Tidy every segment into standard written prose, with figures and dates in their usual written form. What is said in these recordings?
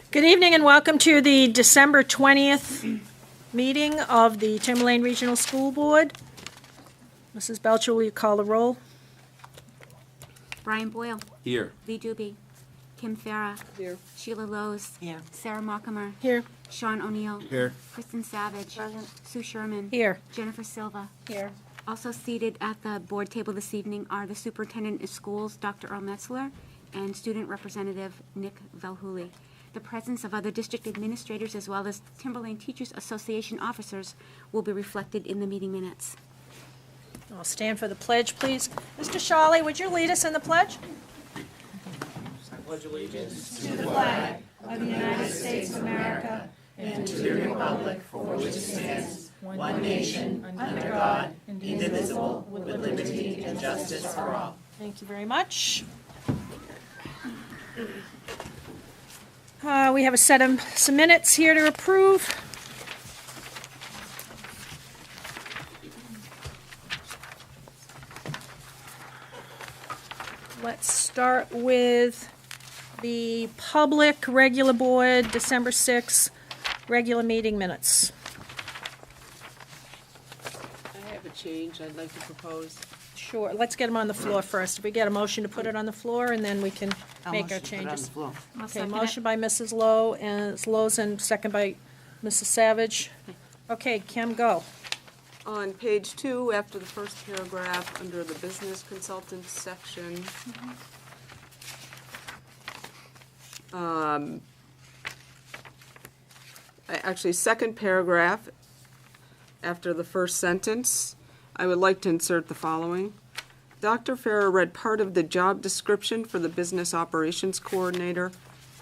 Good evening and welcome to the December 20th meeting of the Timberlane Regional School Board. Mrs. Belcher, will you call the roll? Brian Boyle. Here. Lee Doobie. Kim Farah. Here. Sheila Lowe's. Here. Sarah Markhamer. Here. Sean O'Neill. Here. Kristen Savage. Present. Sue Sherman. Here. Jennifer Silva. Here. Also seated at the board table this evening are the Superintendent of Schools, Dr. Earl Metzler, and Student Representative Nick Valhuli. The presence of other district administrators as well as Timberlane Teachers Association officers will be reflected in the meeting minutes. I'll stand for the pledge, please. Mr. Shawley, would you lead us in the pledge? I pledge allegiance To the flag of the United States of America and to the republic for which it stands, one nation, under God, indivisible, with liberty and justice for all. Thank you very much. We have a set of some minutes here to approve. Let's start with the public regular board, December 6th, regular meeting minutes. I have a change I'd like to propose. Sure, let's get them on the floor first. If we get a motion to put it on the floor, and then we can make our changes. Okay, motion by Mrs. Lowe, and it's Lowe's, and second by Mrs. Savage. Okay, Kim, go. On page 2, after the first paragraph, under the business consultant section, actually, second paragraph, after the first sentence, I would like to insert the following. Dr. Farah read part of the job description for the business operations coordinator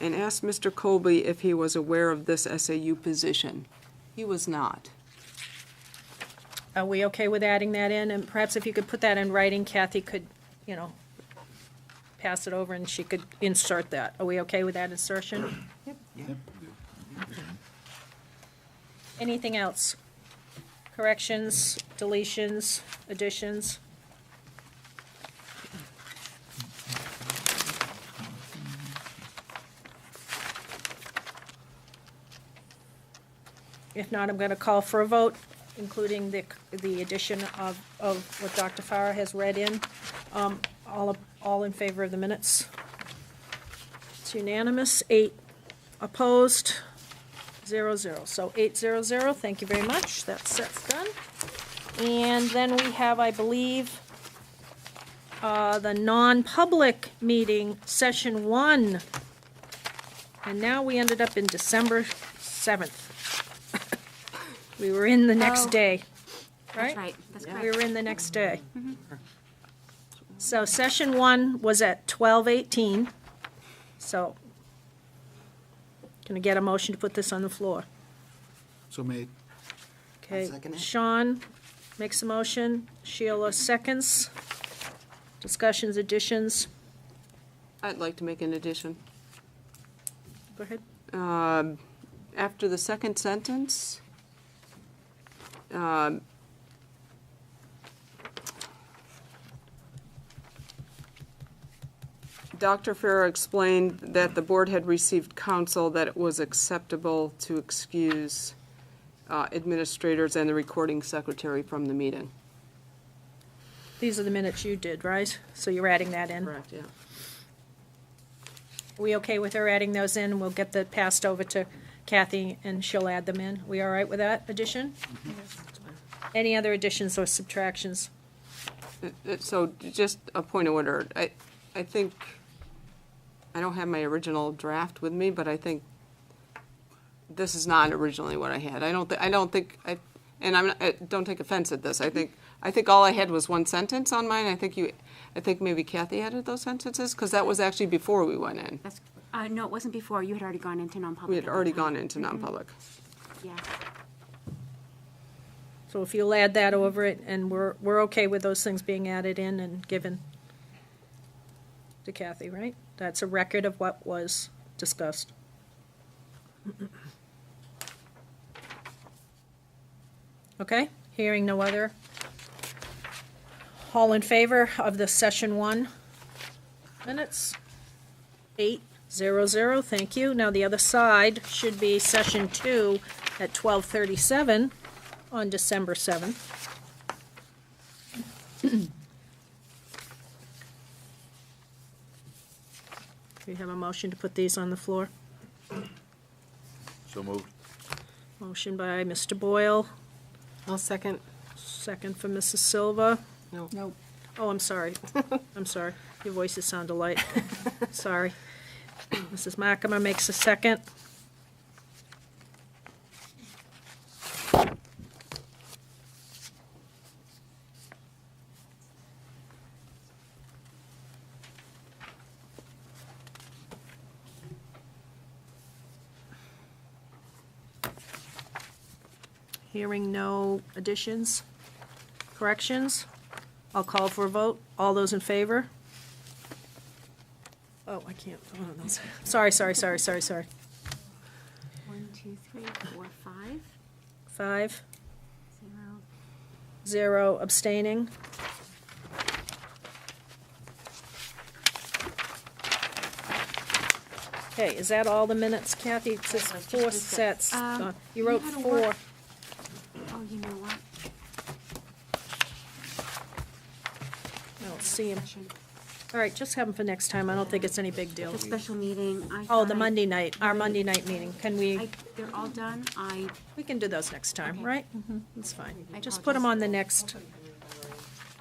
and asked Mr. Colby if he was aware of this SAU position. He was not. Are we okay with adding that in? And perhaps if you could put that in writing, Kathy could, pass it over and she could insert that. Are we okay with that insertion? Yep. Anything else? Corrections, deletions, additions? If not, I'm going to call for a vote, including the addition of what Dr. Farah has read in. All in favor of the minutes? It's unanimous. 8 opposed. 0-0. So 8-0-0. Thank you very much. That's done. And then we have, I believe, the non-public meeting, session 1. And now we ended up in December 7th. We were in the next day, right? That's right. That's correct. We were in the next day. So session 1 was at 12:18. So can I get a motion to put this on the floor? So made. Okay, I'll second it. Sean makes a motion, Sheila seconds. Discussions, additions, I'd like to make an addition. go ahead. After the second sentence, Dr. Farah explained that the board had received counsel that it was acceptable to excuse administrators and the recording secretary from the meeting. These are the minutes you did, right? So you're adding that in? Correct, yeah. Are we okay with her adding those in? We'll get that passed over to Kathy and she'll add them in. We all right with that addition? Any other additions or subtractions? So just a point of order. I think, I don't have my original draft with me, but I think this is not originally what I had. don't take offense at this. I think all I had was one sentence on mine. I think maybe Kathy added those sentences, because that was actually before we went in. That's, no, it wasn't before. You had already gone into non-public. We had at that already time. gone into non-public. Yeah. So if you'll add that over it, and we're okay with those things being added in and given to Kathy, right? That's a record of what was discussed. Okay, hearing no other All in favor of the session 1 minutes? 8-0-0, thank you. Now the other side should be session 2 at 12:37 on December 7th. We have a motion to put these on the floor. So moved. Motion by Mr. Boyle, I'll second. second for Mrs. Silva. No. Oh, I'm sorry. I'm sorry. Your voices sound alike. Sorry. Mrs. McAmer makes a second. Hearing no additions, corrections, I'll call for a vote. All those in favor? Oh, I can't vote on those. Sorry. 1, 2, 3, 4, 5, 5, 0. 0 abstaining. Okay, is that all the minutes, Kathy? It says Just 4 the sets. You you wrote had a 4. work- Oh, you know what? I don't see them. Session. All right, just have them for next time. I don't think it's any big deal. The special meeting, I Oh, thought the I- Monday night, our Monday night meeting. Can we, They're all done. we can do those next time, Okay. right? That's fine. I Just put them apologize. on the next,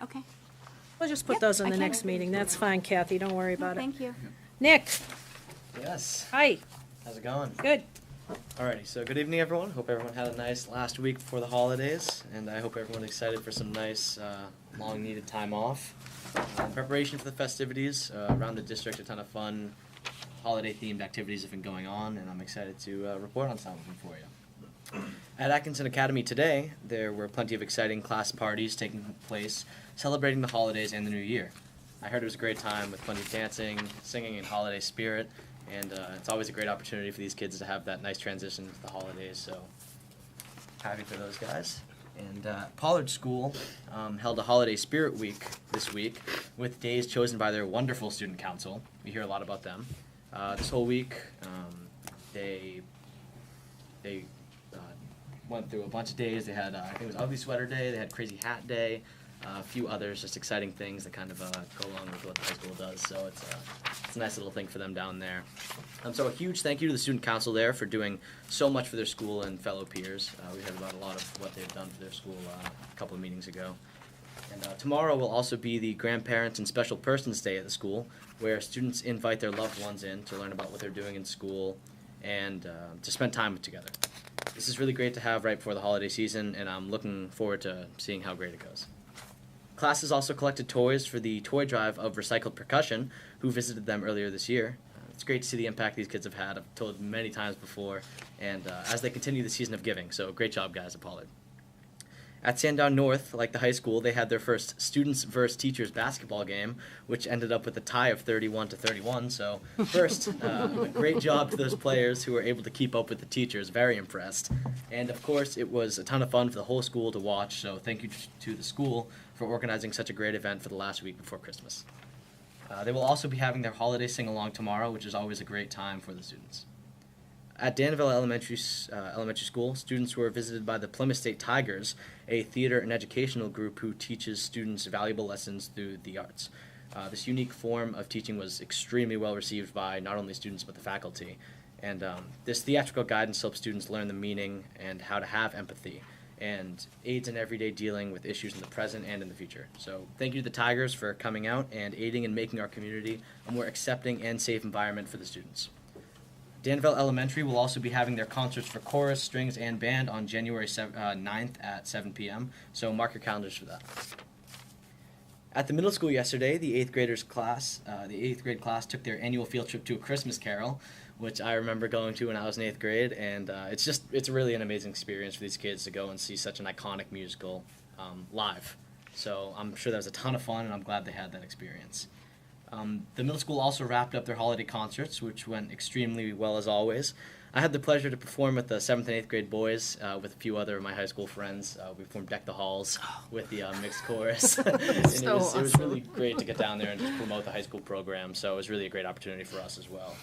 Okay. we'll just put Yep, those on I the can. next meeting. That's fine, Kathy, don't worry No, about it. thank you. Nick, Yes. hi, How's it going? good. Alrighty, so good evening, everyone. Hope everyone had a nice last week before the holidays, and I hope everyone's excited for some nice, long-needed time off. In preparation for the festivities around the district, a ton of fun holiday-themed activities have been going on, and I'm excited to report on some of them for you. At Atkinson Academy today, there were plenty of exciting class parties taking place, celebrating the holidays and the new year. I heard it was a great time with plenty of dancing, singing, and holiday spirit, and it's always a great opportunity for these kids to have that nice transition to the holidays, so happy for those guys. And Pollard School held a holiday spirit week this week with days chosen by their wonderful student council. We hear a lot about them. This whole week, they went through a bunch of days. They had, I think it was Ugly Sweater Day, they had Crazy Hat Day, a few others, just exciting things that kind of go along with what the high school does. So it's a nice little thing for them down there. So a huge thank you to the student council there for doing so much for their school and fellow peers. We heard about a lot of what they've done for their school a couple of meetings ago. And tomorrow will also be the Grandparents and Special Persons Day at the school, where students invite their loved ones in to learn about what they're doing in school and to spend time together. This is really great to have right before the holiday season, and I'm looking forward to seeing how great it goes. Classes also collected toys for the toy drive of Recycled Percussion, who visited them earlier this year. It's great to see the impact these kids have had. I've told many times before, and as they continue the season of giving. So great job, guys, at Pollard. At Sandown North, like the high school, they had their first students versus teachers basketball game, which ended up with a tie of 31-31. So first, great job to those players who were able to keep up with the teachers. Very impressed. And of course, it was a ton of fun for the whole school to watch. So thank you to the school for organizing such a great event for the last week before Christmas. They will also be having their holiday sing-along tomorrow, which is always a great time for the students. At Danville Elementary School, students were visited by the Plymouth State Tigers, a theater and educational group who teaches students valuable lessons through the arts. This unique form of teaching was extremely well received by not only students but the faculty. And this theatrical guidance helps students learn the meaning and how to have empathy, and aids in everyday dealing with issues in the present and in the future. So thank you to the Tigers for coming out and aiding in making our community a more accepting and safe environment for the students. Danville Elementary will also be having their concerts for chorus, strings, and band on January 9th at 7 p.m., so mark your calendars for that. At the middle school yesterday, the 8th grade class took their annual field trip to A Christmas Carol, which I remember going to when I was in 8th grade, and it's really an amazing experience for these kids to go and see such an iconic musical live. So I'm sure that was a ton of fun, and I'm glad they had that experience. The middle school also wrapped up their holiday concerts, which went extremely well as always. I had the pleasure to perform with the 7th and 8th grade boys with a few other of my high school friends. We performed Deck the Halls with the mixed chorus. And it was really great to get down there and just promote the high school program, so it was really a great opportunity for us as well.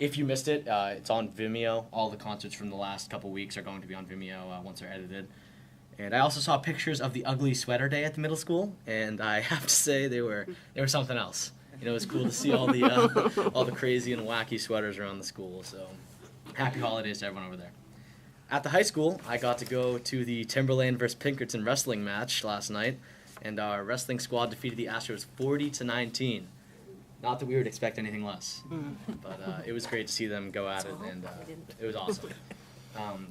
If you missed it, it's on Vimeo. All the concerts from the last couple weeks are going to be on Vimeo once they're edited. And I also saw pictures of the ugly sweater day at the middle school, and I have to say they were something else. You know, it was cool to see all the crazy and wacky sweaters around the school. So, happy holidays to everyone over there. At the high school, I got to go to the Timberlane versus Pinkerton wrestling match last night, and our wrestling squad defeated the Astros 40-19. Not that we would expect anything less, but it was great to see them go at it, and it was awesome.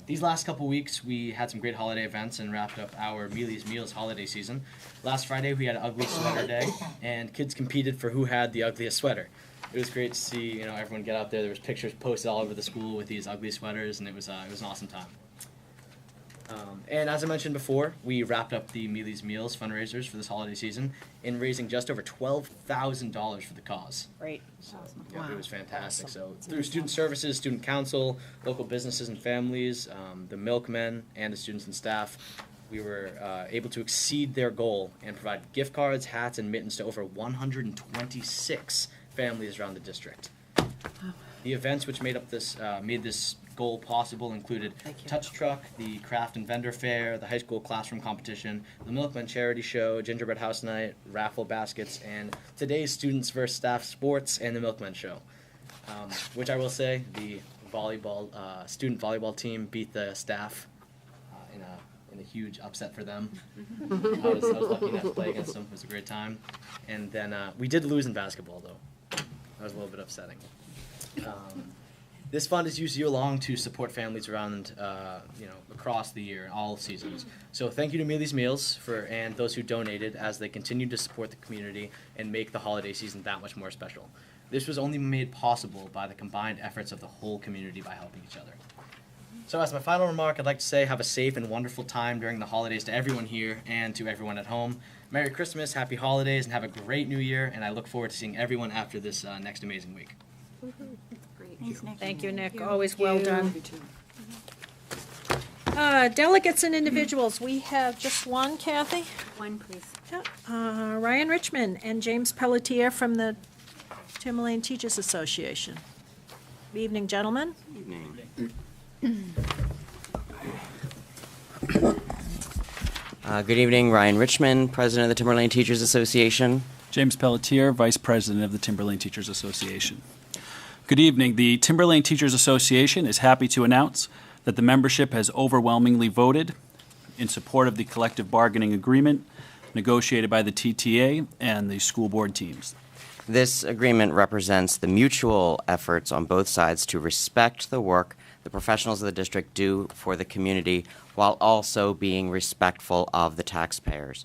These last couple weeks, we had some great holiday events and wrapped up our Mealy's Meals holiday season. Last Friday, we had an ugly sweater day, and kids competed for who had the ugliest sweater. It was great to see, everyone get out there. There was pictures posted all over the school with these ugly sweaters, and it was an awesome time. And as I mentioned before, we wrapped up the Mealy's Meals fundraisers for this holiday season in raising just over $12,000 for the cause. Great. Yeah, it was fantastic. So through student services, student council, local businesses and families, the milkmen, and the students and staff, we were able to exceed their goal and provide gift cards, hats, and mittens to over 126 families around the district. The events which made this goal possible included Touch Truck, the Craft and Vendor Fair, the high school classroom competition, the Milkman Charity Show, Gingerbread House Night, raffle baskets, and today's Students vs. Staff Sports and the Milkman Show. Which I will say, the student volleyball team beat the staff in a huge upset for them. I was lucky enough to play against them. It was a great time. And then we did lose in basketball, though. That was a little bit upsetting. This fund is used year-long to support families around, across the year, all seasons. So thank you to Mealy's Meals and those who donated as they continue to support the community and make the holiday season that much more special. This was only made possible by the combined efforts of the whole community by helping each other. So as my final remark, I'd like to say have a safe and wonderful time during the holidays to everyone here and to everyone at home. Merry Christmas, Happy Holidays, and have a great New Year, and I look forward to seeing everyone after this next amazing week. Thanks, Nick. Thank you, Nick. Always well done. Delegates and individuals, we have just one, Kathy. One, please. Yeah. Ryan Richmond and James Pelletier from the Timberlane Teachers Association. Good evening, gentlemen. Good evening, Ryan Richmond, President of the Timberlane Teachers Association. James Pelletier, Vice President of the Timberlane Teachers Association. Good evening. The Timberlane Teachers Association is happy to announce that the membership has overwhelmingly voted in support of the collective bargaining agreement negotiated by the TTA and the school board teams. This agreement represents the mutual efforts on both sides to respect the work the professionals of the district do for the community while also being respectful of the taxpayers.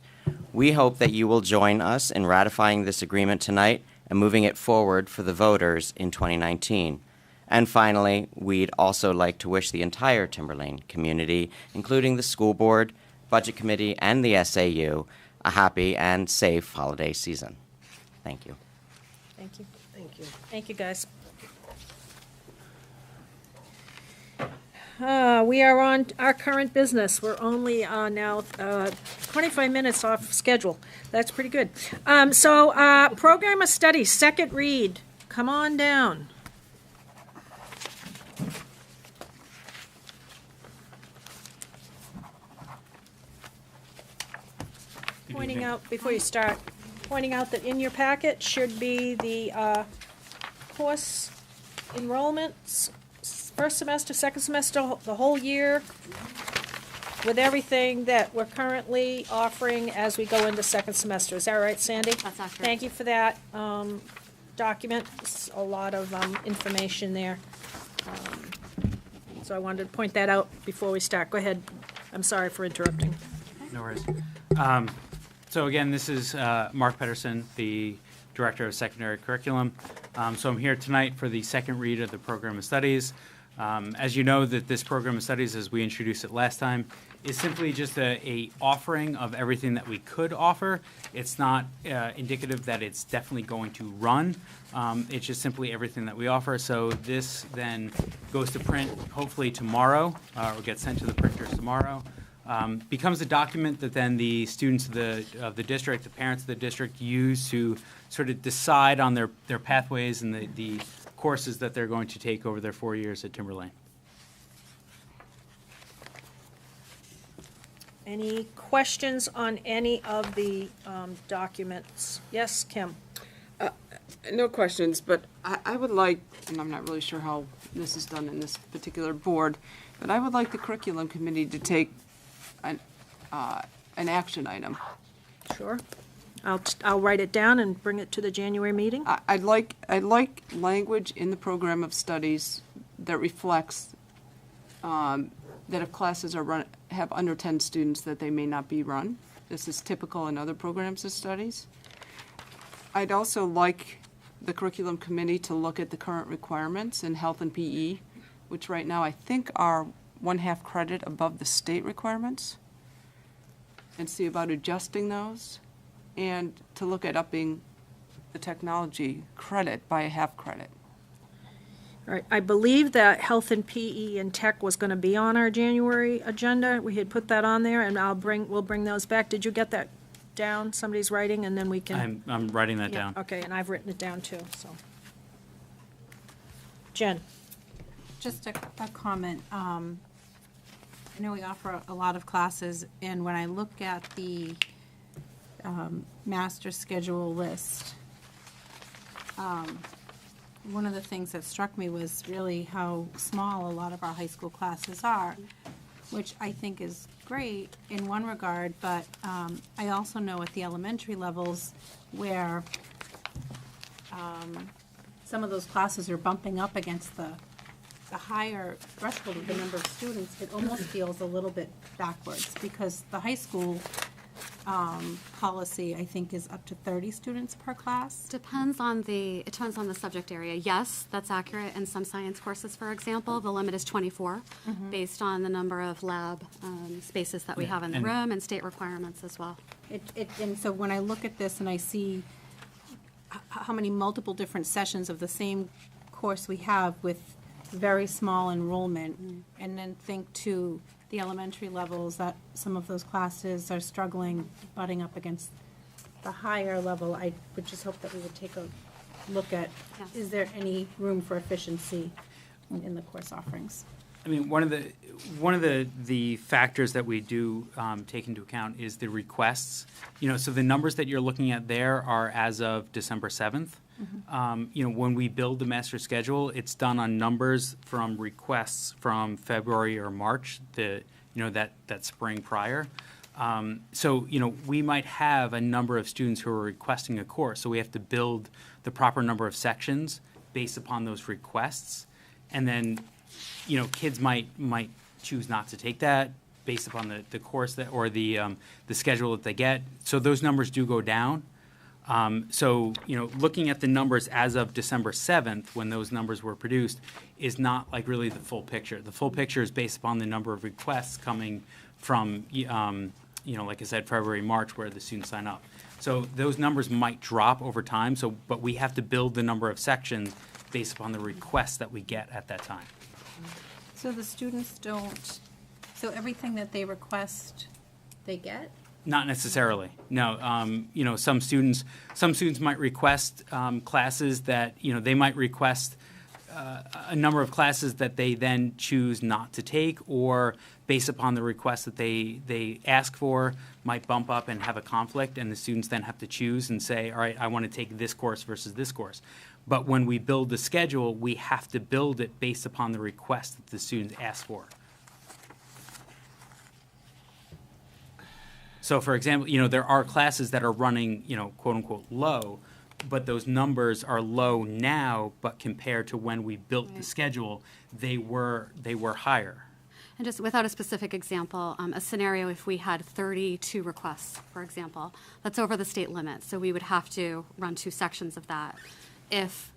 We hope that you will join us in ratifying this agreement tonight and moving it forward for the voters in 2019. And finally, we'd also like to wish the entire Timberlane community, including the school board, budget committee, and the SAU, a happy and safe holiday season. Thank you. Thank you. Thank you. Thank you, guys. We are on our current business. We're only now 25 minutes off schedule. That's pretty good. Program of study, second read. Come on down. Pointing out, before you start, pointing out that in your packet should be the course enrollments, first semester, second semester, the whole year, with everything that we're currently offering as we go into second semester. Is that right, Sandy? That's accurate. Thank you for that document. It's a lot of information there. So I wanted to point that out before we start. Go ahead. I'm sorry for interrupting. No worries. So again, this is Mark Pedersen, the Director of Secondary Curriculum. So I'm here tonight for the second read of the Program of Studies. As you know, that this Program of Studies, as we introduced it last time, is simply just a offering of everything that we could offer. It's not indicative that it's definitely going to run. It's just simply everything that we offer. So this then goes to print hopefully tomorrow, or gets sent to the printers tomorrow. Becomes a document that then the students of the district, the parents of the district use to sort of decide on their pathways and the courses that they're going to take over their 4 years at Timberlane. Any questions on any of the documents? Yes, Kim? No questions, but I would like, and I'm not really sure how this is done in this particular board, but I would like the curriculum committee to take an action item. Sure. I'll write it down and bring it to the January meeting. I'd like language in the program of studies that reflects that if classes are have under 10 students, that they may not be run. This is typical in other programs of studies. I'd also like the curriculum committee to look at the current requirements in health and PE, which right now I think are 1/2 credit above the state requirements, and see about adjusting those, and to look at upping the technology credit by 1/2 credit. All right, I believe that health and PE and tech was going to be on our January agenda. We had put that on there, and we'll bring those back. Did you get that down? Somebody's writing, and then we can. I'm writing that Yeah, down. okay, and I've written it down too, so. Jen? Just a comment. I know we offer a lot of classes, and when I look at the master schedule list, one of the things that struck me was really how small a lot of our high school classes are, which I think is great in one regard, but I also know at the elementary levels where some of those classes are bumping up against the higher threshold of the number of students. It almost feels a little bit backwards, because the high school policy, I think, is up to 30 students per class. It depends on the subject area. Yes, that's accurate. In some science courses, for example, the limit is 24, based on the number of lab spaces that we have in the room and state requirements as well. And so when I look at this and I see how many multiple different sessions of the same course we have with very small enrollment, and then think to the elementary levels that some of those classes are struggling, butting up against the higher level, I would just hope that we would take a look at, Yes. is there any room for efficiency in the course offerings? I mean, one of the factors that we do take into account is the requests. So the numbers that you're looking at there are as of December 7th. When we build the master schedule, it's done on numbers from requests from February or March, that spring prior. We might have a number of students who are requesting a course, so we have to build the proper number of sections based upon those requests, and then kids might choose not to take that based upon the course that or the schedule that they get. So those numbers do go down. Looking at the numbers as of December 7th, when those numbers were produced, is not like really the full picture. The full picture is based upon the number of requests coming from, like I said, February, March, where the students sign up. So those numbers might drop over time. But we have to build the number of sections based upon the requests that we get at that time. So the students don't, so everything that they request, they get? Not necessarily. No. Some students might request classes that they might request a number of classes that they then choose not to take, or based upon the request that they ask for, might bump up and have a conflict, and the students then have to choose and say, all right, I want to take this course versus this course. But when we build the schedule, we have to build it based upon the request that the students ask for. So, for example, there are classes that are running, quote unquote, low, but those numbers are low now. But compared to when we built the schedule, they were higher. And just without a specific example, a scenario if we had 32 requests, for example, that's over the state limit. So we would have to run 2 sections of that. If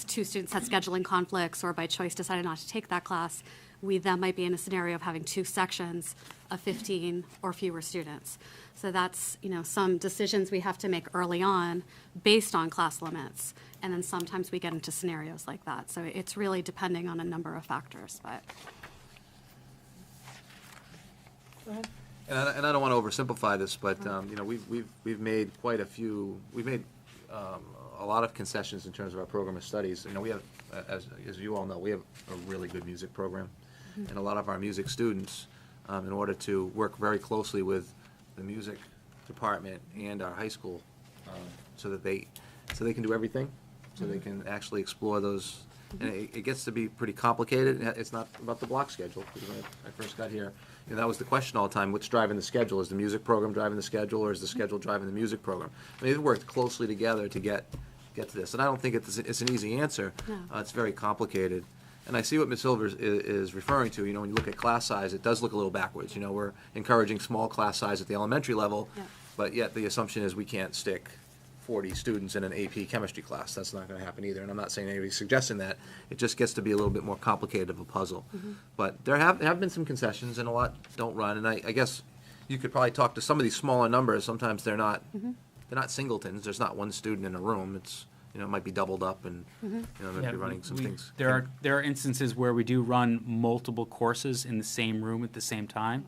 two students had scheduling conflicts or by choice decided not to take that class, we then might be in a scenario of having two sections of 15 or fewer students. So that's, some decisions we have to make early on based on class limits. And then sometimes we get into scenarios like that. So it's really depending on a number of factors, but. Go ahead. And I don't want to oversimplify this, but we've made quite a few. We've made a lot of concessions in terms of our program of studies. We have, as you all know, we have a really good music program, and a lot of our music students, in order to work very closely with the music department and our high school, so they can do everything, so they can actually explore those. And it gets to be pretty complicated. It's not about the block schedule, because when I first got here, that was the question all the time: what's driving the schedule? Is the music program driving the schedule, or is the schedule driving the music program? They've worked closely together to get to this, and I don't think it's an easy answer. No. It's very complicated. And I see what Ms. Silver is referring to. When you look at class size, it does look a little backwards. We're encouraging small class size at the elementary level, Yeah. but yet the assumption is we can't stick 40 students in an AP chemistry class. That's not going to happen either, and I'm not saying anybody's suggesting that. It just gets to be a little bit more complicated of a puzzle. But there have been some concessions, and a lot don't run. And I guess you could probably talk to some of these smaller numbers. Sometimes they're not singletons. There's not one student in a room. It's it might be doubled up, and might be running some things. There are instances where we do run multiple courses in the same room at the same time,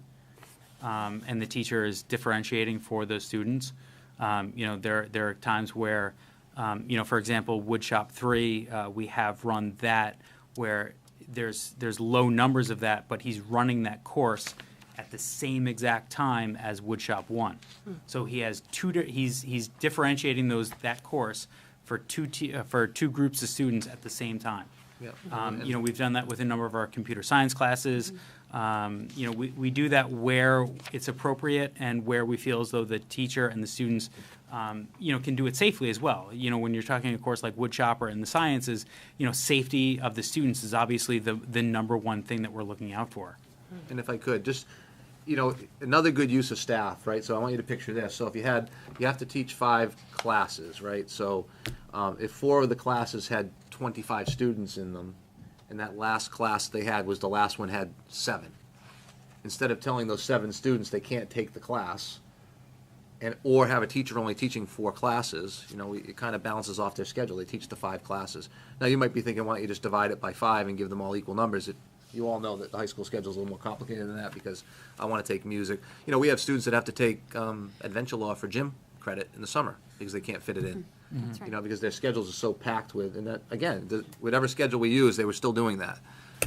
and the teacher is differentiating for those students. There are times where, for example, Woodshop 3, we have run that where there's low numbers of that, but he's running that course at the same exact time as Woodshop 1. So he has he's differentiating that course for two groups of students at the same time. Yeah. We've done that with a number of our computer science classes. We do that where it's appropriate and where we feel as though the teacher and the students, can do it safely as well. When you're talking a course like woodshop or in the sciences, safety of the students is obviously the number one thing that we're looking out for. And if I could, just, another good use of staff, right? So I want you to picture this. So if you have to teach 5 classes, right? So if 4 of the classes had 25 students in them, and that last class they had was the last one had 7. Instead of telling those 7 students they can't take the class, or have a teacher only teaching 4 classes, it kind of balances off their schedule. They teach the 5 classes. Now you might be thinking, why don't you just divide it by 5 and give them all equal numbers? You all know that the high school schedule is a little more complicated than that, because I want to take music. We have students that have to take adventure law for gym credit in the summer because they can't fit it in. That's right. Because their schedules are so packed with, and that, again, whatever schedule we use, they were still doing that.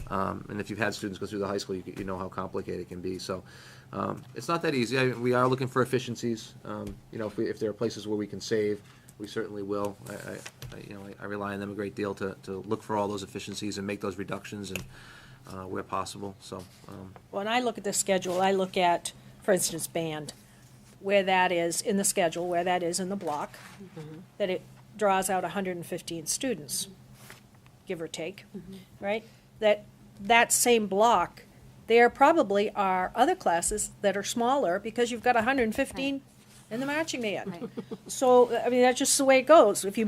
And if you've had students go through the high school, you know how complicated it can be. So it's not that easy. We are looking for efficiencies. If there are places where we can save, we certainly will. I rely on them a great deal to look for all those efficiencies and make those reductions and where possible. So When I look at the schedule, I look at, for instance, band, where that is in the schedule, where that is in the block, that it draws out 115 students, give or take, right? That same block, there probably are other classes that are smaller because you've got 115 in the marching band. Right. So, that's just the way it goes. If you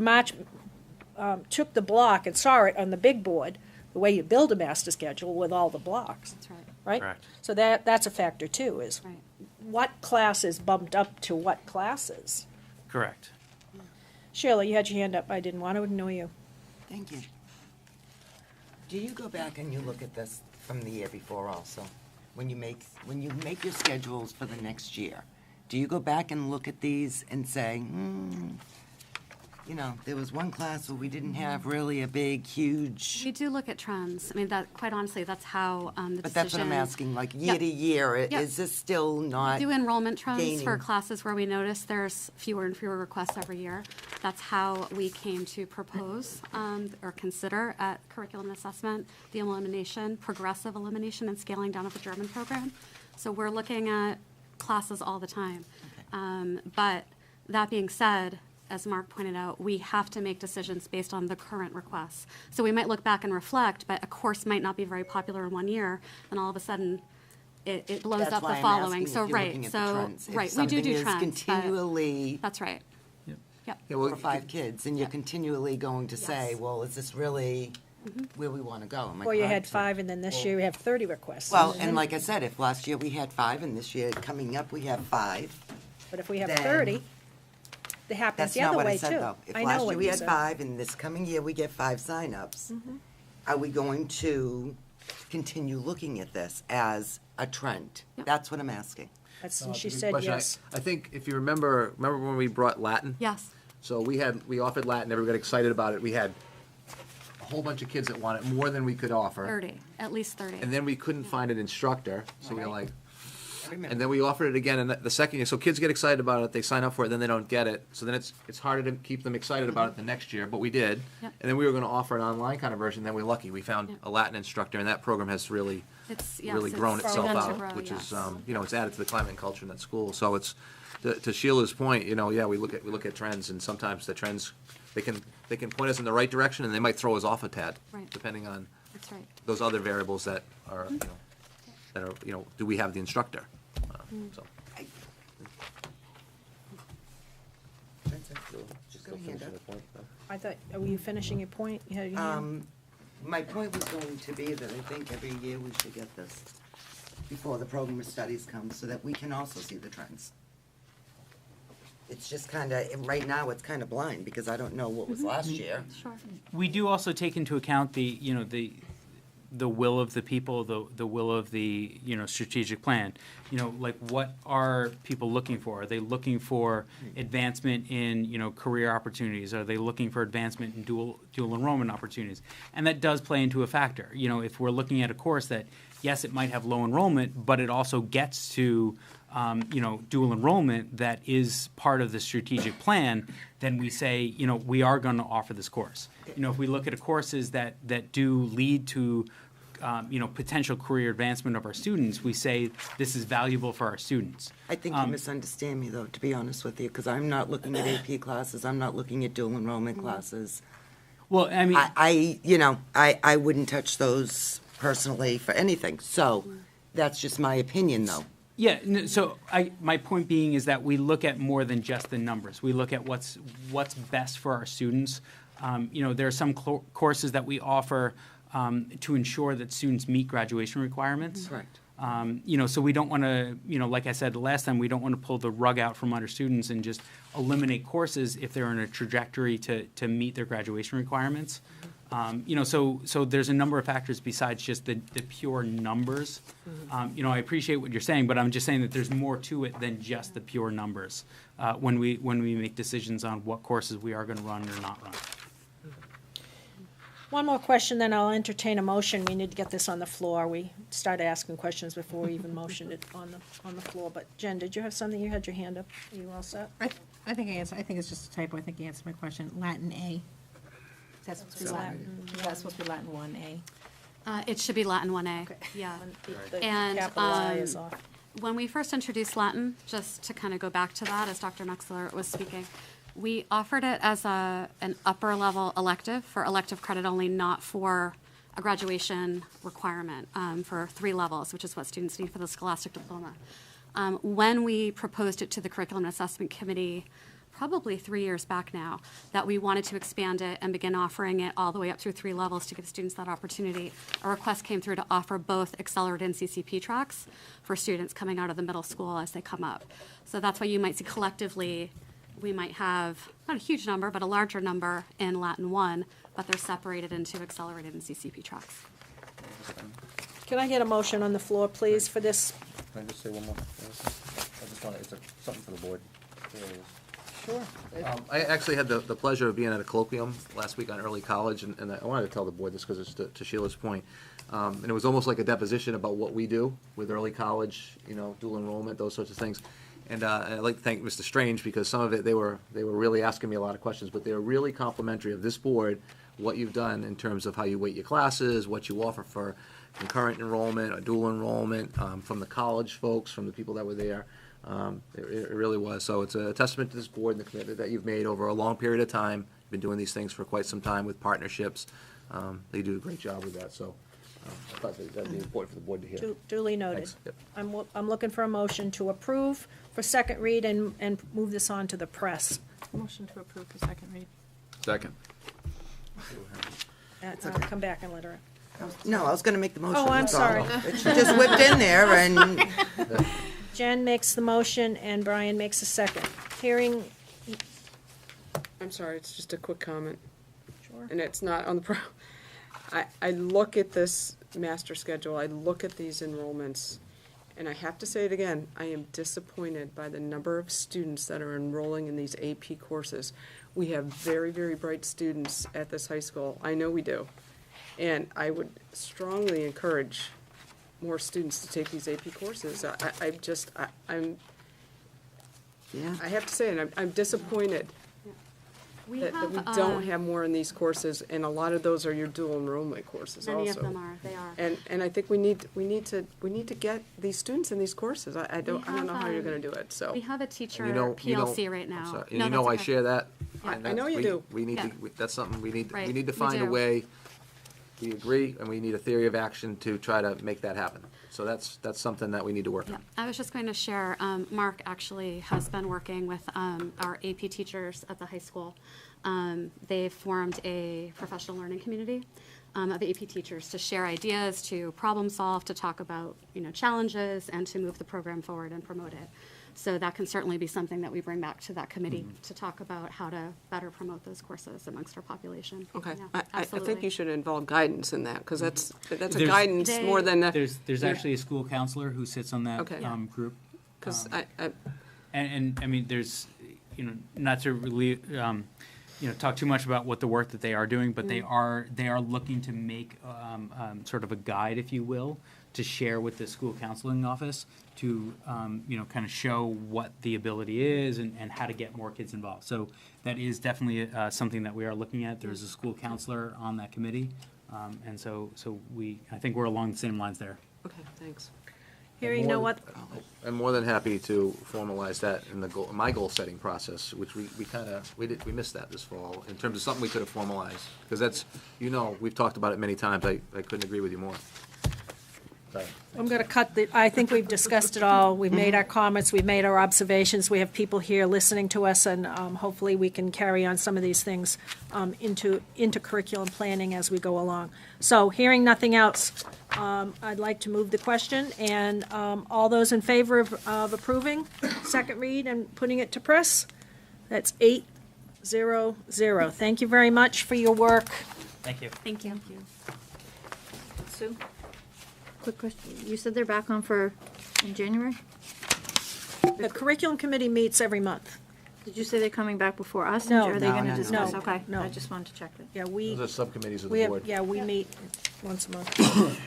took the block and saw it on the big board, the way you build a master schedule with all the blocks, That's right. right? Correct. So that's a factor too, is Right. what class is bumped up to what classes. Correct. Sheila, you had your hand up. I didn't want to ignore you. Thank you. Do you go back and you look at this from the year before also? When you make your schedules for the next year, do you go back and look at these and say, there was one class where we didn't have really a big, huge... We do look at trends. That, quite honestly, that's how the But decision... that's what I'm asking, like year Yep. to year, Yep. is this still not... Do enrollment trends for gaining? classes where we notice there's fewer and fewer requests every year. That's how we came to propose or consider at curriculum assessment the elimination, progressive elimination and scaling down of the German program. So we're looking at classes all the time. But that being said, as Mark pointed out, we have to make decisions based on the current requests. So we might look back and reflect, but a course might not be very popular in one year, and all of a sudden it blows That's up why the I'm following. asking So if you're looking at the trends. If we do something is trends. but- continually That's right. Yep. Yep. Yeah, well, for 5 kids, and you're continually going to say, Yes. well, is this really where we want to go? Am I Or you had correct? 5, and then this year we have 30 requests. Well, then- and like I said, if last year we had 5, and this year coming up we have 5, But if we have then- 30, it happens that's the not other what I way, said, too. though. If I know last year what we you had said. 5, and this coming year we get 5 signups, are we going to continue looking at this as a trend? Yep. That's what I'm asking. That's, It's she a good said question. yes. I think if you remember when we brought Latin? Yes. So we offered Latin, everybody got excited about it. We had a whole bunch of kids that wanted more than we could offer. 30, at least 30. And then we couldn't find an instructor, so we were like, I remember. and then we offered it again, and the second year, so kids get excited about it, they sign up for it, then they don't get it. So then it's harder to keep them excited about it the next year, but we did. Yep. And then we were gonna offer an online kind of version, then we're lucky, we found Yep. a Latin instructor, and that program has really Yes, grown it's itself begun to out, grow, which is, yes. it's added to the climate and culture in that school. So it's, to Sheila's point, we look at trends, and sometimes the trends, they can point us in the right direction, and they might throw us off a tad, Right. depending on That's right. those other variables that are, do we have the instructor? So. That's it. Just Go ahead. finishing the point, no? I thought, were you finishing your point? You had your hand? My point was going to be that I think every year we should get this before the program of studies comes, so that we can also see the trends. It's just kind of, right now, it's kind of blind, because I don't know what was last year. Sure. We do also take into account the will of the people, the will of the, strategic plan. Like, what are people looking for? Are they looking for advancement in, career opportunities? Are they looking for advancement in dual enrollment opportunities? And that does play into a factor. If we're looking at a course that, yes, it might have low enrollment, but it also gets to, dual enrollment that is part of the strategic plan, then we say, we are going to offer this course. If we look at courses that do lead to, potential career advancement of our students, we say this is valuable for our students. I think you misunderstand me, though, to be honest with you, because I'm not looking at AP classes, I'm not looking at dual enrollment classes. Well, I mean, I wouldn't touch those personally for anything, so that's just my opinion, though. yeah, so my point being is that we look at more than just the numbers. We look at what's best for our students. There are some courses that we offer to ensure that students meet graduation requirements. Correct. So we don't want to, like I said last time, we don't want to pull the rug out from under students and just eliminate courses if they're in a trajectory to meet their graduation requirements. So there's a number of factors besides just the pure numbers. I appreciate what you're saying, but I'm just saying that there's more to it than just the pure numbers when we make decisions on what courses we are going to run or not run. One more question, then I'll entertain a motion. We need to get this on the floor. We started asking questions before we even motioned it on the floor. But Jen, did you have something? You had your hand up. Are you all set? I think I answered, I think it's just a typo, I think you answered my question, Latin A. That's supposed to be Latin, that's supposed to be Latin 1A. It should be Latin 1A. Okay. Yeah. The And, capital I is off. When we first introduced Latin, just to kind of go back to that, as Dr. Mexler was speaking, we offered it as an upper level elective for elective credit only, not for a graduation requirement for 3 levels, which is what students need for the scholastic diploma. When we proposed it to the Curriculum and Assessment Committee, probably 3 years back now, that we wanted to expand it and begin offering it all the way up through 3 levels to give students that opportunity, a request came through to offer both accelerated and CCP tracks for students coming out of the middle school as they come up. So that's why you might see collectively, we might have, not a huge number, but a larger number in Latin 1, but they're separated into accelerated and CCP tracks. Can I get a motion on the floor, please, for this? Can I just say one more? I just want, it's something for the board. Sure. I actually had the pleasure of being at a colloquium last week on early college, and I wanted to tell the board this because it's to Sheila's point. And it was almost like a deposition about what we do with early college, dual enrollment, those sorts of things. And I'd like to thank Mr. Strange, because some of it, they were really asking me a lot of questions, but they were really complimentary of this board, what you've done in terms of how you weight your classes, what you offer for concurrent enrollment or dual enrollment, from the college folks, from the people that were there. It really was. So it's a testament to this board and the commitment that you've made over a long period of time. You've been doing these things for quite some time with partnerships. They do a great job with that, so I thought that'd be important for the board to hear. Duly noted. Thanks. Yep. I'm looking for a motion to approve for second read and move this on to the press Motion to approve the second read. Second. Come back and let her. No, I was gonna make the motion. Oh, I'm that's all. sorry. She just whipped in there and, Jen makes the motion and Brian makes a second. Hearing, I'm sorry, it's just a quick comment, sure. and it's not on the I look at this master schedule, I look at these enrollments, and I have to say it again, I am disappointed by the number of students that are enrolling in these AP courses. We have very, very bright students at this high school. I know we do. And I would strongly encourage more students to take these AP courses. I'm, yeah. I have to say, and I'm disappointed We that have, we don't have more in these courses, and a lot of those are your dual enrollment courses also. many of them are, they are. And I think we need to get these students in these courses. I don't know how you're gonna do it, so. We have a teacher And you know- PLC right I'm now. sorry. No, And you know I that's okay. share that. Yeah. And I know that's- you we- do. We need Yeah. to, that's something we need, Right, we need to we find a do. way, we agree, and we need a theory of action to try to make that happen. So that's something that we need to work Yeah, on. I was just going to share, Mark actually has been working with our AP teachers at the high school. They've formed a professional learning community of AP teachers to share ideas, to problem solve, to talk about, challenges, and to move the program forward and promote it. So that can certainly be something that we bring back to that committee to talk about how to better promote those courses amongst our population. Okay, Yeah, I think absolutely. you should involve guidance in that, because that's a There's- guidance They- more than a, There's actually a school counselor who sits on that Okay. group. because And I mean, there's, not to really, talk too much about what the work that they are doing, but they are looking to make sort of a guide, if you will, to share with the school counseling office to, kind of show what the ability is and how to get more kids involved. So that is definitely something that we are looking at. There's a school counselor on that committee. And so I think we're along the same lines there. okay, thanks. Hearing no what, I'm more than happy to formalize that in my goal-setting process, which we missed that this fall, in terms of something we could have formalized. Because that's, we've talked about it many times, I couldn't agree with you more. Sorry. I'm going to cut I think we've discussed it all. We've made our comments, we've made our observations. We have people here listening to us, and hopefully we can carry on some of these things into curriculum planning as we go along. So hearing nothing else, I'd like to move the question, and all those in favor of approving second read and putting it to press? That's 8-0-0. Thank you very much for your work. Thank you. Thank you. Sue? Quick question. You said they're back on in January? The curriculum committee meets every month. Did you say they're coming back before us? No. Or are they No, going no, to no. discuss? No, Okay, no. I just wanted to check that. Yeah, Those are subcommittees of we the have, board. yeah, we meet once a month.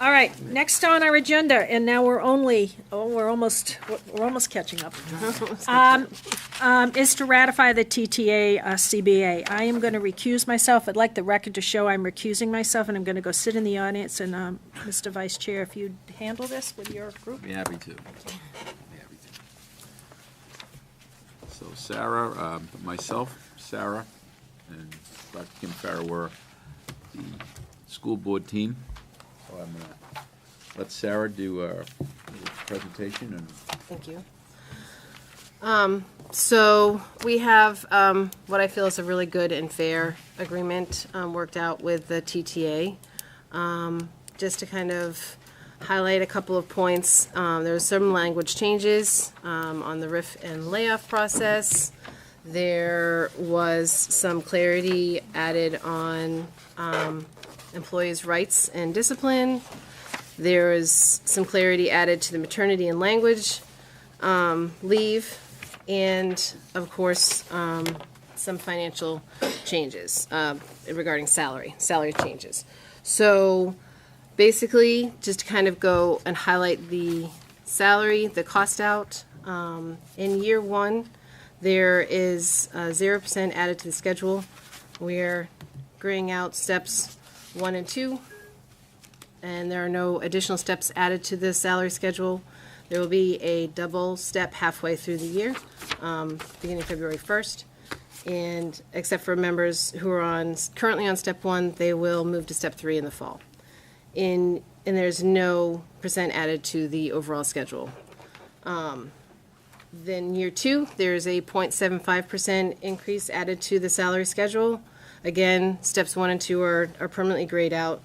All right, next on our agenda, and now we're almost catching up. Is to ratify the TTA CBA. I am going to recuse myself. I'd like the record to show I'm recusing myself, and I'm going to go sit in the audience. And Mr. Vice Chair, if you'd handle this with your group. Be happy to. So Sarah, myself, Sarah, and Dr. Kim Farrer were the school board team. So I'm gonna let Sarah do a presentation and Thank you. So we have what I feel is a really good and fair agreement worked out with the TTA. Just to kind of highlight a couple of points, there were some language changes on the RIF and layoff process. There was some clarity added on employees' rights and discipline. There is some clarity added to the maternity and language leave, and of course, some financial changes regarding salary changes. So basically, just to kind of go and highlight the salary, the cost out. In year one, there is 0% added to the schedule. We're graying out steps 1 and 2, and there are no additional steps added to the salary schedule. There will be a double step halfway through the year, beginning February 1st. And except for members who are currently on step 1, they will move to step 3 in the fall. And there's no percent added to the overall schedule. Then year 2, there's a 0.75% increase added to the salary schedule. Again, steps 1 and 2 are permanently grayed out.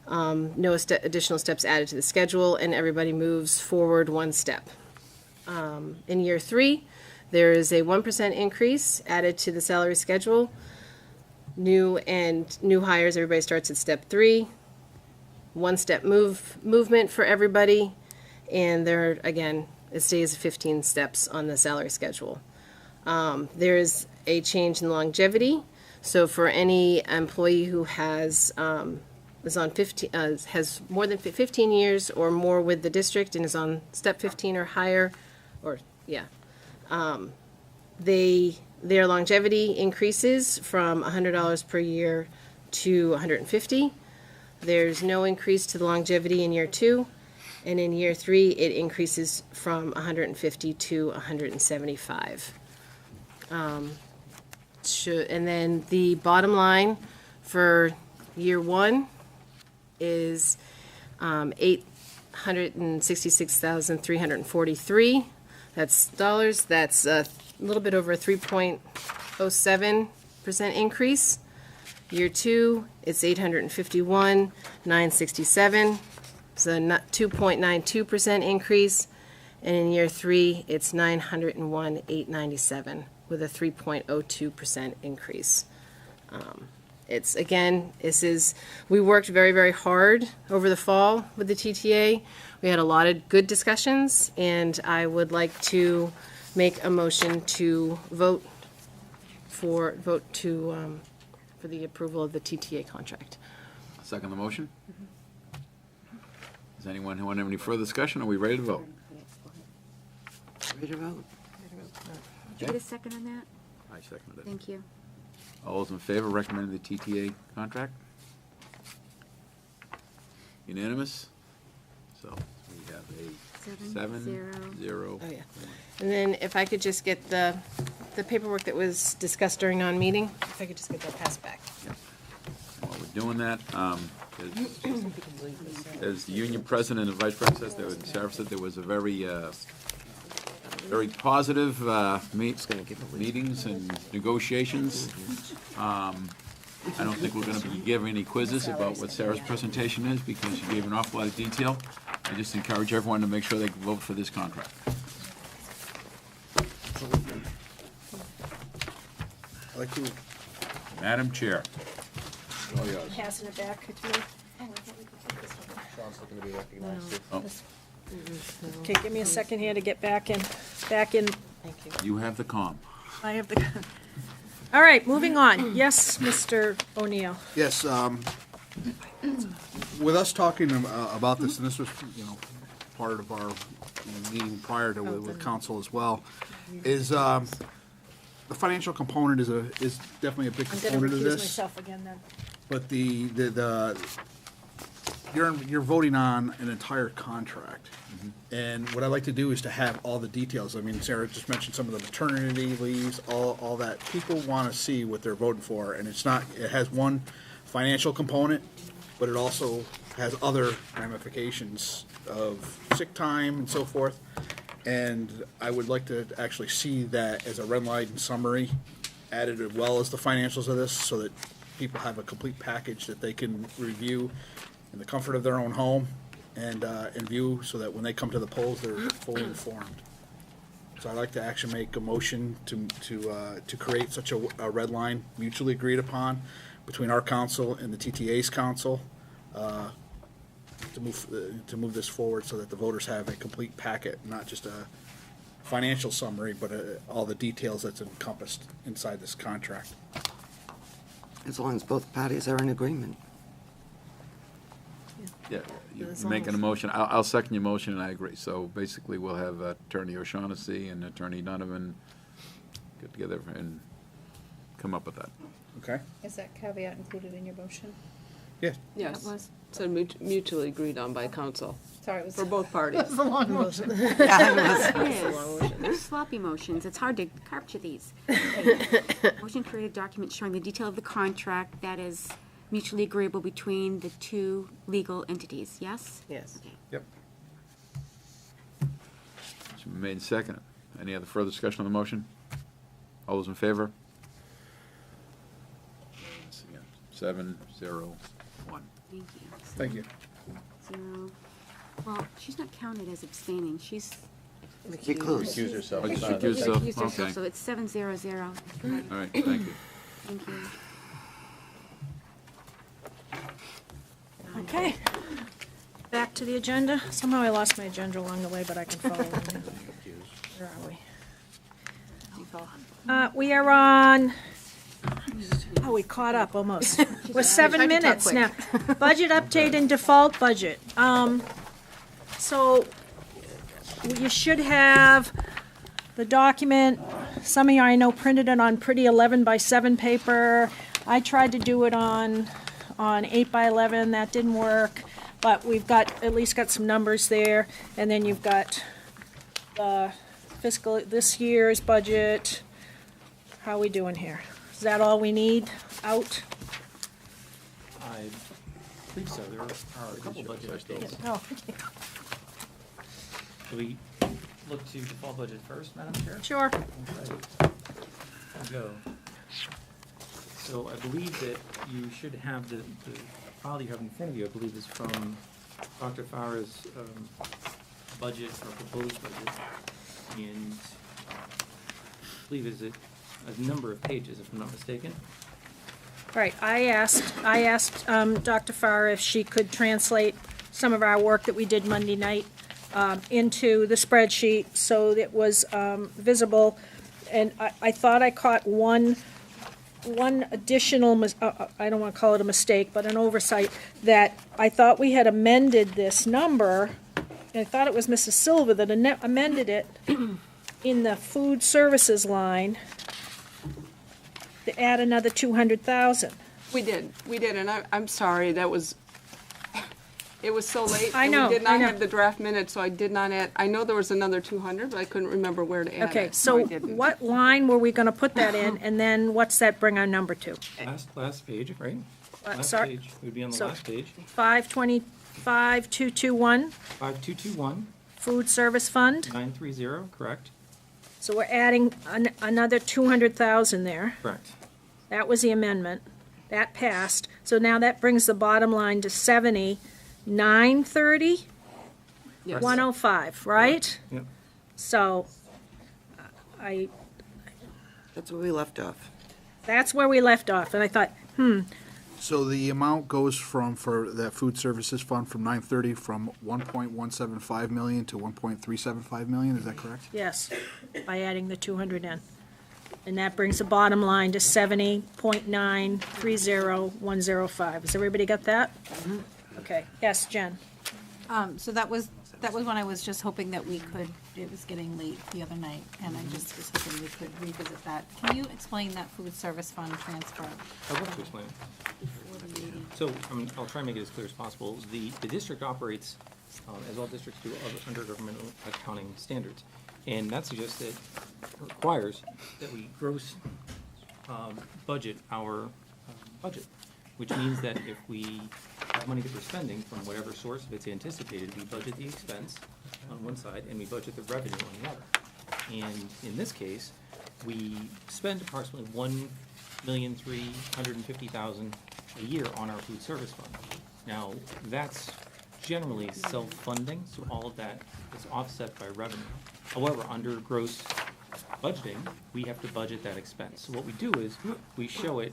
No additional steps added to the schedule, and everybody moves forward 1 step. In year 3, there is a 1% increase added to the salary schedule. New hires, everybody starts at step 3. 1 step movement for everybody, and there, again, it stays 15 steps on the salary schedule. There's a change in longevity. So for any employee who has has more than 15 years or more with the district and is on step 15 or higher, their longevity increases from $100 per year to $150. There's no increase to the longevity in year 2. And in year 3, it increases from 150 to 175. And then the bottom line for year 1 is $866,343. That's dollars. That's a little bit over a 3.07% increase. Year 2, it's $851,967. It's a 2.92% increase, and in year 3, it's $901,897 with a 3.02% increase. We worked very, very hard over the fall with the TTA. We had a lot of good discussions, and I would like to make a motion to vote for the approval of the TTA contract. Second the motion? Does anyone who want to have any further discussion? Are we ready to vote? Ready to vote? Did you get a second on that? I seconded it. Thank you. All those in favor recommending the TTA contract? Unanimous? So we have a 7-0. Oh, yeah. And then if I could just get the paperwork that was discussed during non-meeting, if I could just get that passed back. While we're doing that, as the union president and vice president says, Sarah said there was a very positive meetings and negotiations. I don't think we're going to be giving any quizzes about what Sarah's presentation is because she gave an awful lot of detail. I just encourage everyone to make sure they vote for this contract. Madam Chair. All yours. Passing it back to me. Sean's looking to be recognized. Oh, Okay, give me a second here to get back in. Thank you. you have the calm. I have the, all right, moving on. Yes, Mr. O'Neill. Yes, with us talking about this, and this was, part of our meeting prior to with council as well, is the financial component is definitely a big I'm gonna component of recuse this. myself again then. But you're voting on an entire contract. And what I'd like to do is to have all the details. I mean, Sarah just mentioned some of the maternity leaves, all that. People want to see what they're voting for, and it has one financial component, but it also has other ramifications of sick time and so forth. And I would like to actually see that as a red line summary added as well as the financials of this, so that people have a complete package that they can review in the comfort of their own home and view, so that when they come to the polls, they're fully informed. So I'd like to actually make a motion to create such a red line mutually agreed upon between our council and the TTA's council to move this forward, so that the voters have a complete packet, not just a financial summary, but all the details that's encompassed inside this contract. As long as both parties are in agreement. Yeah, you're making a motion. I'll second your motion, and I agree. So basically, we'll have Attorney O'Shaughnessy and Attorney Donovan get together and come up with that. Okay? Is that caveat included in your motion? Yes. It was. So mutually agreed on by council, Sorry, it was. for both parties. It was a long motion. Yes. They're sloppy motions. It's hard to capture these. Okay. Motion created document showing the detail of the contract that is mutually agreeable between the two legal entities, yes? Yes. Okay. Yep. Motion made and seconded. Any other further discussion on the motion? All those in favor? 7-0-1. Thank you. Thank you. 0. Well, she's not counted as abstaining. She's. Recuse. Recuse yourself. Oh, you It's recuse not- yourself? Recused herself, Okay. so it's 7-0-0. All right, thank you. Thank you. Okay. Back to the agenda. Somehow I lost my agenda along the way, but I can follow along. Where are we? We are on, we caught up almost. We're 7 minutes now. Budget update and default budget. So you should have the document, some of you I know printed it on pretty 11x7 paper. I tried to do it on 8x11, that didn't work. But we've at least got some numbers there, and then you've got the this year's budget. How are we doing here? Is that all we need out? I believe so. There are a couple budget updates. Oh, okay. Should we look to default budget first, Madam Chair? Sure. I'll go. So I believe that you should have the file that you have in front of you, I believe is from Dr. Farah's budget or proposed budget. And I believe is it a number of pages, if I'm not mistaken. Right, I asked Dr. Farah if she could translate some of our work that we did Monday night into the spreadsheet so that it was visible. And I thought I caught one additional, I don't want to call it a mistake, but an oversight, that I thought we had amended this number, and I thought it was Mrs. Silva that amended it in the food services line to add another 200,000. We did, and I'm sorry, it was so late. I and know, we did I not know. have the draft minutes, so I did not add, I know there was another 200, but I couldn't remember where to add Okay, it, so I didn't. what line were we gonna put that in, and then what's that bring our number to? Last page, right? Last sorry? page, it would be on the So- last page. 525,221, 5221, food service fund. 930, correct? So we're adding another 200,000 there. Correct. That was the amendment. That passed. So now that brings the bottom line to 930, Yes. 105, right? Yep. So That's where we left off. that's where we left off. And I thought, So the amount goes for that food services fund from 930 from 1.175 million to 1.375 million, is that correct? yes, by adding the 200 in. And that brings the bottom line to 70.930105. Has everybody got that? Okay. Yes, Jen? So that was when I was just hoping that we could, it was getting late the other night, and I just was hoping we could revisit that. Can you explain that food service fund transfer? I'd love to explain. So, I'll try and make it as clear as possible. The district operates, as all districts do, under governmental accounting standards. And that suggests that, requires that we gross budget our budget, which means that if we have money that we're spending from whatever source, if it's anticipated, we budget the expense on one side and we budget the revenue on the other. And in this case, we spend approximately $1,350,000 a year on our food service fund. Now, that's generally self-funding, so all of that is offset by revenue. However, under gross budgeting, we have to budget that expense. So what we do is, we show it,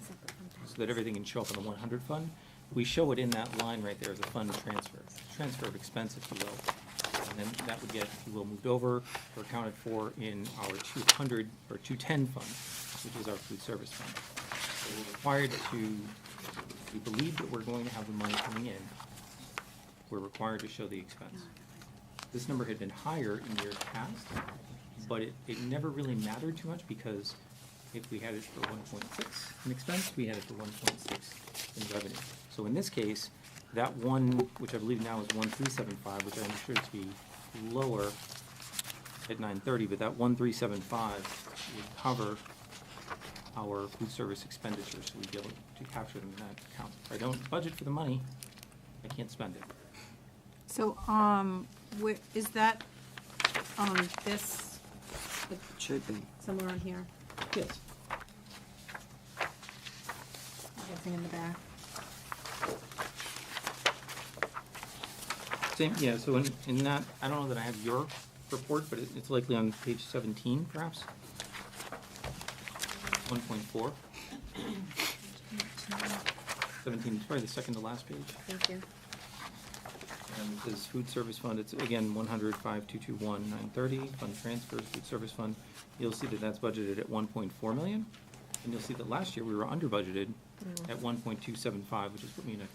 so that everything can show up in the 100 fund, we show it in that line right there as a fund transfer of expense, if you will. And then that would get, if you will, moved over or accounted for in our 200 or 210 fund, which is our food service fund. So we're required to, if we believe that we're going to have the money coming in, we're required to show the expense. This number had been higher in years past, but it never really mattered too much because if we had it for 1.6 in expense, we had it for 1.6 in revenue. So in this case, that one, which I believe now is 1,375, which I understood to be lower at 930, but that 1,375 would cover our food service expenditures, so we'd be able to capture them in that account. If I don't budget for the money, I can't spend it. So, where, is that on this It should be. Somewhere on here, Yes. I'm guessing in the back. Same, yeah, so in that, I don't know that I have your report, but it's likely on page 17, perhaps? 1.4. 17, probably the second to last page. Thank you. And it says food service fund, it's again 100,522,1,930, fund transfers, food service fund. You'll see that that's budgeted at 1.4 million. And you'll see that last year we were under budgeted at 1.275, which has put me in a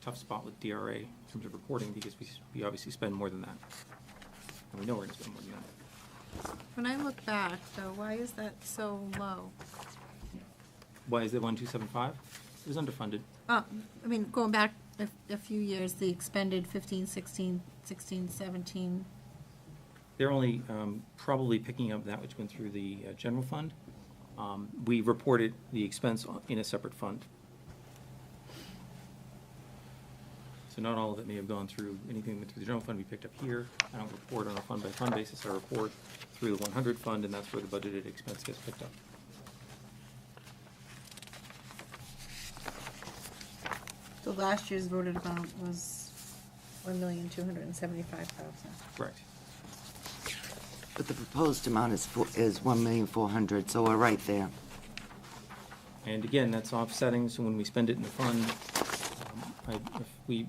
tough spot with DRA in terms of reporting because we obviously spend more than that. And we know we're gonna spend more than that. When I look back, though, why is that so low? Why is it 1.275? It was underfunded. I mean, going back a few years, the expended 15, 16, 16, 17. They're only probably picking up that which went through the general fund. We reported the expense in a separate fund. So not all of it may have gone through, anything that went through the general fund we picked up here. I don't report on a fund-by-fund basis. I report through the 100 fund, and that's where the budgeted expense gets picked up. So last year's voted amount was 1,275,000. Correct. But the proposed amount is 1,400,000, so we're right there. And again, that's offsetting, so when we spend it in the fund, if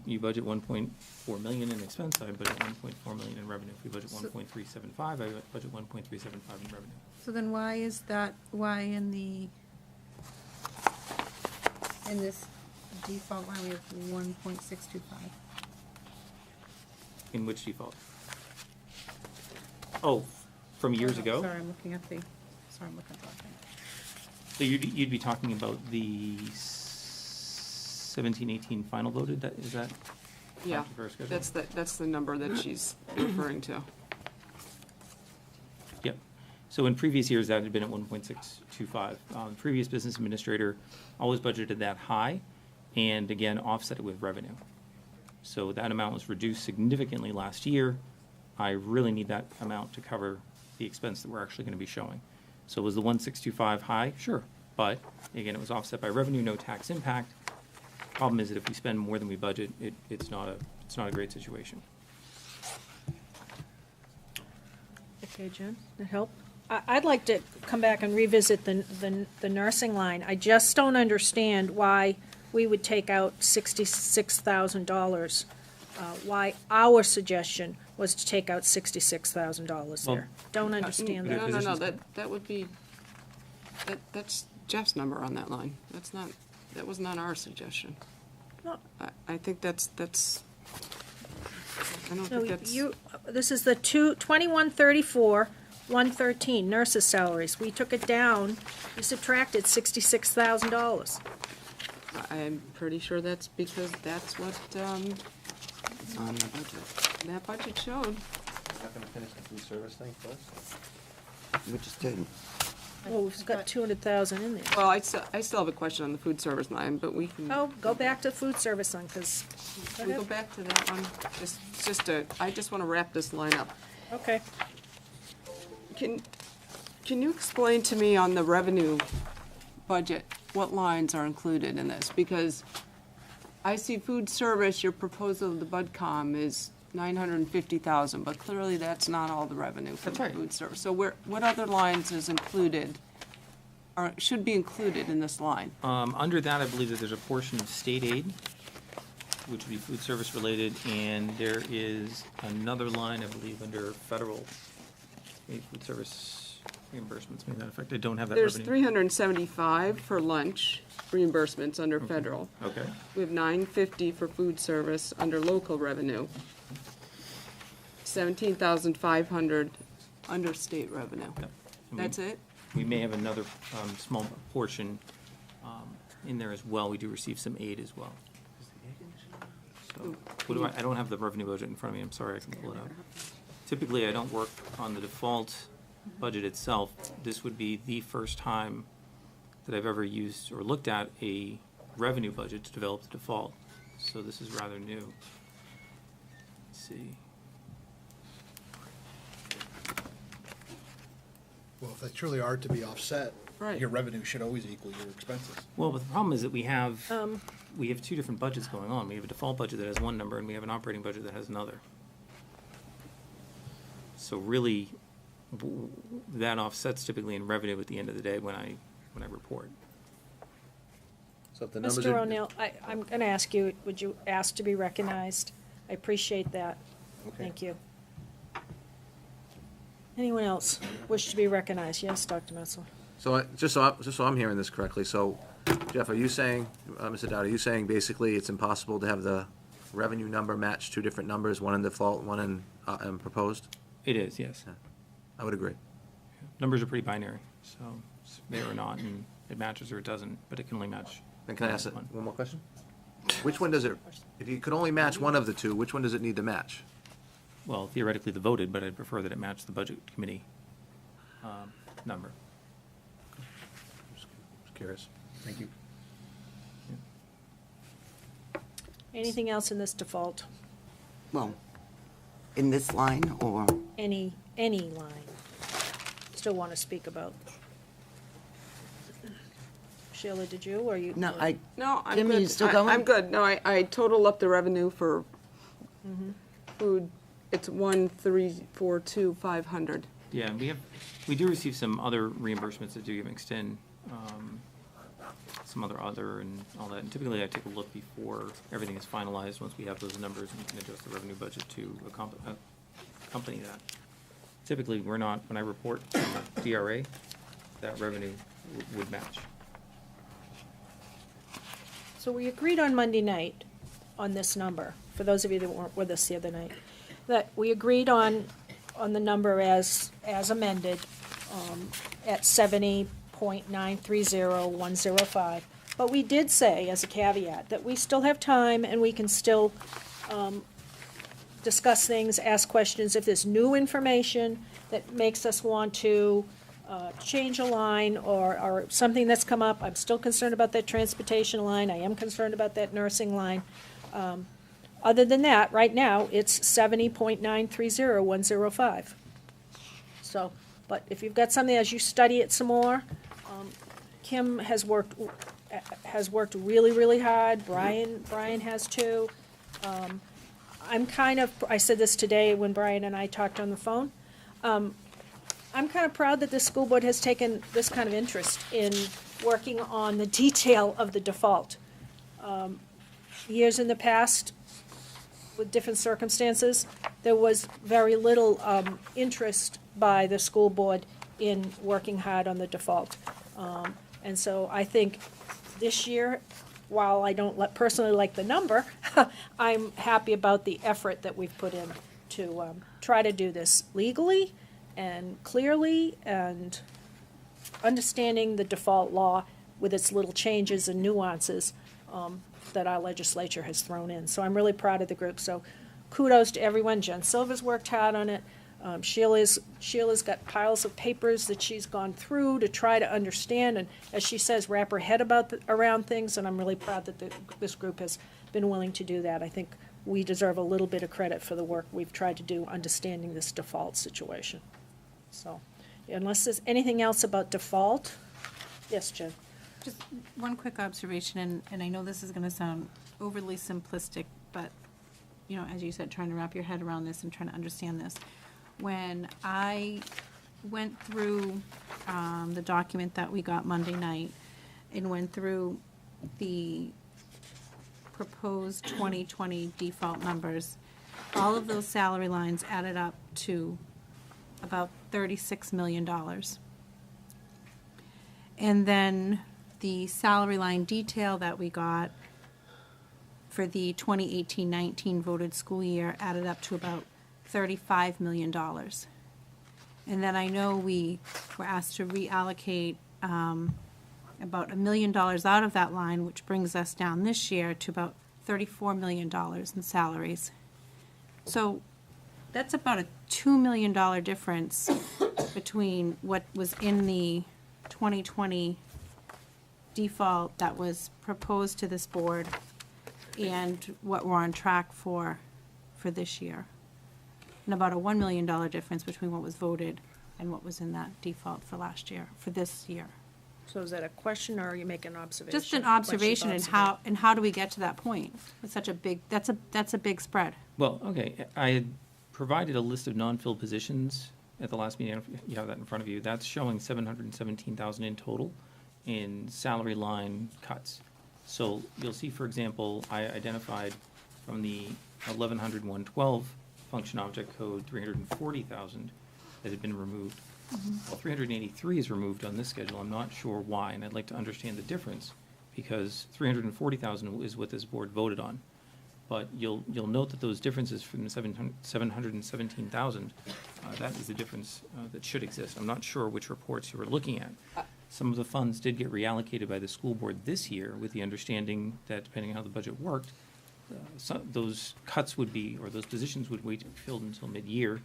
you budget 1.4 million in expense, I budget 1.4 million in revenue. If we budget 1.375, I budget 1.375 in revenue. So then why is that, why in this default line we have 1.625? In which default? Oh, from years ago? Sorry, I'm looking at the wrong thing. So you'd be talking about the 17-18 final voted, is that? Yeah, Dr. Farr's schedule? that's the number that she's referring to. Yep. So in previous years, that had been at 1.625. The previous business administrator always budgeted that high, and again, offset it with revenue. So that amount was reduced significantly last year. I really need that amount to cover the expense that we're actually going to be showing. So was the 1.625 high? Sure. But again, it was offset by revenue, no tax impact. Problem is that if we spend more than we budget, it's not a great situation. Okay, Jen, that help? I'd like to come back and revisit the nursing line. I just don't understand why we would take out $66,000. Why our suggestion was to take out $66,000 there. Don't understand that. No, that would be, that's Jeff's number on that line. That was not our suggestion. No. I think that's, I don't No, think that's. this is the 2134, 113, nurses' salaries. We took it down, we subtracted $66,000. I'm pretty sure that's because that's what, It's on the budget. that budget showed. Not gonna finish the food service thing first? We just didn't. Oh, we've got 200,000 in there. Well, I still have a question on the food service line, but we can. Oh, go back to food service line, because, Can we go back to that one? I just want to wrap this line up. okay. Can you explain to me on the revenue budget, what lines are included in this? Because I see food service, your proposal of the BudCom is 950,000, but clearly that's not all the revenue from That's right. food service. So what other lines is included, or should be included in this line? Under that, I believe that there's a portion of state aid, which would be food service related, and there is another line, I believe, under federal food service reimbursements. Maybe that effect. I don't have that There's revenue. 375 for lunch reimbursements under federal. Okay. We have 950 for food service under local revenue. 17,500 under state revenue. Yep. And That's it? We may have another small portion in there as well. We do receive some aid as well. So, I don't have the revenue budget in front of me. I'm sorry, I can pull it up. Typically, I don't work on the default budget itself. This would be the first time that I've ever used or looked at a revenue budget to develop the default. So this is rather new. Let's see. Well, if they truly are to be offset, Right. your revenue should always equal your expenses. Well, but the problem is that we have two different budgets going on. We have a default budget that has one number, and we have an operating budget that has another. So really, that offsets typically in revenue at the end of the day when I report. So if the numbers Mr. are. O'Neill, I'm going to ask you, would you ask to be recognized? I appreciate that. Okay. Thank you. Anyone else wish to be recognized? Yes, Dr. Metzler. So, just so I'm hearing this correctly, so, Jeff, are you saying, Mr. Dowd, are you saying basically it's impossible to have the revenue number match two different numbers, one in default, one in proposed? It is, yes. I would agree. Numbers are pretty binary, so it's there or not, and it matches or it doesn't, but it can only match. And can I ask one more question? Which one does it, if you could only match one of the two, which one does it need to match? Well, theoretically, the voted, but I'd prefer that it match the budget committee number. Just curious. Thank you. Anything else in this default? Well, in this line or? Any line? Still want to speak about? Sheila, did you, or you? No, No, I'm Kim, good. you still going? I'm good. No, I total up the revenue for food. It's 1,342,500. Yeah, and we do receive some other reimbursements that do extend some other and all that. And typically, I take a look before everything is finalized, once we have those numbers, and we can adjust the revenue budget to accompany that. Typically, we're not, when I report DRA, that revenue would match. So we agreed on Monday night on this number, for those of you that weren't with us the other night, that we agreed on the number as amended, at 70.930105. But we did say, as a caveat, that we still have time and we can still discuss things, ask questions. If there's new information that makes us want to change a line or something that's come up, I'm still concerned about that transportation line, I am concerned about that nursing line. Other than that, right now, it's 70.930105. So, but if you've got something, as you study it some more, Kim has worked really, really hard. Brian has too. I said this today when Brian and I talked on the phone. I'm kind of proud that the school board has taken this kind of interest in working on the detail of the default. Years in the past, with different circumstances, there was very little interest by the school board in working hard on the default. And so I think this year, while I don't personally like the number, I'm happy about the effort that we've put in to try to do this legally and clearly and understanding the default law with its little changes and nuances that our legislature has thrown in. So I'm really proud of the group. So kudos to everyone. Jen Silva's worked hard on it. Sheila's got piles of papers that she's gone through to try to understand and, as she says, wrap her head around things, and I'm really proud that this group has been willing to do that. I think we deserve a little bit of credit for the work we've tried to do understanding this default situation. So, unless there's anything else about default, yes, Jen? Just one quick observation, and I know this is gonna sound overly simplistic, but, as you said, trying to wrap your head around this and trying to understand this. When I went through the document that we got Monday night and went through the proposed 2020 default numbers, all of those salary lines added up to about $36 million. And then the salary line detail that we got for the 2018-19 voted school year added up to about $35 million. And then I know we were asked to reallocate about $1 million out of that line, which brings us down this year to about $34 million in salaries. So that's about a $2 million difference between what was in the 2020 default that was proposed to this board and what we're on track for this year. And about a $1 million difference between what was voted and what was in that default for last year, for this year. So is that a question, or are you making an observation? Just an Questions, observation, and how do we get to that point? It's such a big, that's a big spread. Well, okay, I had provided a list of non-filled positions at the last meeting. You have that in front of you. That's showing 717,000 in total in salary line cuts. So you'll see, for example, I identified from the 1100-112 function object code 340,000 that had been removed. Well, 383 is removed on this schedule. I'm not sure why, and I'd like to understand the difference, because 340,000 is what this board voted on. But you'll note that those differences from the 717,000, that is the difference that should exist. I'm not sure which reports you were looking at. Some of the funds did get reallocated by the school board this year with the understanding that depending on how the budget worked, those cuts would be, or those positions would wait to be filled until mid-year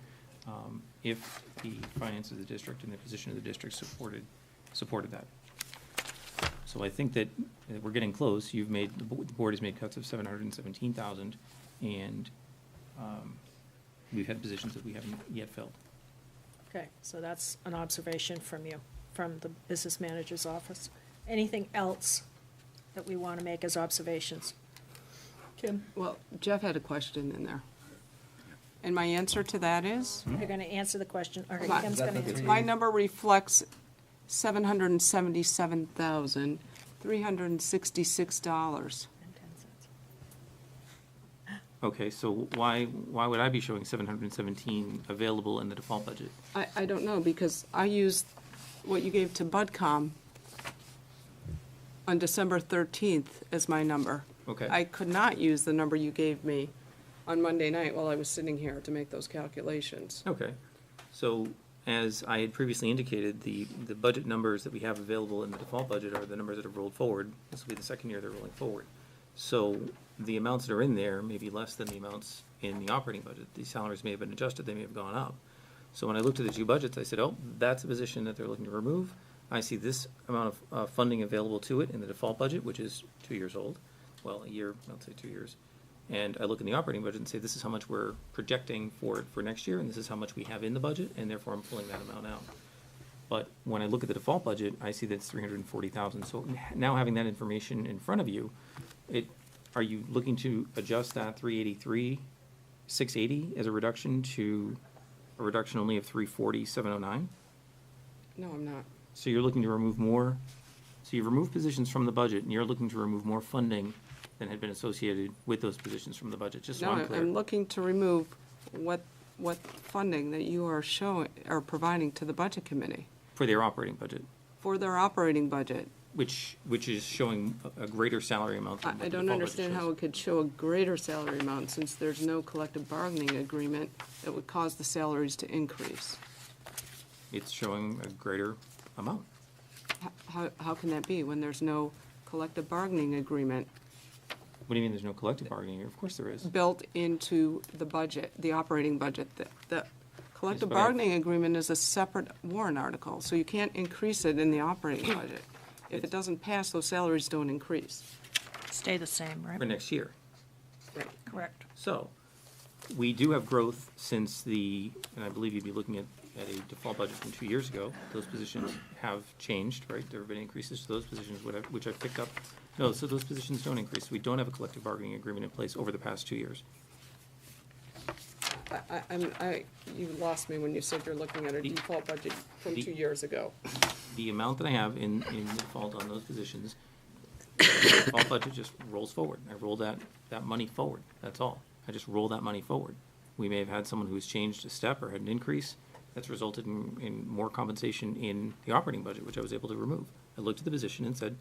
if the finance of the district and the position of the district supported that. So I think that we're getting close. The board has made cuts of 717,000, and we've had positions that we haven't yet filled. Okay, so that's an observation from you, from the business manager's office. Anything else that we want to make as observations? Kim? Well, Jeff had a question in there. And my answer to that is? You're going to answer the question, or My- Kim's going to answer. My number reflects $777,366. Okay, so why would I be showing 717 available in the default budget? I don't know, because I used what you gave to BudCom on December 13th as my number. Okay. I could not use the number you gave me on Monday night while I was sitting here to make those calculations. Okay, so as I had previously indicated, the budget numbers that we have available in the default budget are the numbers that have rolled forward. This will be the second year they're rolling forward. So the amounts that are in there may be less than the amounts in the operating budget. These salaries may have been adjusted, they may have gone up. So when I looked at the two budgets, I said, oh, that's a position that they're looking to remove. I see this amount of funding available to it in the default budget, which is 2 years old. Well, a year, I'll say 2 years. And I look in the operating budget and say, this is how much we're projecting for it for next year, and this is how much we have in the budget, and therefore I'm pulling that amount out. But when I look at the default budget, I see that it's 340,000. So now having that information in front of you, are you looking to adjust that 383, 680 as a reduction to a reduction only of 340, 709? No, I'm not. So you're looking to remove more, so you've removed positions from the budget, and you're looking to remove more funding than had been associated with those positions from the budget, just so No, I'm clear. I'm looking to remove what funding that you are providing to the budget committee For their operating budget, for their operating budget. which is showing a greater salary amount than what I the don't default budget understand how shows. it could show a greater salary amount since there's no collective bargaining agreement that would cause the salaries to increase. It's showing a greater amount. How can that be when there's no collective bargaining agreement What do you mean there's no collective bargaining here? Of course there is. built into the budget, the operating budget? The collective but I- bargaining agreement is a separate warrant article, so you can't increase it in the operating budget. If it doesn't pass, those salaries don't increase. Stay the same, right? For next year. Right. Correct. So, we do have growth since and I believe you'd be looking at a default budget from 2 years ago. Those positions have changed, right? There have been increases to those positions, which I've picked up. No, so those positions don't increase. We don't have a collective bargaining agreement in place over the past 2 years. You lost me when you said you're looking at a default budget from 2 years ago. The amount that I have in default on those positions, the default budget just rolls forward. I roll that money forward, that's all. I just roll that money forward. We may have had someone who's changed a step or had an increase that's resulted in more compensation in the operating budget, which I was able to remove. I looked at the position and said,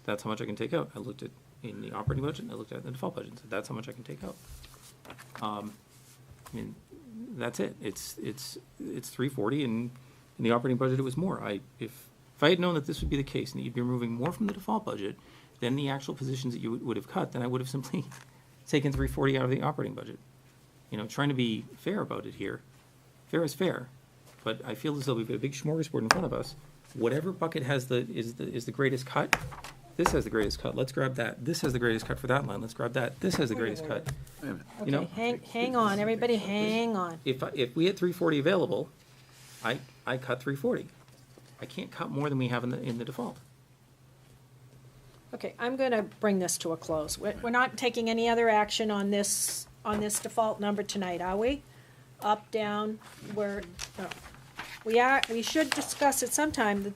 that's how much I can take out. I looked at in the operating budget, and I looked at the default budget and said, that's how much I can take out. I mean, that's it. It's 340, and in the operating budget, it was more. If I had known that this would be the case, and that you'd be removing more from the default budget than the actual positions that you would have cut, then I would have simply taken 340 out of the operating budget. You know, trying to be fair about it here. Fair is fair, but I feel as though we've got a big smorgasbord in front of us. Whatever bucket is the greatest cut, this has the greatest cut. Let's grab that. This has the greatest cut for that line. Let's grab that. This has the greatest cut. You know, Okay, hang on, everybody hang on. if we had 340 available, I I cut 340. I can't cut more than we have in the default. Okay, I'm gonna bring this to a close. We're not taking any other action on this default number tonight, are we? Up, down, no. We should discuss at some time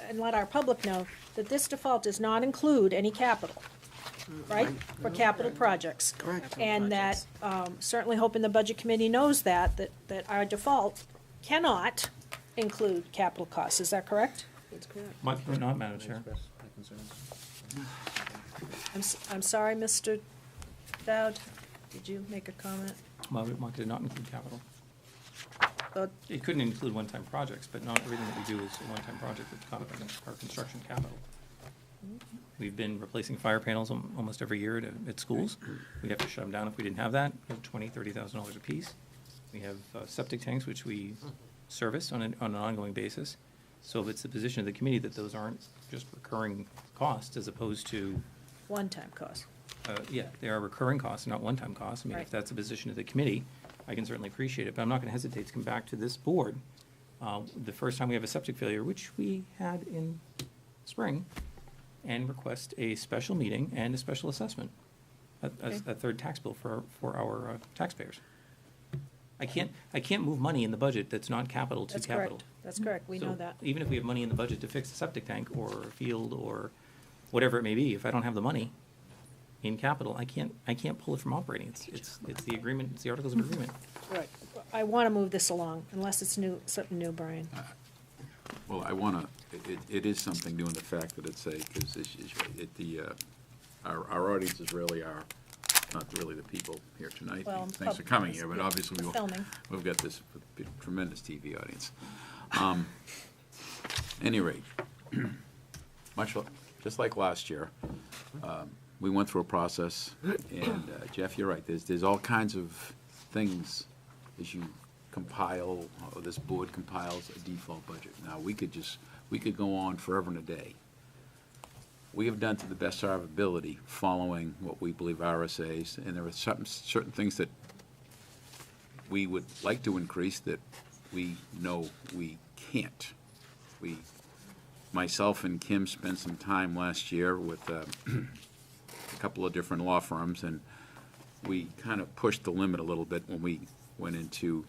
and let our public know that this default does not include any capital, right? For capital projects. Correct. And that, certainly hoping the budget committee knows that our default cannot include capital costs, is that correct? That's correct. Not, Madam Chair. I'm sorry, Mr. Dowd, did you make a comment? Why could it not include capital? Uh, It couldn't include one-time projects, but not everything that we do is a one-time project that's caught up in our construction capital. We've been replacing fire panels almost every year at schools. We'd have to shut them down if we didn't have that. We have $20,000-$30,000 apiece. We have septic tanks, which we service on an ongoing basis. So if it's the position of the committee that those aren't just recurring costs as opposed to, One-time cost. yeah, they are recurring costs, not one-time costs. I mean, Right. if that's the position of the committee, I can certainly appreciate it, but I'm not gonna hesitate to come back to this board. The first time we have a septic failure, which we had in spring, and request a special meeting and a special assessment, a third tax bill for our taxpayers. I can't move money in the budget that's not capital to That's capital. correct, that's correct, we know So that. even if we have money in the budget to fix a septic tank or a field or whatever it may be, if I don't have the money in capital, I can't pull it from operating. It's the agreement, it's the articles of agreement. Right, I wanna move this along, unless it's something new, Brian. Well, I want to, it is something new in the fact that it's because our audience is really not really the people here tonight. Well, Thanks for coming here, but yeah, obviously filming. we've got this tremendous TV audience. Any rate, just like last year, we went through a process, and Jeff, you're right, there's all kinds of things as you compile, or this board compiles a default budget. Now, we could go on forever and a day. We have done to the best of our ability, following what we believe RSAs, and there are certain things that we would like to increase that we know we can't. Myself and Kim spent some time last year with a couple of different law firms, and we kind of pushed the limit a little bit when we went into,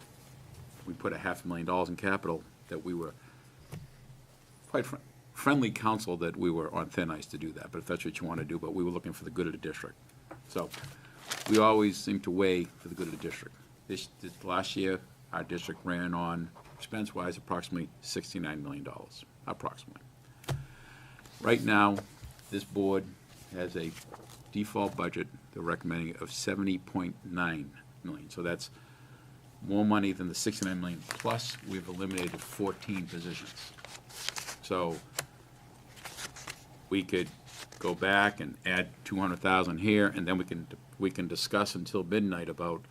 we put $500,000 in capital that we were quite friendly counsel that we were on thin ice to do that, but if that's what you want to do, but we were looking for the good of the district. So we always seem to weigh for the good of the district. This last year, our district ran on, expense-wise, approximately $69 million, approximately. Right now, this board has a default budget, they're recommending of $70.9 million. So that's more money than the $69 million, plus we've eliminated 14 positions. So we could go back and add 200,000 here, and then we can discuss until midnight about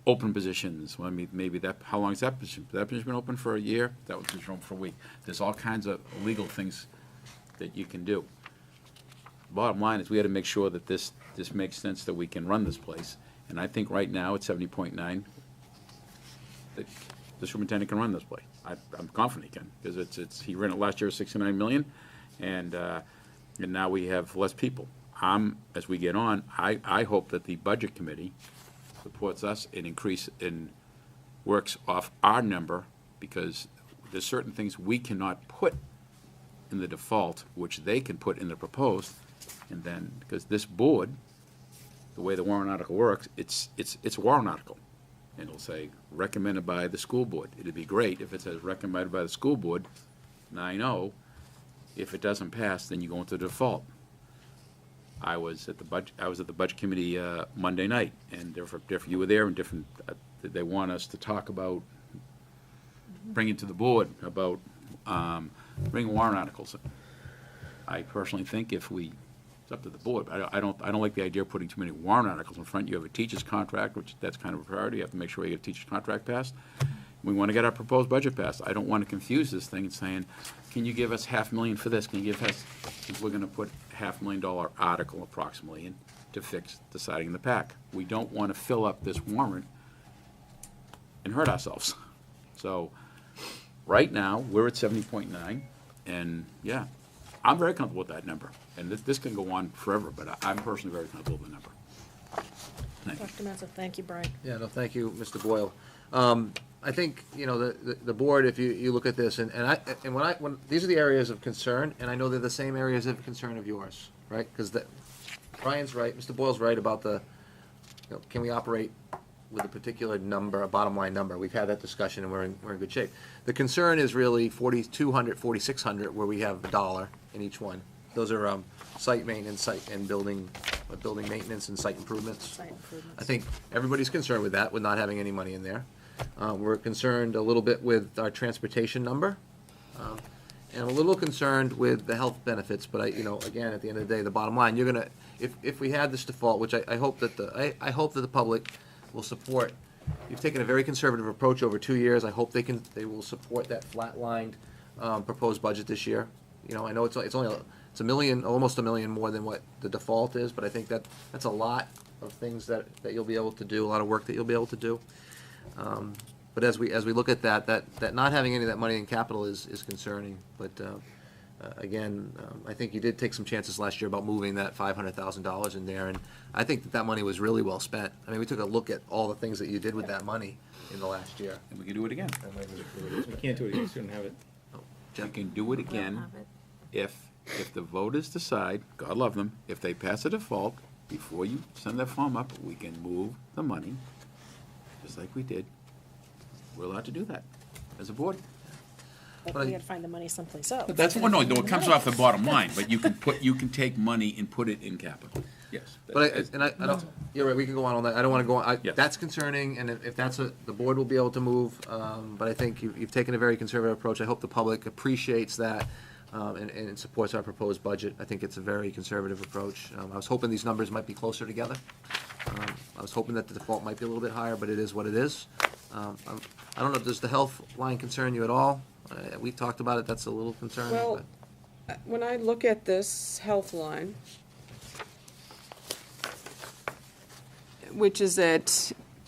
open positions. Well, I mean, maybe how long is that position? That position been open for a year? That was open for a week. There's all kinds of legal things that you can do. Bottom line is we had to make sure that this makes sense, that we can run this place. And I think right now at 70.9, the superintendent can run this place. I'm confident he can, because he ran it last year at 69 million, and now we have less people. As we get on, I hope that the budget committee supports us and works off our number, because there's certain things we cannot put in the default, which they can put in the proposed, and then, because this board, the way the warrant article works, it's a warrant article. And it'll say recommended by the school board. It'd be great if it says recommended by the school board, 9-0. If it doesn't pass, then you go into default. I was at the budget committee Monday night, and different you were there, and different they want us to talk about bringing to the board about bringing warrant articles. I personally think it's up to the board. I don't like the idea of putting too many warrant articles in front. You have a teacher's contract, which that's kind of a priority. You have to make sure you get a teacher's contract passed. We want to get our proposed budget passed. I don't want to confuse this thing and saying, can you give us $500,000 for this? Can you give us, if we're going to put $500,000 article approximately in to fix deciding the PAC. We don't want to fill up this warrant and hurt ourselves. So Right now, we're at 70.9, and yeah, I'm very comfortable with that number. And this can go on forever, but I'm personally very comfortable with the number. Thank you. Dr. Mensah, thank you, Brian. Yeah, no, thank you, Mr. Boyle. I think, the board, if you look at this, and when these are the areas of concern, and I know they're the same areas of concern of yours, right? Because Brian's right, Mr. Boyle's right about can we operate with a particular number, a bottom line number? We've had that discussion, and we're in good shape. The concern is really 4,200, 4,600, where we have $1 in each one. Those are site maintenance, building maintenance and site improvements. Site improvements. I think everybody's concerned with that, with not having any money in there. We're concerned a little bit with our transportation number, and a little concerned with the health benefits. But again, at the end of the day, the bottom line, you're gonna, if we had this default, which I hope that I hope that the public will support. You've taken a very conservative approach over 2 years. I hope they will support that flatlined proposed budget this year. I know it's only it's $1 million, almost $1 million more than what the default is, but I think that's a lot of things that you'll be able to do, a lot of work that you'll be able to do. But as we look at that not having any of that money in capital is concerning. But again, I think you did take some chances last year about moving that $500,000 in there, and I think that money was really well spent. I mean, we took a look at all the things that you did with that money in the last year. And we can do it again. We can't do it, you shouldn't have it. We can do it again if the voters decide, God love them, if they pass a default, before you send that form up, we can move the money, just like we did. We're allowed to do that as a board. But we gotta find the money someplace else. But that's, no, it comes off the bottom line, but you can take money and put it in capital. Yes. But I don't, you're right, we can go on all night. I don't want to go on. Yes. That's concerning, and if that's the board will be able to move. But I think you've taken a very conservative approach. I hope the public appreciates that and supports our proposed budget. I think it's a very conservative approach. I was hoping these numbers might be closer together. I was hoping that the default might be a little bit higher, but it is what it is. I don't know, does the health line concern you at all? We talked about it, that's a little concerning. Well, when I look at this health line, which is at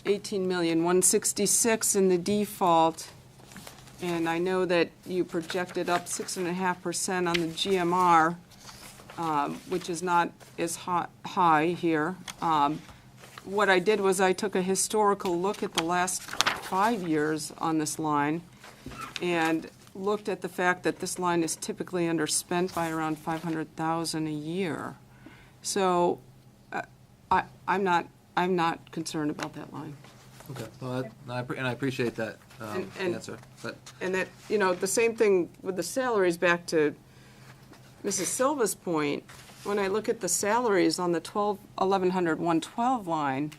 18,166,000 in the default, and I know that you projected up 6.5% on the GMR, which is not as high here. What I did was I took a historical look at the last 5 years on this line and looked at the fact that this line is typically underspent by around $500,000 a year. So I'm not concerned about that line. Okay, well, and I appreciate that answer. But And that, the same thing with the salaries, back to Mrs. Silva's point, when I look at the salaries on the 1,112 line,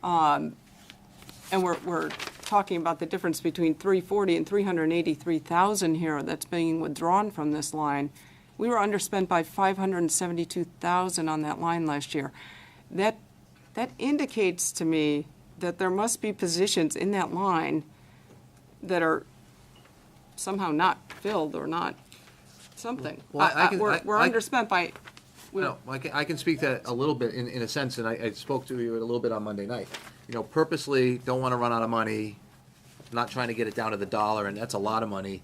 and we're talking about the difference between 340 and 383,000 here that's being withdrawn from this line, we were underspent by 572,000 on that line last year. That indicates to me that there must be positions in that line that are somehow not filled or not something. Well, We're underspent by. No, I can speak to that a little bit in a sense, and I spoke to you a little bit on Monday night. Purposely don't want to run out of money, not trying to get it down to the dollar, and that's a lot of money.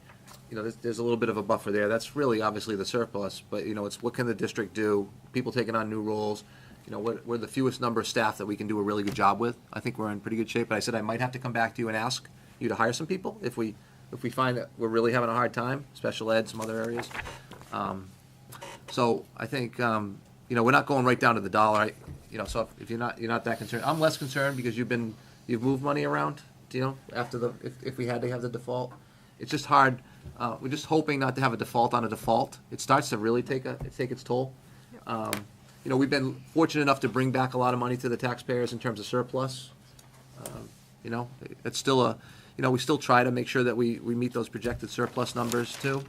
There's a little bit of a buffer there. That's really obviously the surplus, but it's what can the district do? People taking on new roles. We're the fewest number of staff that we can do a really good job with. I think we're in pretty good shape, but I said I might have to come back to you and ask you to hire some people if we find that we're really having a hard time, special ed, some other areas. So I think, we're not going right down to the dollar. So if you're not that concerned, I'm less concerned because you've moved money around, after if we had to have the default. It's just hard. We're just hoping not to have a default on a default. It starts to really take its toll. We've been fortunate enough to bring back a lot of money to the taxpayers in terms of surplus. It's still we still try to make sure that we meet those projected surplus numbers too.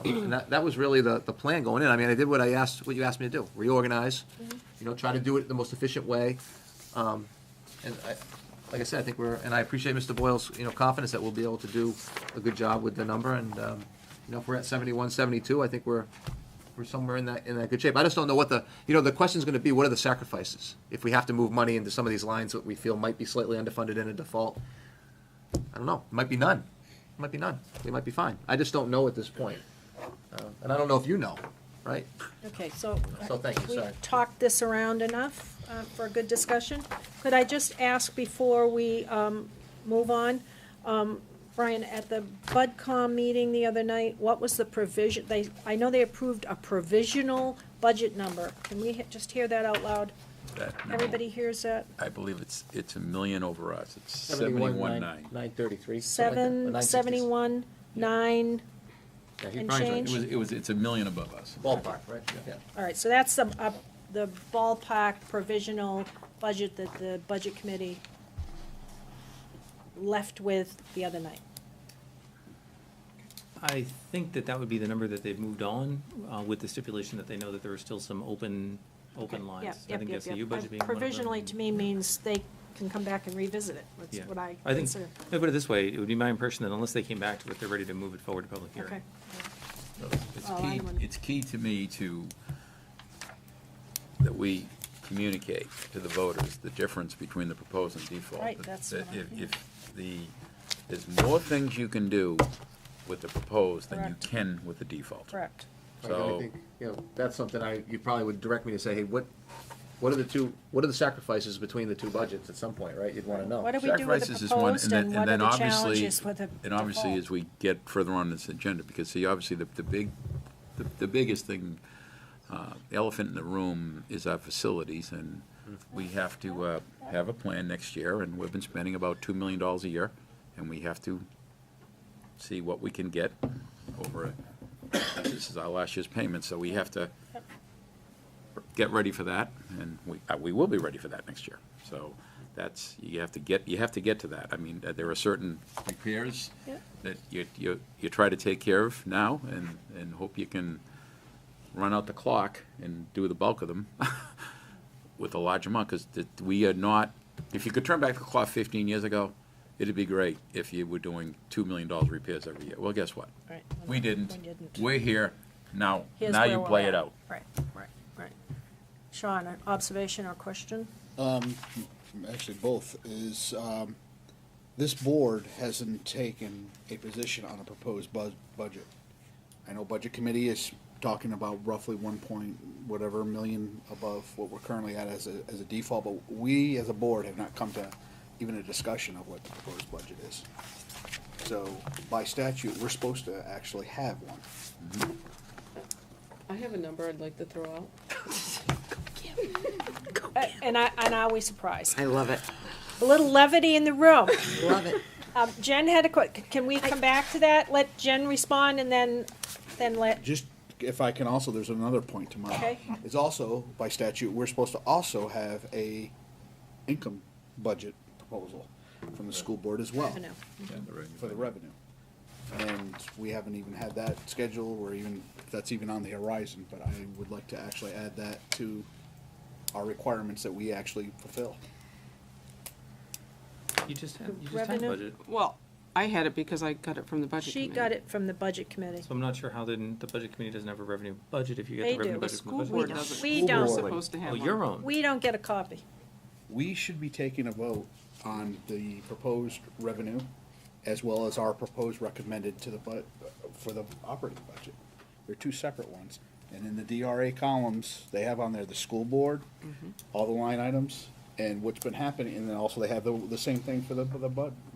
And that was really the plan going in. I mean, I did what you asked me to do, reorganize, try to do it the most efficient way. And like I said, I think and I appreciate Mr. Boyle's, confidence that we'll be able to do a good job with the number. And, if we're at 71, 72, I think we're somewhere in that good shape. I just don't know what the question's going to be, what are the sacrifices? If we have to move money into some of these lines that we feel might be slightly underfunded in a default, I don't know, it might be none. might be none. We might be fine. I just don't know at this point. And I don't know if you know, right? Okay, so. So thank you, We sorry. talked this around enough for a good discussion. Could I just ask before we move on? Brian, at the BudCom meeting the other night, what was the provision? I know they approved a provisional budget number. Can we just hear that out loud? That number, Everybody hears that? I believe it's $1 million over us. It's 71,933. 71, 9, Yeah, he and probably- change? It's $1 million above us. Ballpark, right? Yeah. All right, so that's the ballpark provisional budget that the Budget Committee left with the other night. I think that would be the number that they've moved on, with the stipulation that they know that there are still some open lines. Yep, I think yep, SAU yep. budget being one of them. Provisionally, to me, means they can come back and revisit it. That's Yeah. what I think, consider. let me put it this way, it would be my impression that unless they came back to it, they're ready to move it forward to public hearing. Okay. It's Oh, I key, wouldn't- it's key to me that we communicate to the voters the difference between the proposed and default. Right, that's That what I think. there's more things you can do with the proposed than you Correct. can with the default. Correct. Right, and I So, think, you know, that's something you probably would direct me to say, hey, what are the sacrifices between the two budgets at some point, right? You'd wanna know. What do we do with the sacrifices is one, proposed, and what are then the obviously, challenges with the and obviously, default? as we get further on this agenda, because see, obviously, the biggest thing, the elephant in the room is our facilities, and we have to have a plan next year, and we've been spending about $2 million a year, and we have to see what we can get over, this is our last year's payment, so we have to get ready for that, and we will be ready for that next year. So that's, you have to get to that. I mean, there are certain repairs Yep. that you try to take care of now, and hope you can run out the clock and do the bulk of them with a large amount, because we are not, if you could turn back the clock 15 years ago, it'd be great if you were doing $2 million repairs every year. Well, guess what? Right. We didn't. We didn't. We're here now. Here's Now where you we're play at. it out. Right. Sean, an observation or question? Actually, both, is, this board hasn't taken a position on a proposed budget. I know Budget Committee is talking about roughly 1 point whatever million above what we're currently at as a default, but we as a board have not come to even a discussion of what the proposed budget is. So by statute, we're supposed to actually have one. I have a number I'd like to throw out. And are we surprised? I love it. A little levity in the room. Love it. Jen had a can we come back to that? Let Jen respond and then let, Just, if I can also, there's another point tomorrow. Okay. It's also, by statute, we're supposed to also have a income budget proposal from the school board as well. revenue. For the revenue. And we haven't even had that scheduled, or even, if that's even on the horizon, but I would like to actually add that to our requirements that we actually fulfill. You just had Revenue? budget. Well, I had it because I got it from the budget She committee. got it from the Budget Committee. So I'm not sure how the budget committee doesn't have a revenue budget if you get They the revenue do. budget from the School budget. board doesn't. We School don't. board. Supposed to have Oh, one. your own. We don't get a copy. We should be taking a vote on the proposed revenue as well as our proposed recommended to the for the operating budget. They're two separate ones. And in the DRA columns, they have on there the school board, all the line items, and what's been happening, and then also they have the same thing for the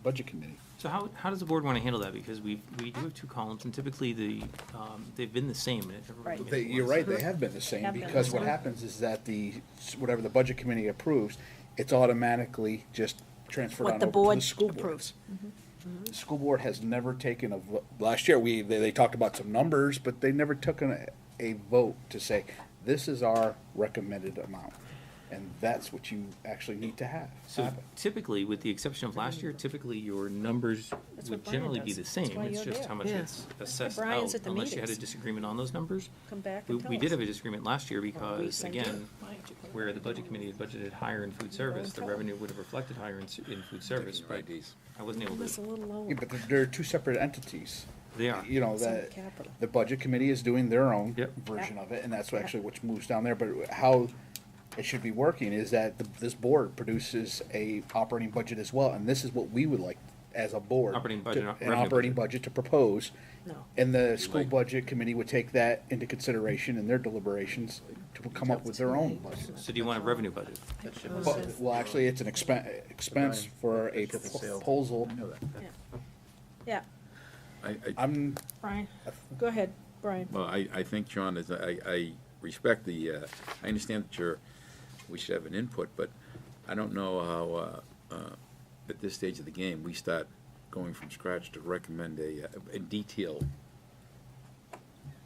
budget committee. So how does the board want to handle that? Because we do have two columns, and typically they've been the same. And it never Right. really You're right, they have been the same, Have been because the what same. happens is that whatever the budget committee approves, it's automatically just transferred What on the over to board the school board. approves. The school board has never taken last year, they talked about some numbers, but they never took a vote to say, this is our recommended amount. And that's what you actually need to have So happen. typically, with the exception of last year, typically your numbers That's would what Brian generally be does. the That's same. why It's you're just there. how much Yeah. it's assessed Brian's out, at the unless you had a meetings. disagreement on those numbers. Come back We and tell we did us. have a disagreement last year we because, sent you. again, where the budget committee had budgeted higher in food service, the revenue would have reflected higher in food service, but I wasn't able That's a to. little lower. Yeah, but they're two separate entities. They are. You know, It's in that, capital. the budget committee is doing their own Yep. version of it, and that's actually what moves down there, but how it should be working is that this board produces a operating budget as well, and this is what we would like as a board. Operating budget, not An revenue operating budget. budget to propose. No. And the school budget committee would take that into consideration in their deliberations to come up with their own budget. So do you want a revenue budget? Well, actually, it's an expense for a proposal. Yeah, I'm, Brian, go ahead, Brian. Well, I think, John, I respect I understand that we should have an input, but I don't know how, at this stage of the game, we start going from scratch to recommend a detailed.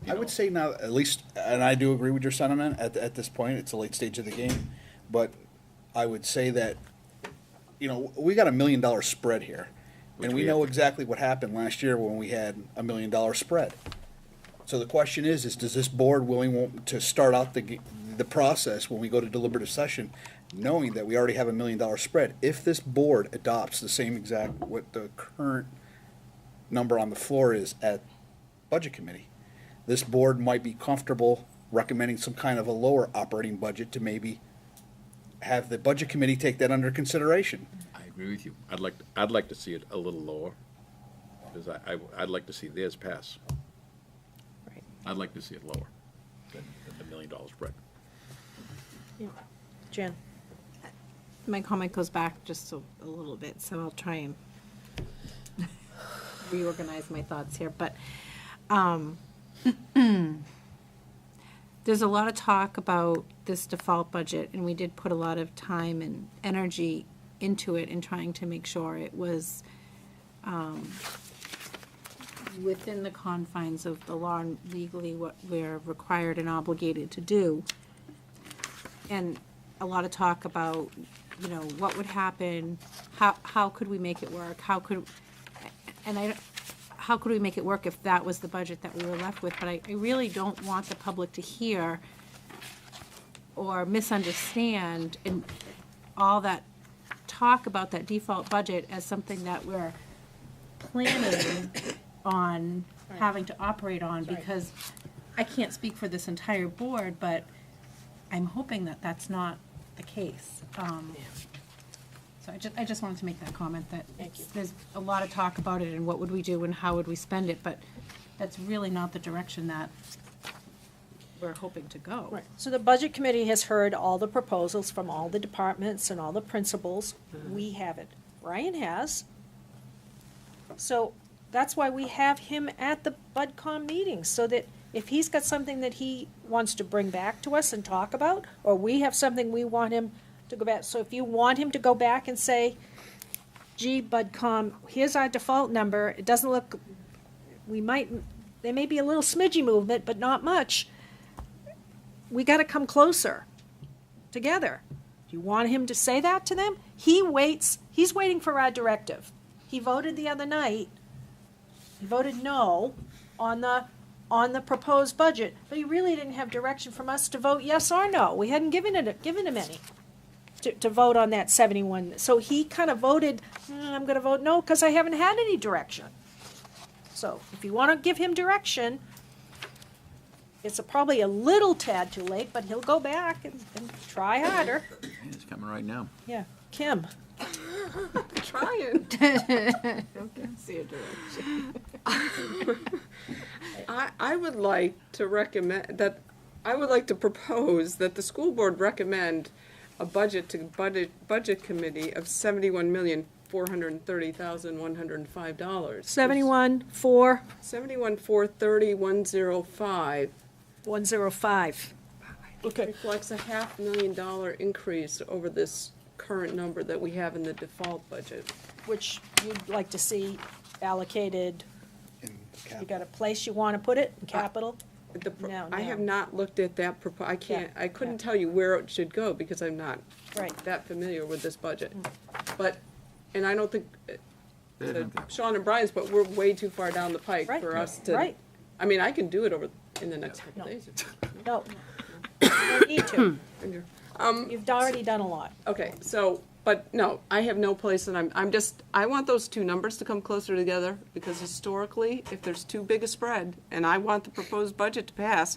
I would say now, at least, and I do agree with your sentiment, at this point, it's a late stage of the game, but I would say that, we got $1 million spread here. Which And we we know have to- exactly what happened last year when we had $1 million spread. So the question is does this board willing to start out the process when we go to deliberative session, knowing that we already have $1 million spread? If this board adopts the same exact, what the current number on the floor is at budget committee, this board might be comfortable recommending some kind of a lower operating budget to maybe have the budget committee take that under consideration. I agree with you. I'd like to see it a little lower, because I'd like to see theirs pass. Right. I'd like to see it lower than the $1 million spread. Yeah. Jen? My comment goes back just a little bit, so I'll try and reorganize my thoughts here, but there's a lot of talk about this default budget, and we did put a lot of time and energy into it in trying to make sure it was within the confines of the law and legally what we're required and obligated to do. And a lot of talk about, what would happen, how could we make it work, how could we make it work if that was the budget that we were left with? But I really don't want the public to hear or misunderstand and all that talk about that default budget as something that we're planning on having to operate on, because I can't speak for this entire board, but I'm hoping that that's not the case. So I just wanted to make that comment, that there's a lot of talk about it and what would we do and how would we spend it, but that's really not the direction that we're hoping to go. Right, so the budget committee has heard all the proposals from all the departments and all the principals. We haven't. Brian has. So that's why we have him at the BudCom meetings, so that if he's got something that he wants to bring back to us and talk about, or we have something we want him to go back, so if you want him to go back and say, gee, BudCom, here's our default number, it doesn't look, there may be a little smidgy movement, but not much. We gotta come closer together. Do you want him to say that to them? He's waiting for our directive. He voted the other night, he voted no on the proposed budget, but he really didn't have direction from us to vote yes or no. We hadn't given him any to vote on that 71. So he kind of voted, I'm gonna vote no, because I haven't had any direction. So if you wanna give him direction, it's probably a little tad too late, but he'll go back and try harder. It's coming right now. Yeah, Kim. Trying. See a direction. I would like to recommend that, I would like to propose that the school board recommend a budget to budget committee of $71,430,105. 71, 4. 71,430,105. 105. Okay. Reflects a $500,000 increase over this current number that we have in the default budget. Which you'd like to see allocated, you got a place you want to put it, in capital? I have not looked at that I couldn't tell you where it should go because I'm not that familiar with this budget. But, and I don't think, Sean and Brian's, but we're way too far down the pike for us to. I mean, I can do it in the next couple days. No. You don't need to. You've already done a lot. Okay, so, but no, I have no place, and I want those two numbers to come closer together, because historically, if there's too big a spread, and I want the proposed budget to pass,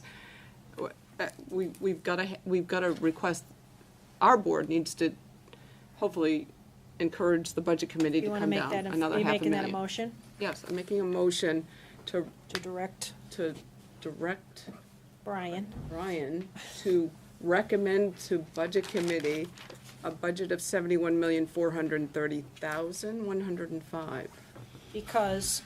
we've got to request, our board needs to hopefully encourage the budget committee to You want to come make down that, another are you half a making that a million. motion Yes, I'm making a motion to direct to direct Brian? Brian to recommend to budget committee a budget of 71,430,105. Because,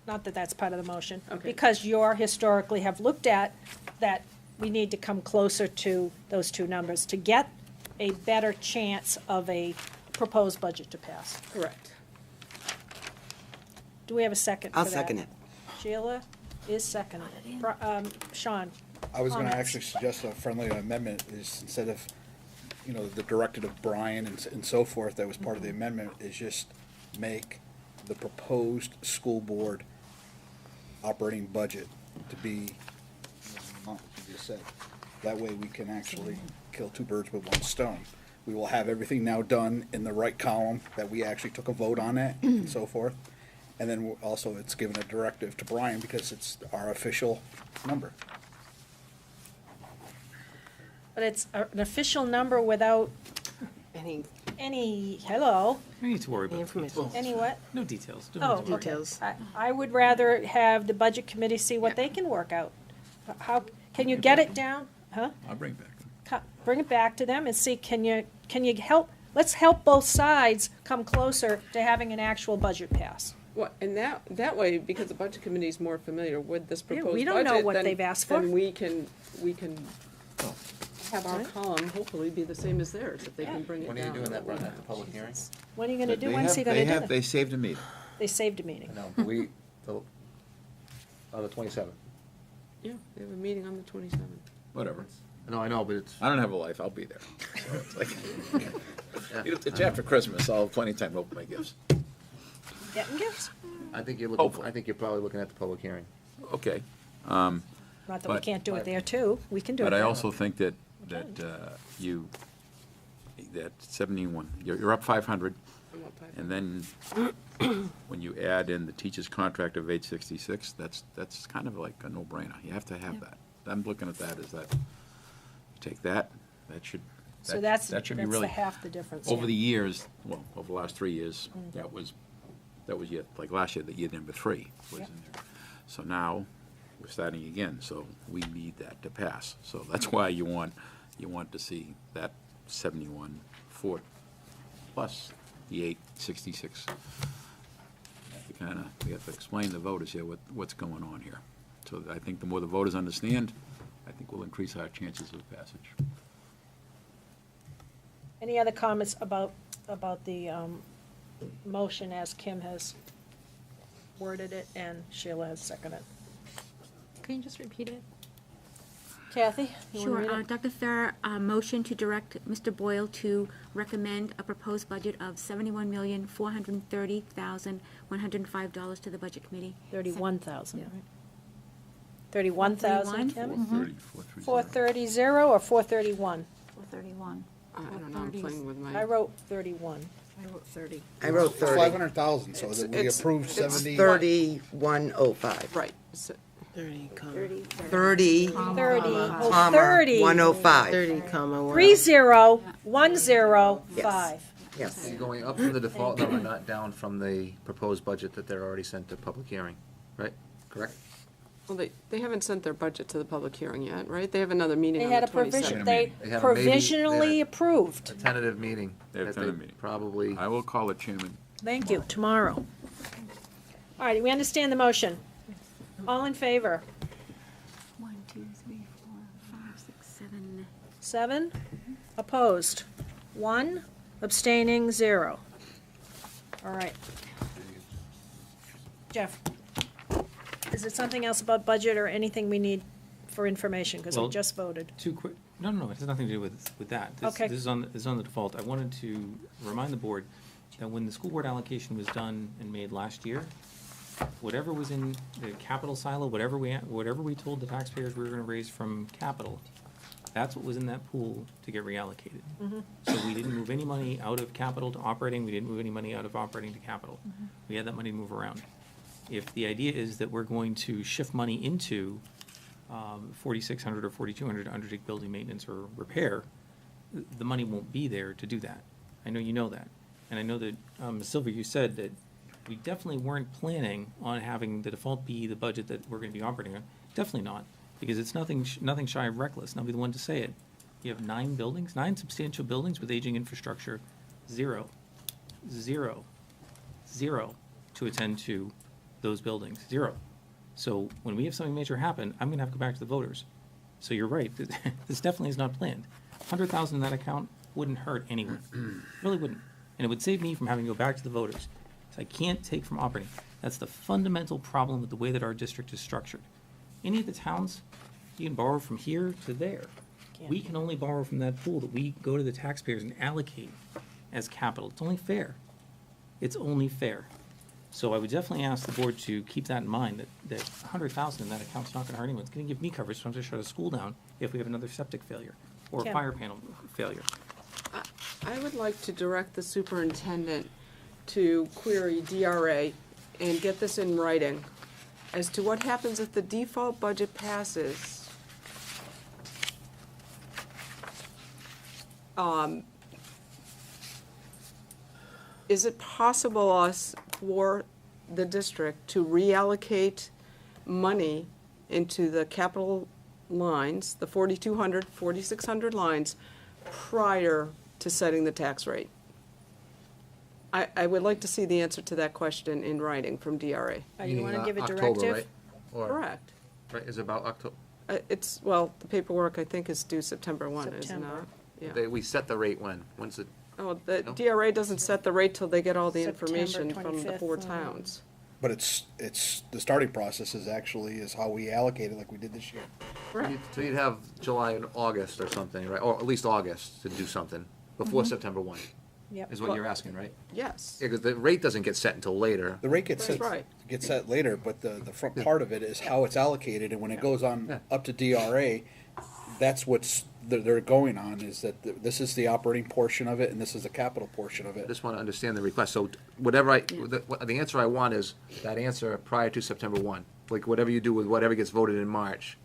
not that that's part of the motion. Okay. Because you're historically have looked at that we need to come closer to those two numbers to get a better chance of a proposed budget to pass. Correct. Do we have a second for I'll that? second it. Sheila is seconding it. Sean? I was gonna comments? actually suggest a friendly amendment is instead of, the directive of Brian and so forth, that was part of the amendment, is just make the proposed school board operating budget to be, the amount you just said. That way we can actually kill two birds with one stone. We will have everything now done in the right column, that we actually took a vote on it and so forth. And then also it's given a directive to Brian because it's our official number. But it's an official number without any, hello, No need to worry about the details. any what? No details. Don't Oh, need to worry. Details. I would rather have the budget committee see what they can work out. How, can you get it down? Huh? I'll bring it back. Bring it back to them and see, can you help, let's help both sides come closer to having an actual budget pass. Well, and that way, because the budget committee is more familiar with this Yeah, proposed we budget, don't know what then- they've asked for. Then we can have our Right. column hopefully be the same as theirs, if they can bring it down. When are you doing that, Brian, at the public hearing? When are you gonna do, They when's he have- gonna they do have- that? They saved a meeting. They saved a meeting. No, the 27th. Yeah, they have a meeting on the 27th. Whatever. No, I know, but it's. I don't have a life, I'll be there. So it's like, it's after Christmas, I'll have plenty of time to open my gifts. Getting gifts? I think you're Hopefully. I think you're probably looking at the public hearing. Okay. Not that we But- can't do it there too, we can do it But there. I also think that that 71, you're up 500, I'm up by- and then when you add in the teacher's contract of 866, that's kind of like a no-brainer. You have to have that. I'm looking at that as that, take that should, So that's that should be the really. half the difference. Over yeah. the years, well, over the last 3 years, that was yet, like last year, the year number 3 was in there. So now, we're starting again, so we need that to pass. So that's why you want to see that 71.4 plus the 866. We have to explain to the voters here what's going on here. So I think the more the voters understand, I think we'll increase our chances of passage. Any other comments about the motion as Kim has worded it and Sheila has seconded? Can you just repeat it? Kathy? you wanna Sure. read it? Dr. Farrar, motion to direct Mr. Boyle to recommend a proposed budget of $71,430,105 to the Budget Committee. 31,000, right? 31,000, Kim? 430, 430 or 431? 431. I don't know, I'm playing with my. I wrote 31. I wrote 30. I wrote 30. 500,000, so that we It's- approved it's 70. 3105. Right. 30, 30. 30, 30, oh, comma, 30. 105. 30, comma, 1. 30105. Yes. You're going up from the default number, not down from the proposed budget that they're already sent to public hearing, right? Correct? Well, they haven't sent their budget to the public hearing yet, right? They have another meeting They on had the a provision, 27th. they They have a maybe- provisionally they had approved. A tentative meeting. They have a that tentative meeting. Probably. I will call it, Chairman. Thank you, tomorrow. All right, we understand the motion. All in favor? 1, 2, 3, 4, 5, 6, 7. 7? Opposed? 1? Abstaining? 0. All right. Jeff, is it something else about budget or anything we need for information? Because we Well, just voted. Two quick, no, it has nothing to do with that. Okay. This is on the default. I wanted to remind the board that when the school board allocation was done and made last year, whatever was in the capital silo, whatever we told the taxpayers we were gonna raise from capital, that's what was in that pool to get reallocated. So we didn't move any money out of capital to operating, we didn't move any money out of operating to capital. We had that money to move around. If the idea is that we're going to shift money into 4,600 or 4,200 to undertake building maintenance or repair, the money won't be there to do that. I know you know that. and I know that, Ms. Silver, you said that we definitely weren't planning on having the default be the budget that we're gonna be operating on. Definitely not, because it's nothing shy of reckless, and I'll be the one to say it. You have 9 buildings, 9 substantial buildings with aging infrastructure, zero to attend to those buildings, 0. So when we have something major happen, I'm gonna have to go back to the voters. So you're right, this definitely is not planned. 100,000 in that account wouldn't hurt anyone, really wouldn't. And it would save me from having to go back to the voters. So I can't take from operating. That's the fundamental problem with the way that our district is structured. Any of the towns, you can borrow from here to there. We can only borrow from that pool that we go to the taxpayers and allocate as capital. It's only fair. It's only fair. So I would definitely ask the board to keep that in mind, that 100,000 in that account's not gonna hurt anyone. It's gonna give me coverage, so I'm gonna shut a school down if we have another septic failure or a Kim. fire panel failure. I would like to direct the superintendent to query DRA and get this in writing as to what happens if the default budget passes. Is it possible for the district to reallocate money into the capital lines, the 4,200, 4,600 lines, prior to setting the tax rate? I would like to see the answer to that question in writing from DRA. You want to give a October, directive? right? Or- Correct. Right, is it about October? It's, well, the paperwork, I think, is due September 1, is it September. not? Yeah. We set the rate when? When's it? Oh, the No? DRA doesn't set the rate till they get all the September information from the 4 25th, towns. But it's, the starting process is how we allocate it like we did this year. So you'd have July and August or something, right? Or at least August to do something before September 1, Yep. is what you're asking, right? Yes. Yeah, because the rate doesn't get set until later. The rate gets That's set, right. gets set later, but the front part of it is how it's allocated, and when it goes on Yeah. up to DRA, that's what's, they're going on, is that this is the operating portion of it, and this is the capital portion of I it. just want to understand the request. So whatever the answer I want is that answer prior to September 1. Like whatever you do with whatever gets voted in March,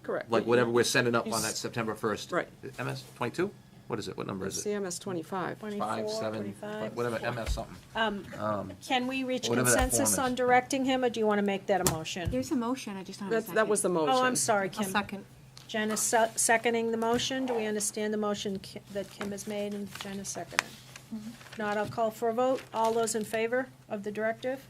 Correct. like whatever we're sending up on that September 1st. Right. MS 22? What is it? What number It's is it? CMS 25. 24, 5, 7, 25. whatever, MS something. Can we reach Whatever that consensus form is. on directing him, or do you want to make that a motion? There's a motion, I just don't have a second. That was the motion. Oh, I'm sorry, I'll Kim. second. Jen is seconding the motion. Do we understand the motion that Kim has made and Jen is seconding? If not, I'll call for a vote. All those in favor of the directive?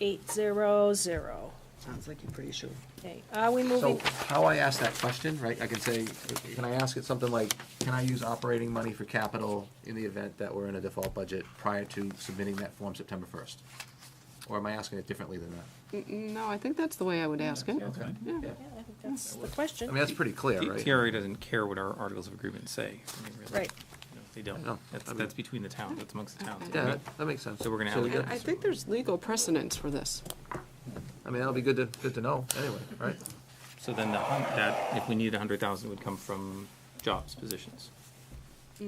800. Sounds like you're pretty sure. Okay, are we So moving? how I ask that question, right, I can say, can I ask it something like, can I use operating money for capital in the event that we're in a default budget prior to submitting that form September 1st? Or am I asking it differently than that? No, I think that's the way I would ask it. Okay. Yeah. Yeah, I think that's the question. I mean, that's pretty clear, right? TRA doesn't care what our articles of agreement say. I mean, really. Right. No, they don't. No, I mean- That's between the towns, that's amongst the towns. Yeah, that makes sense. So we're gonna we allocate get- I think there's legal precedence for this. I mean, that'll be good to know, anyway, right? So then that, if we need 100,000, would come from jobs, positions.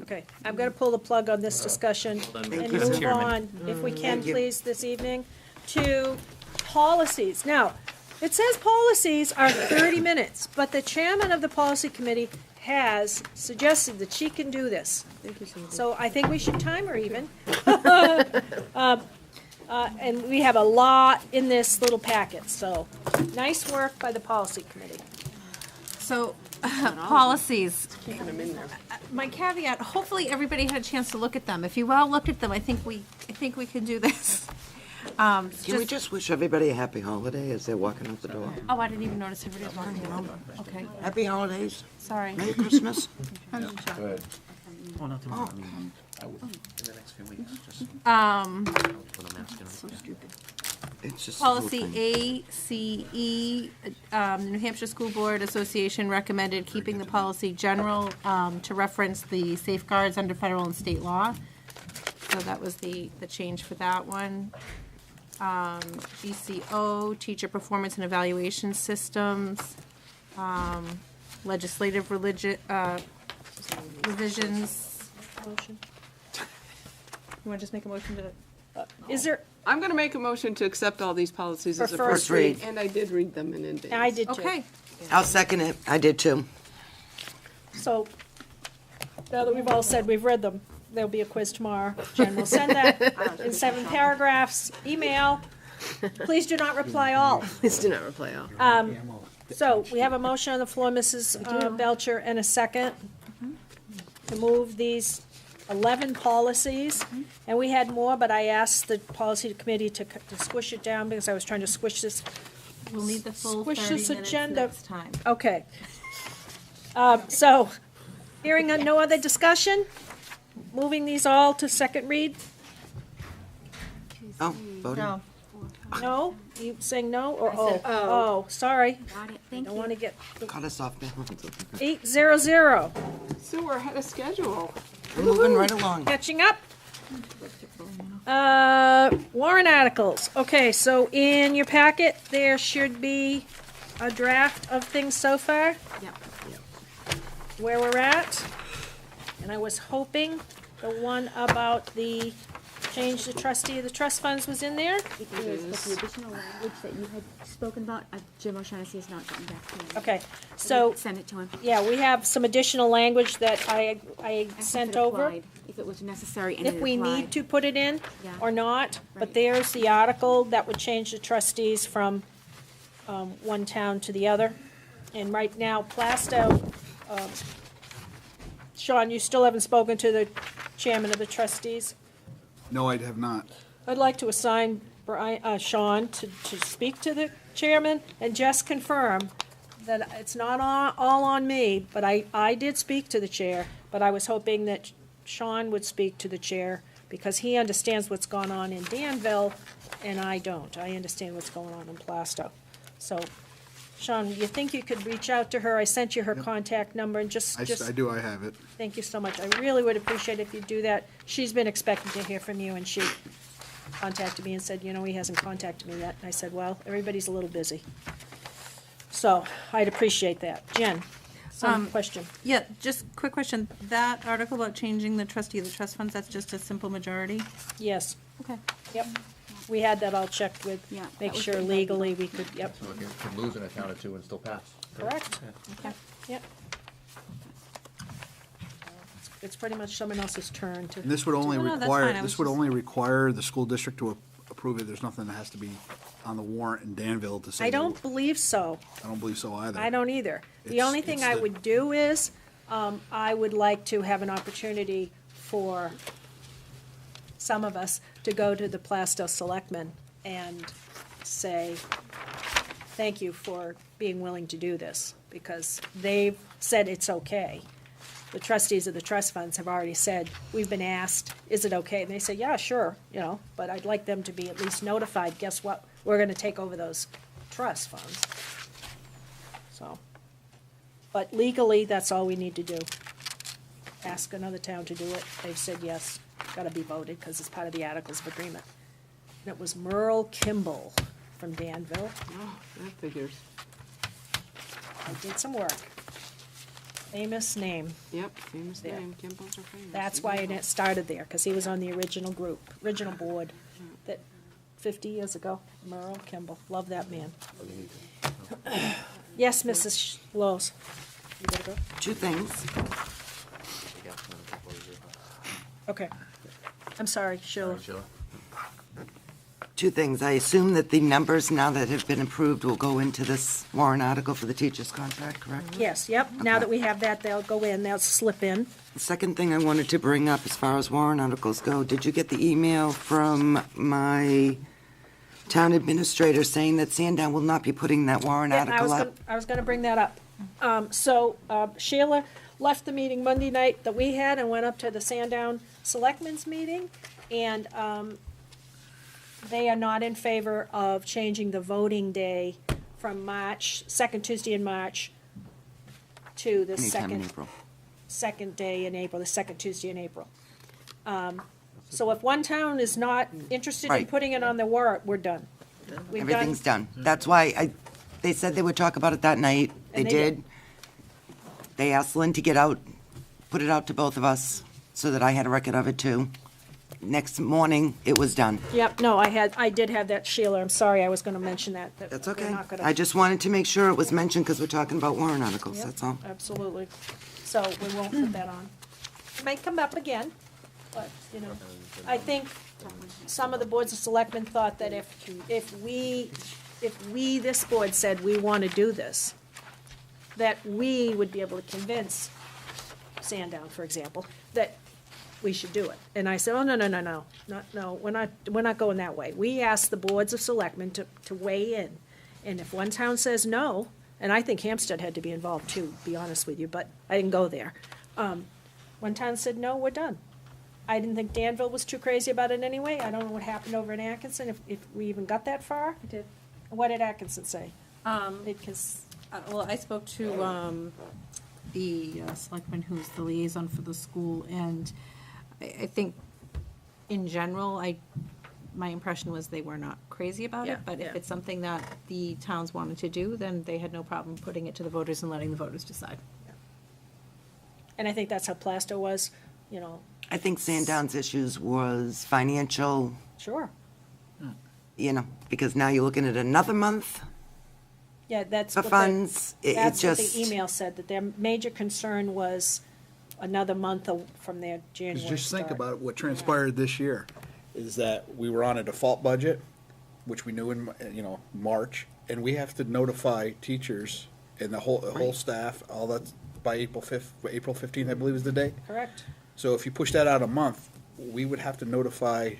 Okay, I'm gonna pull the plug on this discussion Well done, and Mr. move Chairman. on, if we can, Thank you. please, this evening, to policies. Now, it says policies are 30 minutes, but the chairman of the policy committee has suggested that she can do this. Thank you, Susan. So I think we should time her even. And we have a lot in this little packet, so nice work by the policy committee. So, policies. Keeping them in there. My caveat, hopefully everybody had a chance to look at them. If you all looked at them, I think we can do this. Can we just wish everybody a happy holiday as they're walking out the door? Oh, I didn't even notice everybody's walking in. Okay, Happy holidays. sorry. Merry Christmas. Oh, not tomorrow, I mean, I would, in the next few weeks, just what I'm asking. So stupid. It's just. the whole thing. Policy ACE, New Hampshire School Board Association recommended keeping the policy general to reference the safeguards under federal and state law. So that was the change for that one. GCO, Teacher Performance and Evaluation Systems, legislative revisions. Motion. You want to just make a motion to? Is there, I'm going to make a motion to accept all these policies as For a first first read. read, and I did read them in advance. I did too. Okay, I'll second it. I did too. So, now that we've all said we've read them, there'll be a quiz tomorrow. Jen will send that in 7 paragraphs, email. Please do not reply all. Please do not reply all. So, we have a motion on the floor, Mrs. Belcher, and a second to move these 11 policies. And we had more, but I asked the policy committee to squish it down because I was trying to squish this. We'll need the full Squish 30 this minutes agenda. next time. Okay. So, hearing no other discussion, moving these all to second read? Oh, voting. No. No? You saying no or I oh? said oh. Oh, sorry. Got it, I thank don't you. want to get Cut us off now. 800. So we're ahead of schedule. We're moving right along. Catching up. Warrant articles. Okay, so in your packet, there should be a draft of things so far, Yep. where we're at. And I was hoping the one about the change the trustee of the trust funds was in there. It is, but the additional language that you had spoken about, Jim O'Shaughnessy has not gotten back to me. Okay, so, Send it to him. yeah, we have some additional language that I Ask if sent it over. applied, if it was necessary and If it we need applied. to put it in Yeah. or not, but Right. there's the article that would change the trustees from one town to the other. And right now, Plastow, Sean, you still haven't spoken to the chairman of the trustees? No, I have not. I'd like to assign Sean to speak to the chairman and just confirm that it's not all on me, but I did speak to the chair, but I was hoping that Sean would speak to the chair because he understands what's gone on in Danville and I don't. I understand what's going on in Plastow. So, Sean, you think you could reach out to her? I sent you her contact number and just. I do, I have it. Thank you so much. I really would appreciate if you do that. She's been expecting to hear from you, and she contacted me and said, you know, he hasn't contacted me yet. And I said, well, everybody's a little busy. So I'd appreciate that. Jen, some question. Yeah, just quick question. That article about changing the trustee of the trust funds, that's just a simple majority? Yes, Okay. yep. We had that all checked with, Yeah, make that was sure good. legally we could, yep, So we can lose in a town or two and still pass. correct. Okay, yep. It's pretty much someone else's turn to. And this would only No, no, that's require, fine. I was this would just- only require the school district to approve it. There's nothing that has to be on the warrant in Danville to say. I don't believe so. I don't believe so either. I don't either. The It's- only thing it's I the- would do is, I would like to have an opportunity for some of us to go to the Plastow Selectmen and say, thank you for being willing to do this, because they've said it's okay. The trustees of the trust funds have already said, we've been asked, is it okay? And they say, yeah, sure, you know, but I'd like them to be at least notified, guess what? We're gonna take over those trust funds. So, but legally, that's all we need to do. Ask another town to do it. They've said yes, gotta be voted, because it's part of the Articles of Agreement. And it was Merle Kimball from Danville. Oh, that figures. I did some work. Famous name. Yep, famous There. name. Kimball's are famous. That's why it started there, because he was on the original group, original board, that 50 years ago. Merle Kimball, love that man. Yes, Mrs. Lowe's. You gotta go? Two things. Okay. I'm sorry, Sheila. Two things. I assume that the numbers now that have been approved will go into this warrant article for the teacher's contract, correct? Yes, yep, now that we have that, they'll go in, they'll slip in. The second thing I wanted to bring up as far as warrant articles go, did you get the email from my town administrator saying that Sandown will not be putting that warrant Yeah, article up? I was gonna bring that up. Sheila left the meeting Monday night that we had and went up to the Sandown Selectmen's meeting, and, they are not in favor of changing the voting day from March, second Tuesday in March to the Anytime in April. second day in April, the second Tuesday in April. So if one town is not interested in Right. putting it on the warrant, we're done. We've done- Everything's done. That's why they said they would talk about it that night. They And they did. did. They asked Lynn to get out, put it out to both of us, so that I had a record of it too. Next morning, it was done. Yep, no, I did have that, Sheila, I'm sorry, I was gonna mention that. That's we're okay. not gonna- I just wanted to make sure it was mentioned because we're talking about warrant articles, Yep, that's all. Absolutely. So we won't put that on. It may come up again. But, you know, I think some of the boards of selectmen thought that if we, this board said we want to do this, that we would be able to convince Sandown, for example, that we should do it. And I said, oh, no, we're not going that way. We asked the boards of selectmen to weigh in. And if one town says no, and I think Hampstead had to be involved too, to be honest with you, but I didn't go there. One town said, no, we're done. I didn't think Danville was too crazy about it anyway. I don't know what happened over in Atkinson, if we even got that far. I did. What did Atkinson say? Because, well, I spoke to the selectman who's the liaison for the school, and I think in general, my impression was they were not crazy about Yeah, it, but if yeah. it's something that the towns wanted to do, then they had no problem putting it to the voters and letting the voters decide. And I think that's how Plasto was, you know. I think Sandown's issues was financial, Sure. you know, because now you're looking at another month Yeah, that's for what funds. that's what just, the email said, that their major concern was another month from their January Just think start. about what transpired this year, is that we were on a default budget, which we knew in, March, and we have to notify teachers and the whole staff, all that, by April 15th, I believe is the date. Correct. So if you push that out a month, we would have to notify,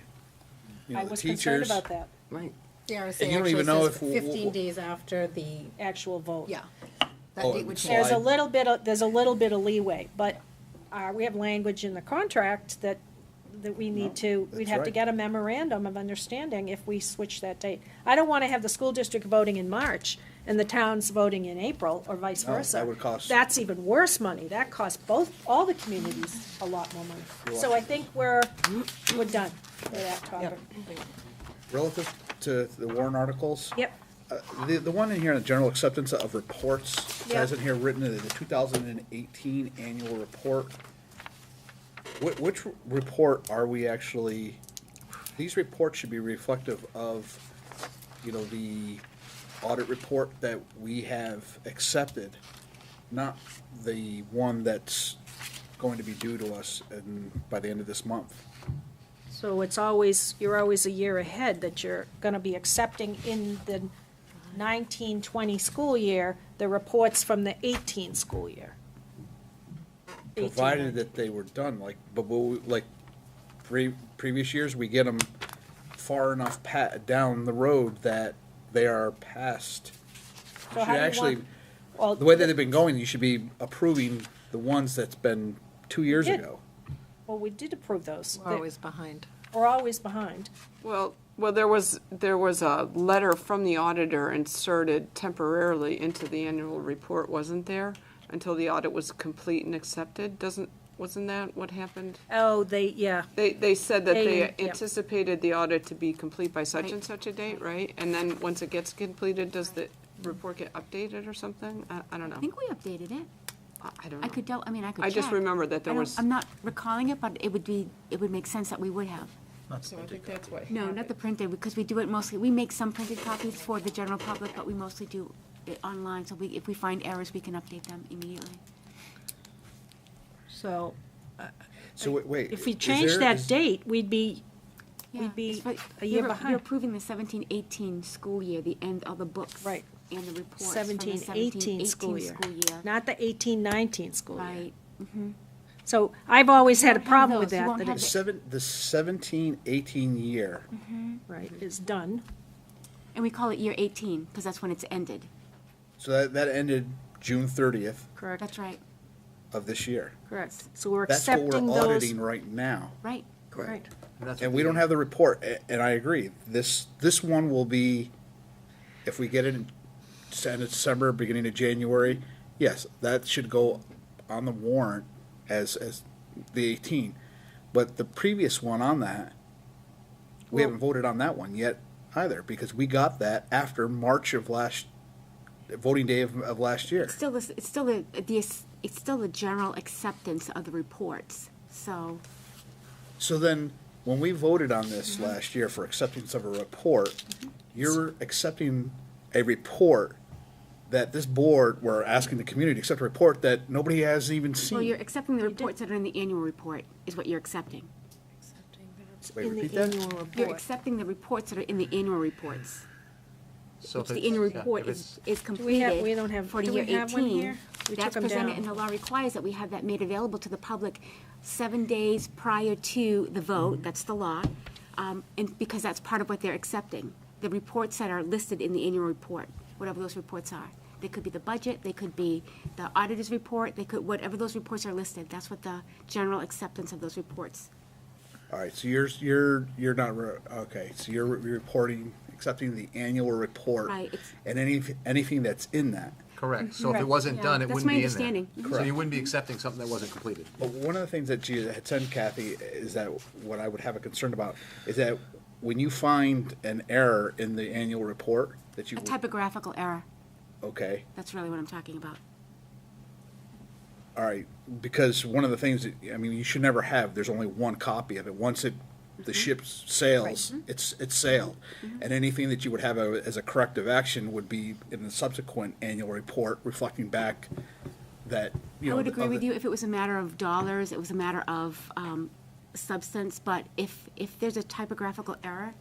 I the was concerned teachers. about that, right. The And RSA you don't actually even know says if 15 days after the, actual vote. yeah, that Oh, date would so change. There's a little bit of leeway, but we have language in the contract that we need to, we'd that's have to right. get a memorandum of understanding if we switch that date. I don't want to have the school district voting in March and the town's voting in April, or vice No, versa. that would cost- That's even worse money. That costs all the communities a lot more money. So I think we're done with that topic. Relative to the warrant articles. Yep. The one in here, the general acceptance of reports, it Yeah. has in here written in the 2018 annual report. Which report are we actually, these reports should be reflective of, the audit report that we have accepted, not the one that's going to be due to us by the end of this month. So you're always a year ahead that you're gonna be accepting in the 19-20 school year, the reports from the 18 school year. 18, Provided that they were done, previous years, we get them far enough down the road that they are passed. So You how should do you actually, want- Well, the way that they've been going, you should be approving the ones that's been 2 years did. ago. Well, we did approve those. We're always behind. We're always behind. Well, there was a letter from the auditor inserted temporarily into the annual report, wasn't there? Until the audit was complete and accepted, wasn't that what happened? Oh, yeah. They said that they Yep. anticipated the audit to be complete by such and such a date, right? And then, once it gets completed, does the report get updated or something? I don't know. I think we updated it. I don't know. I could check. I just remember that there was. I'm not recalling it, but it would make sense that we would have. So I think that's what. No, not the printed, because we do it mostly, we make some printed copies for the general public, but we mostly do it online, so if we find errors, we can update them immediately. So So wait. if we is change there- that is- date, we'd be Yeah, it's for- a year you're behind. approving the 17-18 school year, the end of the books. Right. And the reports from the 17-18 school year, not the 18-19 school year. Right. So I've always had a won't have problem with those. You that, won't that have it's, The 17-18 year, right, is done. And we call it year 18, because that's when it's ended. so that ended June 30th Correct. That's right, of this year. Correct. So we're That's what accepting we're those. auditing right now. right. Right. And we don't have the report, and I agree. This one will be, if we get it in end of December, beginning of January, yes, that should go on the warrant as the 18. But the previous one on that, we haven't voted on that one yet either, because we got that after March of voting day of last year. It's still the general acceptance of the reports, so. So then, when we voted on this last year for acceptance of a report, you're accepting a report that this board, we're asking the community to accept a report that nobody has even Well, seen. you're accepting the reports that are in the annual report, is what you're accepting. Wait, in the repeat that? annual You're report. accepting the reports that are in the annual reports. So Which if the it's- annual yeah, report if is, it's- is Do we have, completed we don't have, for the do year we have one 18. here? We took That's them presented, down. and the law requires that we have that made available to the public 7 days prior to the vote, that's the law, and because that's part of what they're accepting. The reports that are listed in the annual report, whatever those reports are. They could be the budget, they could be the auditor's report, they could, whatever those reports are listed, that's what the general acceptance of those reports. All right, so you're not, okay, so you're reporting, accepting the annual report. Right, it's- And anything that's in that. Correct. So if it Correct. wasn't Yeah, done, it that's wouldn't my be in there. understanding. Mhm. So Correct. you wouldn't be accepting something that wasn't completed. But one of the things that you had said, Kathy, is that what I would have a concern about is that when you find an error in the annual report, that you. A typographical error, Okay, that's really what I'm talking about. all right, because one of the things, that I mean, you should never have, there's only one copy of it. Once the ship sails, it's sailed. And anything that you would have as a corrective action would be in the subsequent annual report reflecting back that, you I know. would agree of with the- you if it was a matter of dollars, it was a matter of substance, but if there's a typographical error,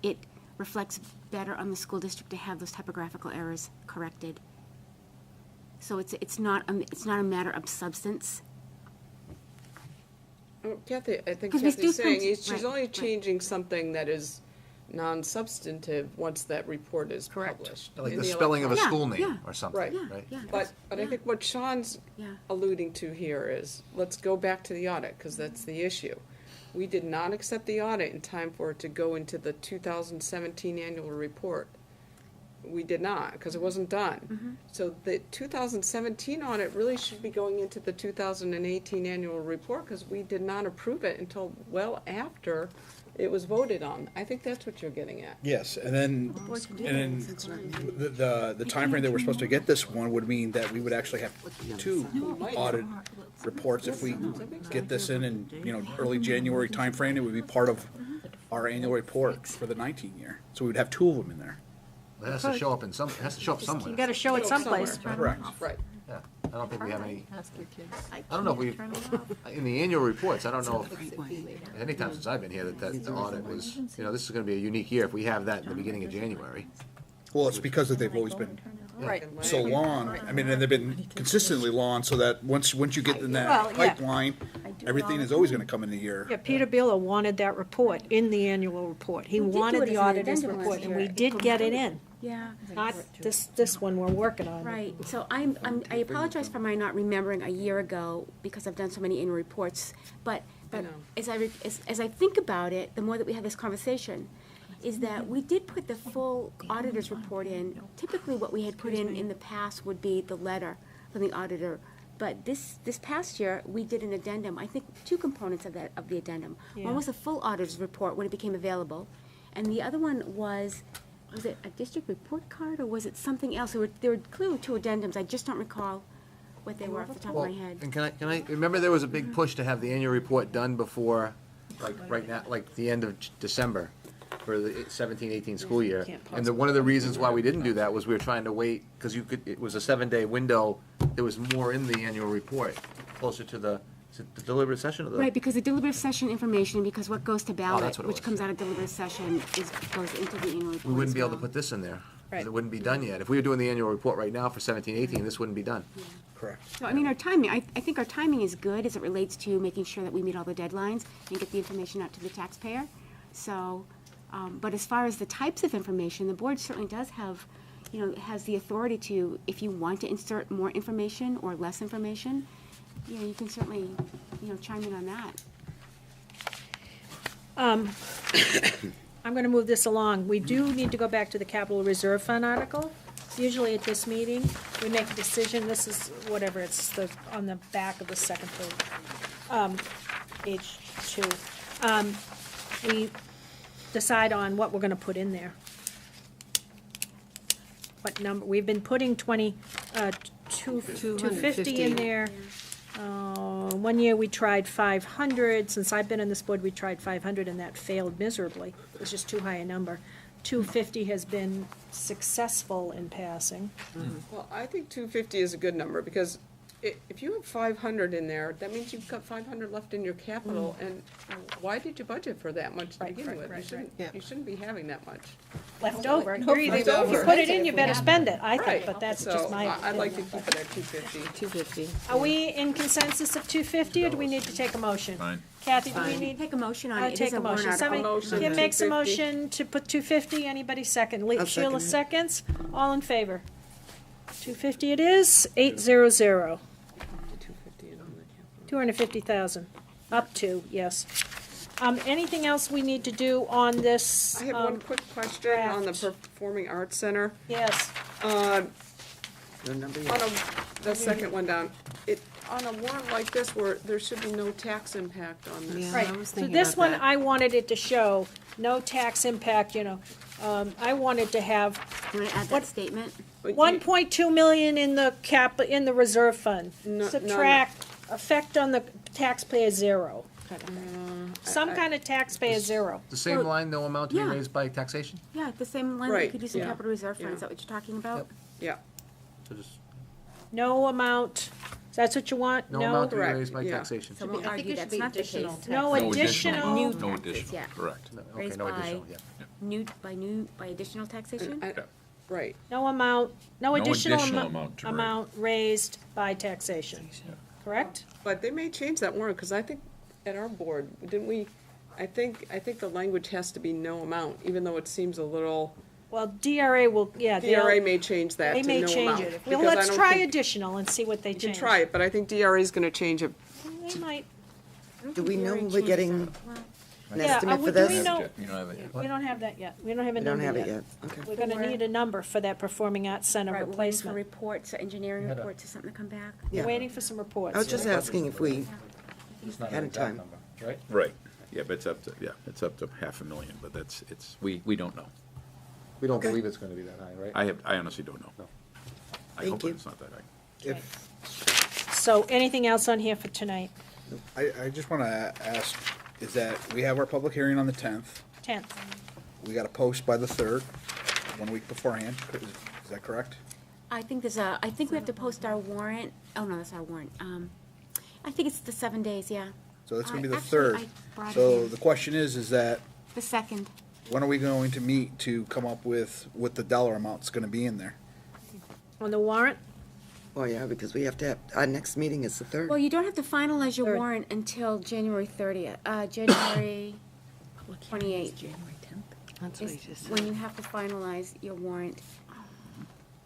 it reflects better on the school district to have those typographical errors corrected. So it's not a matter of substance. Kathy, I think 'Cause we Kathy's do saying come to- she's right, only right. changing something that is non-substantive once that report is published. Like in the spelling of a electronic- school name yeah. or something, Right. right? Yeah, But I think what Sean's Yeah. alluding to here is, let's go back to the audit, because that's the issue. We did not accept the audit in time for it to go into the 2017 annual report. We did not, because it wasn't done. So the 2017 audit really should be going into the 2018 annual report, because we did not approve it until well after it was voted on. I think that's what you're getting at. Yes, and then the timeframe that we're supposed to get this one would mean that we would actually have two audit reports if we get this in, early January timeframe. It would be part of our annual report for the 19 year. So we would have two of them in there. It has to show up in some, it has to show up somewhere. You gotta show it someplace. Correct. Right. Yeah, I don't think we have any, Ask your kids. I don't know if we, in the annual reports, I don't know if, anytime since I've been here, that the audit was, this is gonna be a unique year if we have that in the beginning of January. Well, it's because that they've always been Right. so long. I mean, and they've been consistently long, so that once you get in Well, that yeah. pipeline, everything is always gonna come in a year. Yeah, Peter Beal wanted that report in the annual report. He We did do wanted it the as an auditor's addendum last report, and year. we did get it in. Yeah. Not this one we're working on. Right, so I apologize for my not remembering a year ago, because I've done so many annual reports, but know. as I think about it, the more that we have this conversation, is that we did put the full auditor's report in. Typically, what we had put in the past would be the letter from the auditor, but this past year, we did an addendum, I think two components of the addendum. Yeah. One was a full auditor's report when it became available, and the other one was it a district report card, or was it something else? There were clearly two addendums, I just don't recall what they were off the top of Well, my head. and can I, remember there was a big push to have the annual report done before, like, right now, like, the end of December for the 17-18 school year. And one of the reasons why we didn't do that was we were trying to wait, because it was a 7-day window, there was more in the annual report, closer to the deliberative session of the. Right, because the deliberative session information, because what goes to ballot, that's what it which was. comes out of deliberative session, goes into the annual report We wouldn't as be able to well. put this in there. 'Cause Right. It wouldn't be done yet. If we were doing the annual report right now for 17-18, this wouldn't be done. Correct. So, I mean, our timing, I think our timing is good as it relates to making sure that we meet all the deadlines and get the information out to the taxpayer. So, but as far as the types of information, the board certainly does have, has the authority to, if you want to insert more information or less information, you can certainly, chime in on that. I'm gonna move this along. We do need to go back to the capital reserve fund article. Usually at this meeting, we make a decision, this is whatever, it's on the back of the second page 2. We decide on what we're gonna put in there. What number, we've been putting 250 in there. 1 year we tried 500, since I've been on this board, we tried 500 and that failed miserably. It was just too high a number. 250 has been successful in passing. Well, I think 250 is a good number, because if you have 500 in there, that means you've got 500 left in your capital, and why did you budget for that much to begin with? You shouldn't be having that much. Left over. No, You're either, left if you over. put it in, you better spend it, I think, Right. but that's So just my. I'd like to keep it at 250. 250. Are we in consensus of 250, or do we need to take a motion? Fine. Kathy, do we need? Take a motion on I'll it. It take is a a warrant motion. article. Somebody, Motion, Kim makes a 250. motion to put 250, anybody second? I'll Sheila second seconds, all in favor? 250 it is, 800. 250,000, up to, yes. Anything else we need to do on this? I have one quick question on the Performing Arts Center. Yes. Uh, No number On yet. the second one down, on a warrant like this where there should be no tax impact on this. Yeah. Right, I was so thinking this about one, that. I wanted it to show, no tax impact, I wanted to have You want to add What- that statement? But you- 1.2 million in the in the reserve fund. No, no, Subtract, effect on the taxpayer zero. Some I- kind of taxpayer zero. The same Well, line, no amount to be yeah. raised by taxation? Yeah, the same line that you Right, could use in yeah, capital reserve fund. yeah. Is that what you're talking about? Yeah, So just, No amount, that's what you want? no amount to be Correct, raised by yeah. taxation. So we'll argue that's not the case. No additional. New No taxes, additional, yeah. correct. Okay, Raised no by- additional, yeah. By additional taxation? right. No amount, no No additional additional amount to raise. amount raised by taxation, correct? But they may change that warrant, because I think at our board, didn't we, I think the language has to be no amount, even though it seems a little, Well, DRA will, yeah, DRA they'll, may change that they to may no change amount. it. Well, because I let's don't try think- additional and see what they You can change. try it, but I think DRA is gonna change it. They might, Do we know Very we're getting changes an Yeah, estimate do for we this? know- You don't have it yet? we don't have that yet. We don't have a We don't number have yet. it yet, okay. We're gonna need a number for that Performing Arts Center Right, we're waiting for replacement. reports, or engineering reports, or something to come back. We're Yeah. waiting for some reports. I was just asking if we It's not had an a exact time. number, right? Right, yeah, but it's up to 500,000, but we don't know. We don't Okay. believe it's gonna be that high, right? I honestly don't know. No. I Thank hope you. it's not that high. If, So, anything else on here for tonight? I just want to ask, is that we have our public hearing on the 10th. 10th. We got to post by the 3rd, 1 week beforehand. Is that correct? I think I think we have to post our warrant. Oh, no, that's our warrant. I think it's the 7 days, yeah. So that's going to be the Actually, 3rd. I brought it So in. the question is that The 2nd. when are we going to meet to come up with what the dollar amount's going to be in there? On the warrant? oh yeah, because we have to have, our next meeting is the 3rd. Well, you don't have to finalize your Third. warrant until January 30th, January 28th. That's what I Is just when said. you have to finalize your warrant.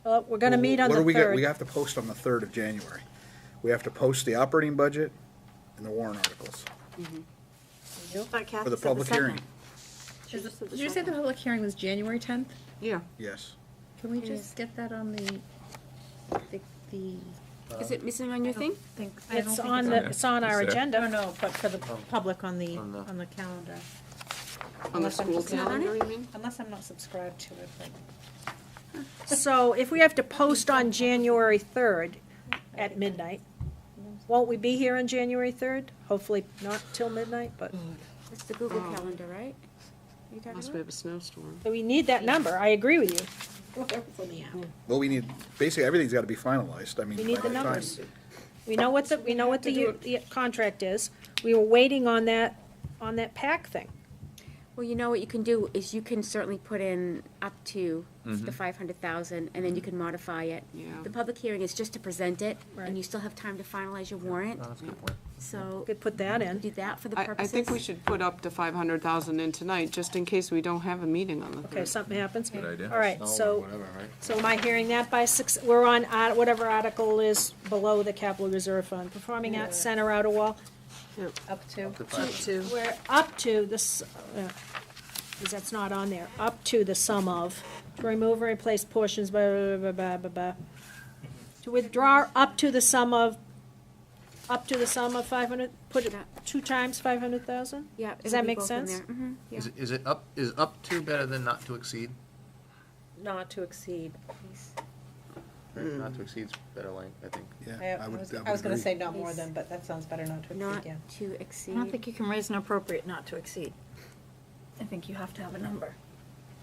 Well, we're gonna meet on What the do we get? We 3rd. have to post on the 3rd of January. We have to post the operating budget and the warrant articles for the public hearing. Did you say the public hearing was January 10th? Yeah. Yes. Can we just get that on the? Is it missing on your thing? It's on the, it's on our It's there. agenda. No, but for the public on the On the- calendar. On the Unless I'm school just- calendar, you mean? Unless I'm not subscribed to it, but. So if we have to post on January 3rd at midnight, won't we be here on January 3rd? Hopefully not till midnight, but, It's the Google Calendar, right? You talking Unless we about? have a snowstorm. so we need that number, I agree with you. Well, we need, basically, everything's got to be finalized. I mean. We need by the time- numbers. We know what the contract is. We were waiting on that PAC thing. Well, you know what you can do is you can certainly put in up to the 500,000, and then you can modify it. Yeah. The public hearing is just to present it, Right. and you still have time to finalize your warrant. No, that's a good point. So Could put that in. do that for the I purposes. think we should put up to 500,000 in tonight, just in case we don't have a meeting on the 3rd. Okay, something happens. Good idea. All right, Snow or so, whatever, right? so am I hearing that by six, we're on whatever article is below the capital reserve fund, Performing Arts Center outer wall. Up to. We're up to this, because that's not on there, up to the sum of, to remove or replace portions, blah, blah, blah, blah, blah, blah. To withdraw up to the sum of 500, put it Yeah. 2 times 500,000? Yeah. Does it'll that be make both in sense? there. Mhm, yeah. Is up to better than not to exceed? Not to exceed. Not to exceed's better line, I think. Yeah, I would I was gonna agree. say not more than, but that sounds better not to Not exceed, yeah. to I exceed. don't think you can raise an appropriate not to exceed. I think you have to have a number.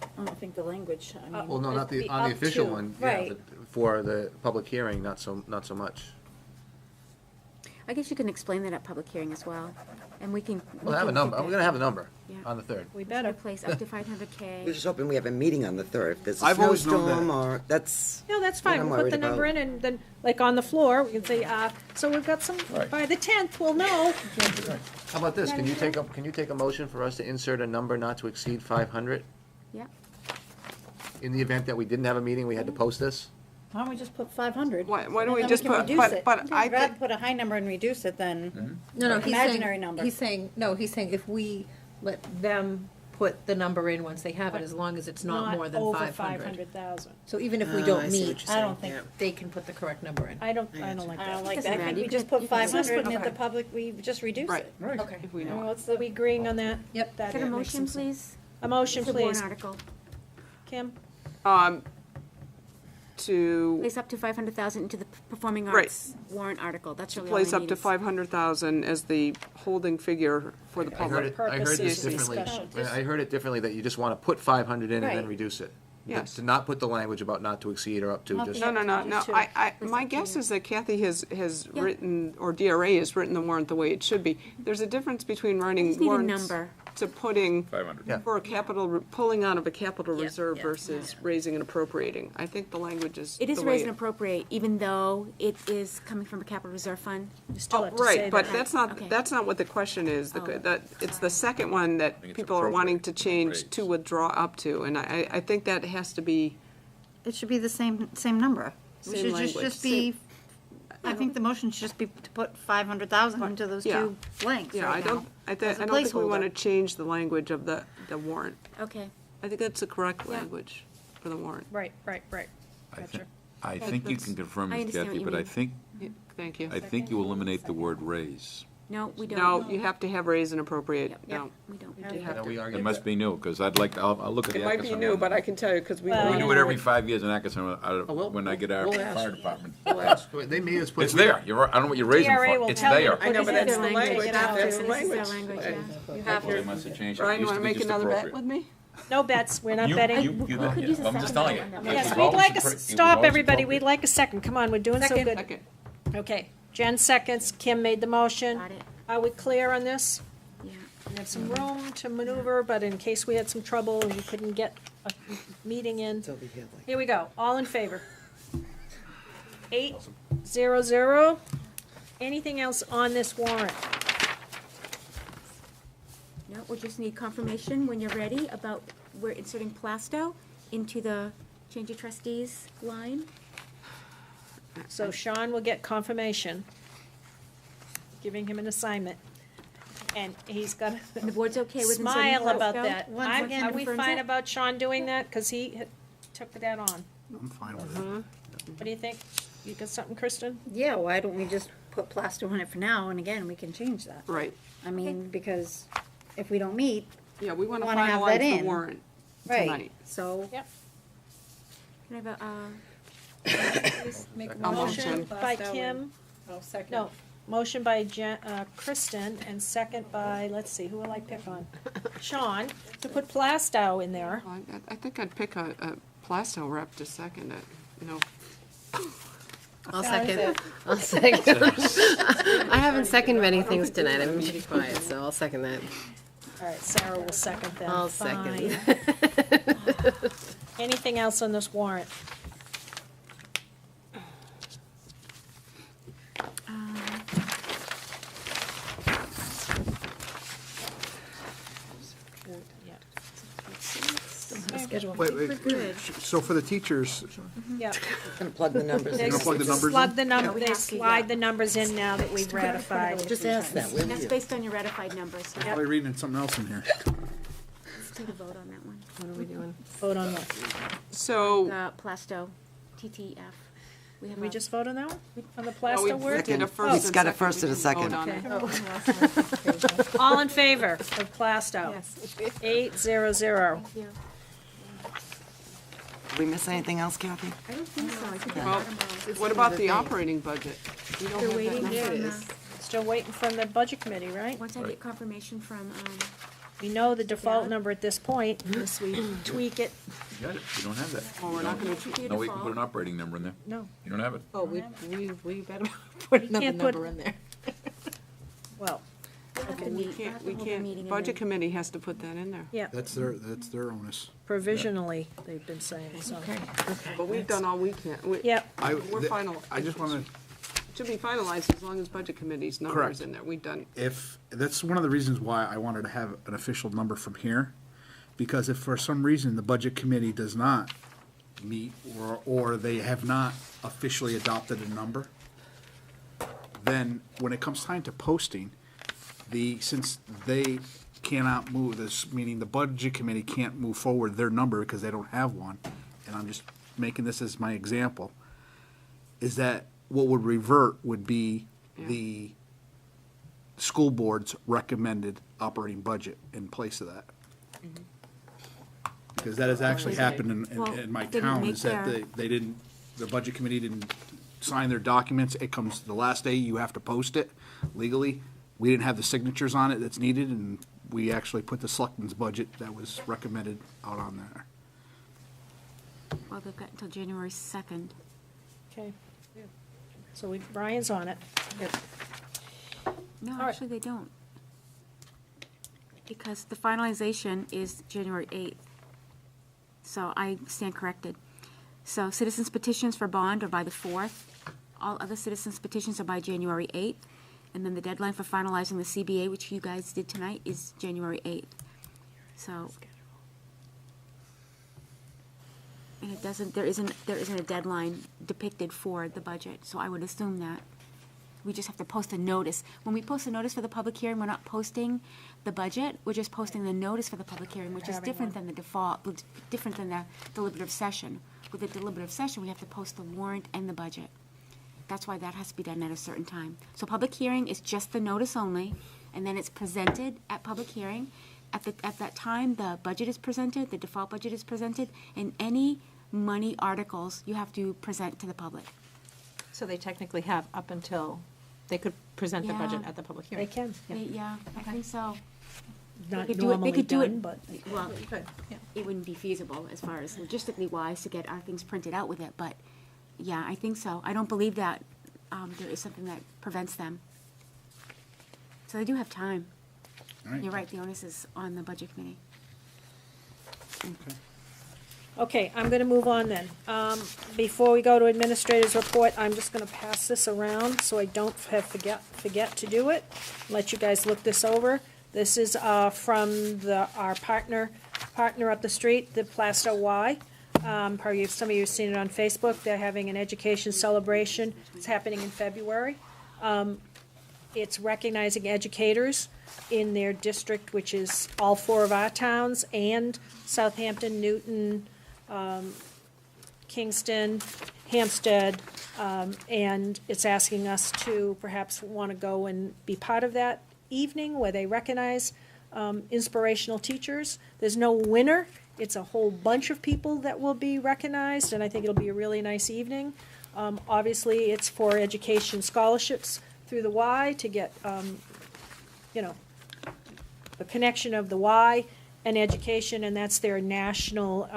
I don't think the language, I mean. Well, no, not It'd be on the up official to, one, yeah, right. but for the public hearing, not so much. I guess you can explain that at public hearing as well, and we can. We'll have a number, we're gonna have a number Yeah. on the 3rd. We better. Replace up to 500K. We're just hoping we have a meeting on the 3rd. If there's a I've always known snowstorm that. or, that's. No, that's what fine, I'm we'll put worried the number about. in, and then, like, on the floor, we can say, so we've got some, Right. by the 10th, we'll know. How about this, can you take a motion for us to insert a number not to exceed 500? Yeah. In the event that we didn't have a meeting, we had to post this? Why don't we just put 500? Why don't we And then just can put, reduce it. but I I'd rather think, put a high number and reduce it than No, he's imaginary saying, number. He's saying, no, he's saying if we let them put the number in once they have it, as long as it's not more than over 500. 500,000. So even if we I don't see meet, what you're I don't saying, think they can put the correct number in. I don't like that. I don't like Doesn't that. I matter. think You we just could- put you could just 500 and put- if the public, we just reduce Right. it. Okay. if we And know. what's the, we agreeing on that? Yep. That Get a makes motion, some sense. please? A motion, It's a warrant please. article. Kim? To Place up to 500,000 into the performing Right. arts warrant article. That's really all I place up need to is- 500,000 as the holding figure for the I heard public. it, I heard this Purposes of differently. discussion. I heard it differently, that you just wanna put 500 in and then Right. reduce it. Yes. To not put the language about not to exceed or up to, just. No. Two. My guess is that Kathy has Yeah. written, or DRA has written the warrant the way it should be. There's a difference between I writing just need a warrants number. to putting 500. Yeah. for a capital, pulling out of a capital Yeah, reserve yeah. versus raising and appropriating. I think the language is It is the way raise and appropriate, even though it is coming from a capital reserve fund. You still have to say Right, that. but Okay. that's not what the question is. Oh. It's the second one that think it's people are wanting to appropriate change raise. to withdraw up to, and I think that has to be, It should be the same number. We Same should language. just be, I think the motion should just be to put 500,000 into those Yeah. two blanks yeah, I right don't, now. I as a don't think we want to placeholder. change the language of the warrant. Okay. I think that's the correct Yeah. language for the warrant. Right. I Gotcha. think, I think you can confirm I this, understand Kathy, what you but I mean. think, Thank you. I think you eliminate the word raise. No, we don't. No, you have to have raise and appropriate, Yep, no. we don't. You have Now, to. we It argued must that. be new, because I'd like, I'll look at the It might be Atkinson new, one. but I can tell you, because we. Well, We do it every 5 years in Atkinson, when I get our we'll ask. fire department. We'll ask. They made us put. It's there, you're, I don't know what you're raising DRA for, will it's tell you. there. I know, but that's the Their language, Take it out. that's the This is their language. language, yeah. You have Well, they to. must have changed it. It Brian, you used want to to be make just another bet appropriate. with me? No bets, we're not betting. We could use a I'm just second telling you. on that. Yes, It's we'd always like appro- a, it was stop, always everybody, we'd appropriate. like a second, come on, we're doing so Second. good. Second. Okay, Jen seconds, Kim made the motion. Got it. Are we clear on this? Yeah. We have some room to maneuver, but in case we had some trouble and we couldn't get a meeting in. So we get like- Here we go, all in favor? 8-0-0. Anything else on this warrant? No, we just need confirmation when you're ready about we're inserting Plasto into the change of trustees line. So Sean will get confirmation, giving him an assignment, and he's got And the board's okay with inserting smile about Plasto? that. Once Are Ken we confirms fine it? about Sean doing that? Because he took that on. I'm fine with it. What do you think? You got something, Kristen? Yeah, why don't we just put plaster on it for now, and again, we can change that. Right. I mean, because if we don't meet, Yeah, we want to Wanna have finalize that the in. warrant right, tonight. so. Yep. Can I have Make a I'll motion motion. by Kim, Oh, second. no, motion by Kristen, and second by, let's see, who will I pick on? Sean, to put Plastow in there. Well, I think I'd pick a Plasto rep to second it, you know. I'll second. I'll second. I haven't seconded many things tonight. I'm pretty quiet, so I'll second that. All right, Sarah will second that. I'll second. Fine. Anything else on this warrant? Wait, so for the teachers, Yep. Gonna plug the numbers They in. plug the numbers in? slug the Yeah, we have to, slide the numbers in now that we've ratified. Just ask that, will And that's you? based on your ratified numbers. I'm probably reading something else in here. Let's take a vote on that one. What are we doing? Vote on what? So, The Plasto, TTF. We have Did we a- just vote on that one? On the we Plasto word? did a first It's and got a second. first We and a didn't vote second. on it. All in favor of Plastow? Yes. 8-0-0. Thank you. Did we miss anything else, Kathy? I don't think so. I think Okay. Well, that's what about the operating budget? We don't They're have that waiting number. from, is. Still waiting from the budget committee, right? once I get confirmation from, We know the default Yeah. number at this point, unless we tweak it. You got it, you don't have that. Well, we're not gonna, No, we can put an operating number in there. No. You don't have it. Oh, we better put another can't put- number in there. Well, Okay, we can't, budget committee has to put that in there. yeah, That's their onus. provisionally, they've been saying, so. But we've done all we can. Yep. We're final. I just want to, It should be finalized as long as budget committee's number Correct. is in there. We've done, if, that's one of the reasons why I wanted to have an official number from here, because if for some reason the budget committee does not meet, or they have not officially adopted a number, then when it comes time to posting, since they cannot move this, meaning the budget committee can't move forward their number because they don't have one, and I'm just making this as my example, is that what would revert would be the school board's recommended operating budget in place of that. Because that has actually happened in my town, is that they didn't, the budget committee didn't sign their documents. It comes the last day, you have to post it legally. We didn't have the signatures on it that's needed, and we actually put the selectmen's budget that was recommended out on there. Well, they've got until January 2nd. Okay. So Brian's on it. No, All right. actually, they don't. Because the finalization is January 8th. So I stand corrected. So citizens petitions for bond are by the 4th. All other citizens petitions are by January 8th. And then the deadline for finalizing the CBA, which you guys did tonight, is January 8th. So. And it doesn't, there isn't a deadline depicted for the budget, so I would assume that. We just have to post a notice. When we post a notice for the public hearing, we're not posting the budget, we're just posting the notice for the public hearing, which is different than the default, different than the deliberative session. With the deliberative session, we have to post the warrant and the budget. That's why that has to be done at a certain time. So public hearing is just the notice only, and then it's presented at public hearing. At that time, the budget is presented, the default budget is presented, and any money articles you have to present to the public. So they technically have up until, they could present the budget Yeah. at the public hearing. They can, Yeah, I think so. not They could do it- they normally could do it- done, but. Well, You could, yeah. it wouldn't be feasible as far as logistically wise to get our things printed out with it, but yeah, I think so. I don't believe that there is something that prevents them. So they do have time. All right. You're right, the onus is on the budget committee. Okay, I'm gonna move on then. Before we go to administrator's report, I'm just gonna pass this around so I don't forget to do it. Let you guys look this over. This is, from our partner up the street, the Plasto Y. Probably some of you have seen it on Facebook. They're having an education celebration. It's happening in February. It's recognizing educators in their district, which is all 4 of our towns, and Southampton, Newton, Kingston, Hampstead, and it's asking us to perhaps want to go and be part of that evening where they recognize inspirational teachers. There's no winner. It's a whole bunch of people that will be recognized, and I think it'll be a really nice evening. Obviously, it's for education scholarships through the Y to get, the connection of the Y and education, and that's their national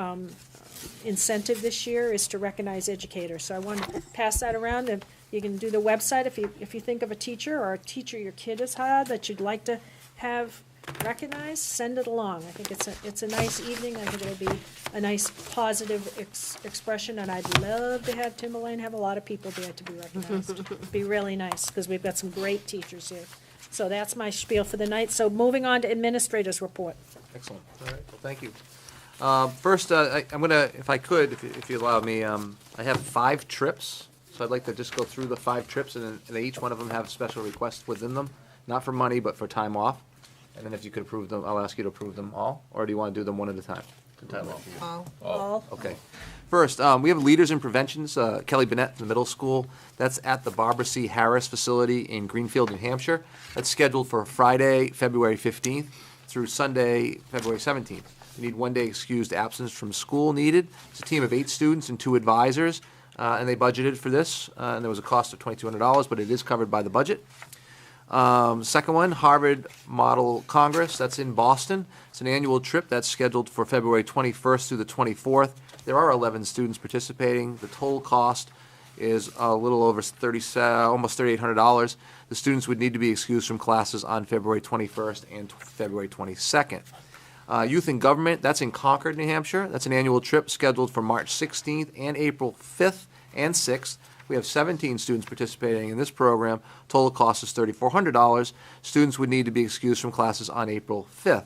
incentive this year, is to recognize educators. So I want to pass that around, and you can do the website if you think of a teacher or a teacher your kid has had that you'd like to have recognized, send it along. I think it's a nice evening. I think it'll be a nice positive expression, and I'd love to have Timberlane have a lot of people there to be recognized. It'd be really nice, because we've got some great teachers here. So that's my spiel for the night. So moving on to administrators report. Excellent. All right, well, thank you. First, I'm gonna, if I could, if you allow me, I have 5 trips, so I'd like to just go through the 5 trips, and then each one of them have special requests within them, not for money, but for time off. And then if you could approve them, I'll ask you to approve them all, or do you want to do them one at a time? Time off. All. Okay. First, we have Leaders in Preventions, Kelly Bennett from the middle school. That's at the Barbara C. Harris facility in Greenfield, New Hampshire. That's scheduled for Friday, February 15th through Sunday, February 17th. We need 1 day excused absence from school needed. It's a team of 8 students and 2 advisors, and they budgeted for this, and there was a cost of $2,200, but it is covered by the budget. Second one, Harvard Model Congress, that's in Boston. It's an annual trip that's scheduled for February 21st through the 24th. There are 11 students participating. The total cost is a little over almost $3,800. The students would need to be excused from classes on February 21st and February 22nd. Youth in Government, that's in Concord, New Hampshire. That's an annual trip scheduled for March 16th and April 5th and 6th. We have 17 students participating in this program. Total cost is $3,400. Students would need to be excused from classes on April 5th.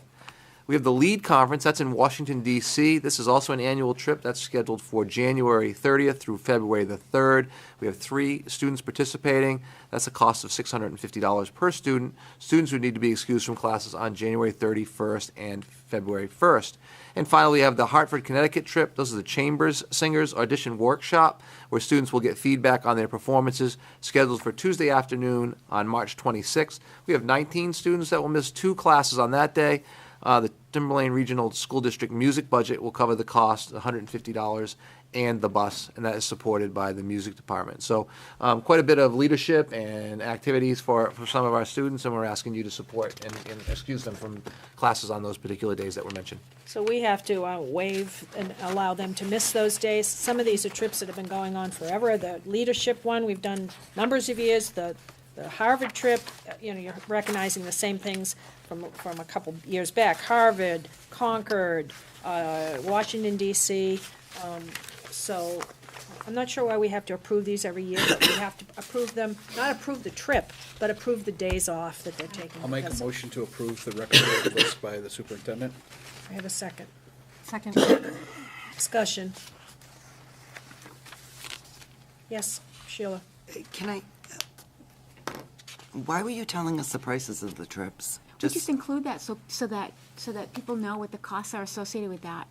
We have the LEAD Conference. That's in Washington, D.C. This is also an annual trip. That's scheduled for January 30th through February the 3rd. We have 3 students participating. That's a cost of $650 per student. Students would need to be excused from classes on January 31st and February 1st. And finally, we have the Hartford, Connecticut trip. Those are the Chambers Singers Audition Workshop, where students will get feedback on their performances, scheduled for Tuesday afternoon on March 26th. We have 19 students that will miss 2 classes on that day. The Timberlane Regional School District music budget will cover the cost, $150, and the bus, and that is supported by the music department. So quite a bit of leadership and activities for some of our students, and we're asking you to support and excuse them from classes on those particular days that were mentioned. So we have to waive and allow them to miss those days. Some of these are trips that have been going on forever. The leadership one, we've done numbers of years. The Harvard trip, you're recognizing the same things from a couple years back. Harvard, Concord, Washington, D.C. So I'm not sure why we have to approve these every year, but we have to approve them, not approve the trip, but approve the days off that they're taking. I'll make a motion to approve the recommended list by the superintendent. I have a second. Second. Discussion. Yes, Sheila. Why were you telling us the prices of the trips? We just include that so that people know what the costs are associated with that.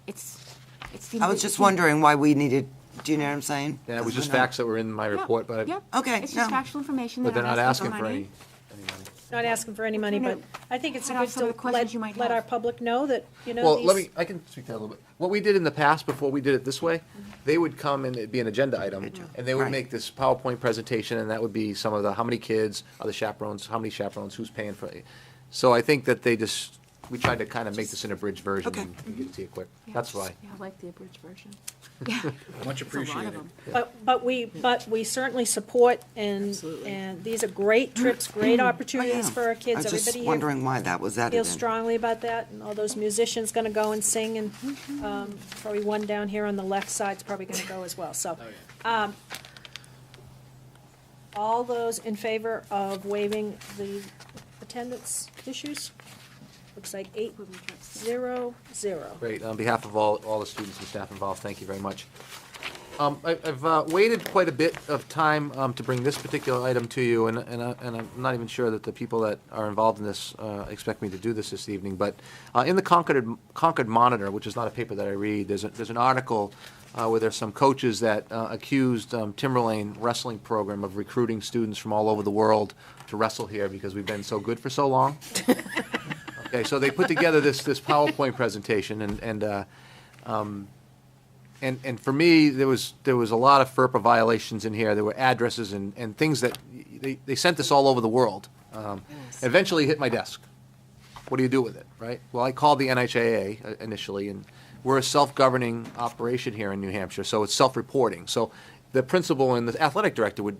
I was just wondering why we needed, do you know what I'm saying? Yeah, it was just facts that were in my report, but Yep. Okay, It's just no. factual information. but they're not asking for any money. Not asking for any money, but I think it's Cut good off some of the to questions you might let have. our public know that, Well, these. I can speak to that a little bit. What we did in the past, before we did it this way, they would come and it'd be an agenda item, and they would Right. make this PowerPoint presentation, and that would be some of how many kids are the chaperones, how many chaperones, who's paying for it. So I think that we tried to kind of make this an abridged version Okay. and get it to you quick. That's why. Yeah, I like the abridged version. Much appreciated. But we certainly support, and these are great trips, great opportunities Yeah. for our I kids. was just Everybody here wondering why that was added in. feels strongly about that, and all those musicians gonna go and sing, and probably one down here on the left side's probably gonna go as well, so. All those in favor of waiving the attendance issues? Looks like 8-0-0. Great. On behalf of all the students and staff involved, thank you very much. I've waited quite a bit of time to bring this particular item to you, and I'm not even sure that the people that are involved in this expect me to do this evening. But in the Concord Monitor, which is not a paper that I read, there's an article where there's some coaches that accused Timberlane wrestling program of recruiting students from all over the world to wrestle here because we've been so good for so long. Okay, so they put together this PowerPoint presentation, and for me, there was a lot of FERPA violations in here. There were addresses and things that they sent this all over the world. Eventually hit my desk. What do you do with it, right? Well, I called the NHAA initially, and we're a self-governing operation here in New Hampshire, so it's self-reporting. So the principal and the athletic director would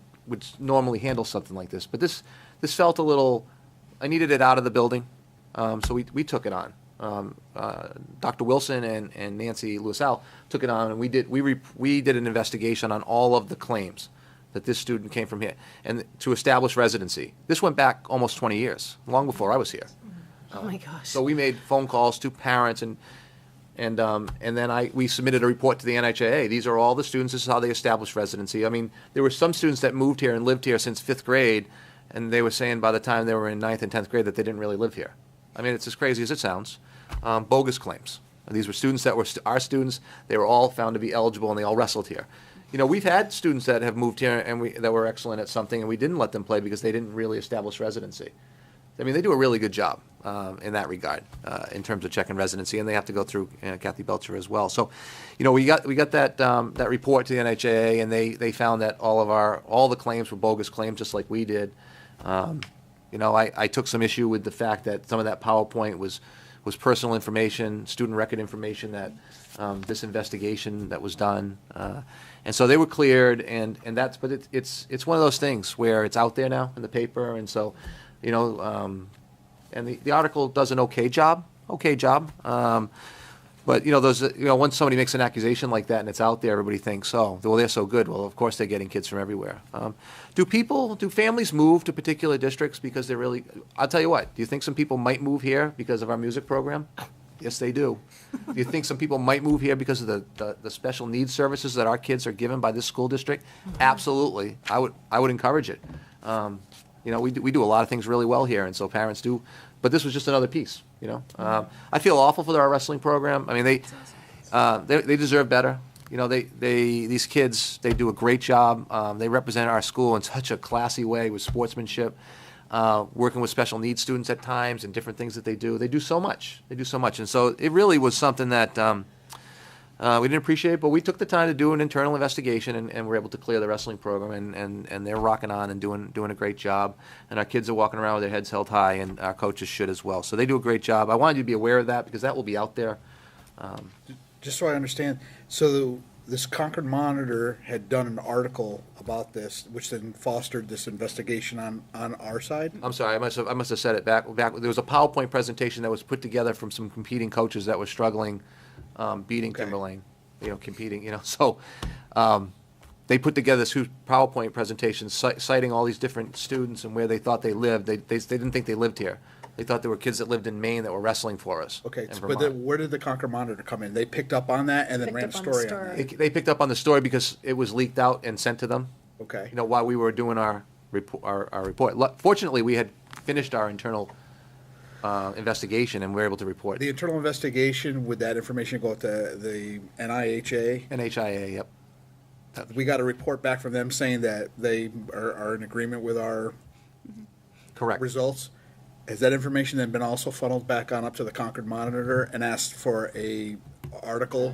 normally handle something like this, but this felt a little. I needed it out of the building. So we took it on. Dr. Wilson and Nancy Louisel took it on, and we did an investigation on all of the claims that this student came from here, and to establish residency. This went back almost 20 years, long before I was here. Oh, my gosh. So we made phone calls to parents, and then we submitted a report to the NHAA. These are all the students. This is how they established residency. I mean, there were some students that moved here and lived here since 5th grade, and they were saying by the time they were in 9th and 10th grade that they didn't really live here. I mean, it's as crazy as it sounds. Bogus claims. These were students that were our students. They were all found to be eligible, and they all wrestled here. We've had students that have moved here and that were excellent at something, and we didn't let them play because they didn't really establish residency. I mean, they do a really good job in that regard in terms of checking residency, and they have to go through Kathy Belcher as well. So, we got that report to the NHAA, and they found that all the claims were bogus claims, just like we did. I took some issue with the fact that some of that PowerPoint was was personal information, student record information that, this investigation that was done. And so they were cleared, and that's, but it's one of those things where it's out there now in the paper, and so, you know, and the article does an okay job. But, you know, those, you know, once somebody makes an accusation like that and it's out there, everybody thinks, oh, well, they're so good. Well, of course they're getting kids from everywhere. Do families move to particular districts because they're really, I'll tell you what, do you think some people might move here because of our music program? Yes, they do. Do you think some people might move here because of the special needs services that our kids are given by this school district? Absolutely. I would encourage it. You know, we do a lot of things really well here, and so parents do. But this was just another piece, you know. I feel awful for our wrestling program. I mean, they deserve better. You know, these kids, they do a great job. They represent our school in such a classy way with sportsmanship, working with special needs students at times and different things that they do. They do so much. And so it really was something that we didn't appreciate, but we took the time to do an internal investigation and were able to clear the wrestling program, and they're rocking on and doing a great job. And our kids are walking around with their heads held high, and our coaches should as well. So they do a great job. I wanted you to be aware of that because that will be out there. Just so I understand, so this Concord Monitor had done an article about this, which then fostered this investigation on our side? I'm sorry, I must have said it back. There was a PowerPoint presentation that was put together from some competing coaches that were struggling, beating Timberlane, you know, competing, you know. So they put together this huge PowerPoint presentation citing all these different students and where they thought they lived. They didn't think they lived here. They thought there were kids that lived in Maine that were wrestling for us. Okay, in but Vermont. where did the Concord Monitor come in? They picked up on that and then ran a story on that? They picked up on the story because it was leaked out and sent to them. Okay. You know, while we were doing our report. Fortunately, we had finished our internal investigation and we were able to report. The internal investigation, would that information go to the NIHA? NHIA, yep. We got a report back from them saying that they are in agreement with our correct results. Has that information then been also funneled back on up to the Concord Monitor and asked for a article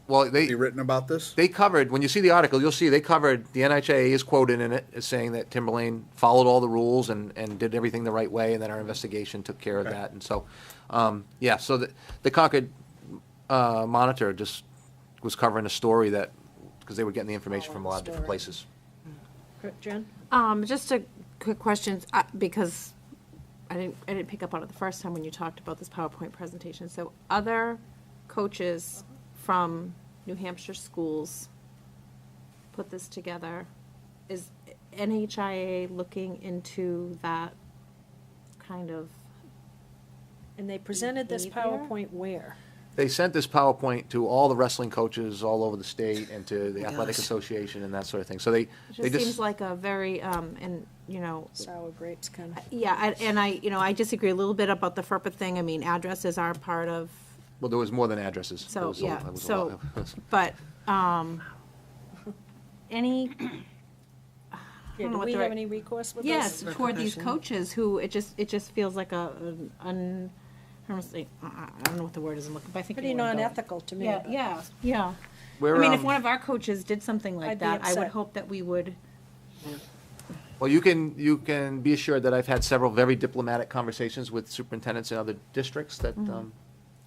well, be written about this? They covered, when you see the article, you'll see they covered, the NHA is quoted in it as saying that Timberlane followed all the rules and did everything the right way, and then our investigation took care of that. And so, yeah, so the Concord Monitor just was covering a story that, because they were getting the information from a lot of different places. Jen? Just a quick question, because I didn't pick up on it the first time when you talked about this PowerPoint presentation. So other coaches from New Hampshire schools put this together. Is NHIA looking into that kind of And they presented this behavior? PowerPoint where? They sent this PowerPoint to all the wrestling coaches all over the state and to the Athletic Gosh. Association and that sort of thing. So they It just seems like a very, and, you know, Sour grapes kind of. yeah, I disagree a little bit about the FERPA thing. I mean, addresses are part of, well, there was more than addresses. There so, was yeah, there was a so, lot. but, any, Yeah, know do what we the have right- any recourse with yes, this? toward these coaches who, it just feels like I don't know what the word is I'm looking, but I think. Pretty you know where I'm going. non-ethical to me. Yeah, but- yeah. We're, I mean, if um, one of our coaches did something like I'd be that, I would upset. hope that we would. Well, you can be assured that I've had several very diplomatic conversations with superintendents in other districts that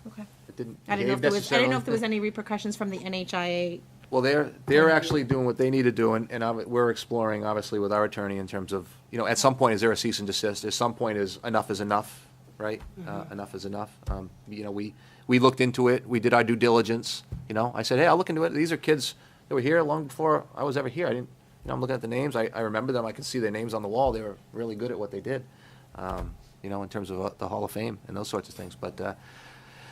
Okay. that didn't I didn't know behave if there was, I necessarily. didn't know if there was any repercussions from the NHIA. Well, they're actually doing what they need to do, and we're exploring, obviously, with our attorney in terms of, you know, at some point, is there a cease and desist? At some point, is enough, right? Enough is enough. You know, we looked into it. We did our due diligence. You know, I said, hey, I'll look into it. These are kids that were here long before I was ever here. I didn't, you know, I'm looking at the names. I remember them. I could see their names on the wall. They were really good at what they did, you know, in terms of the Hall of Fame and those sorts of things. But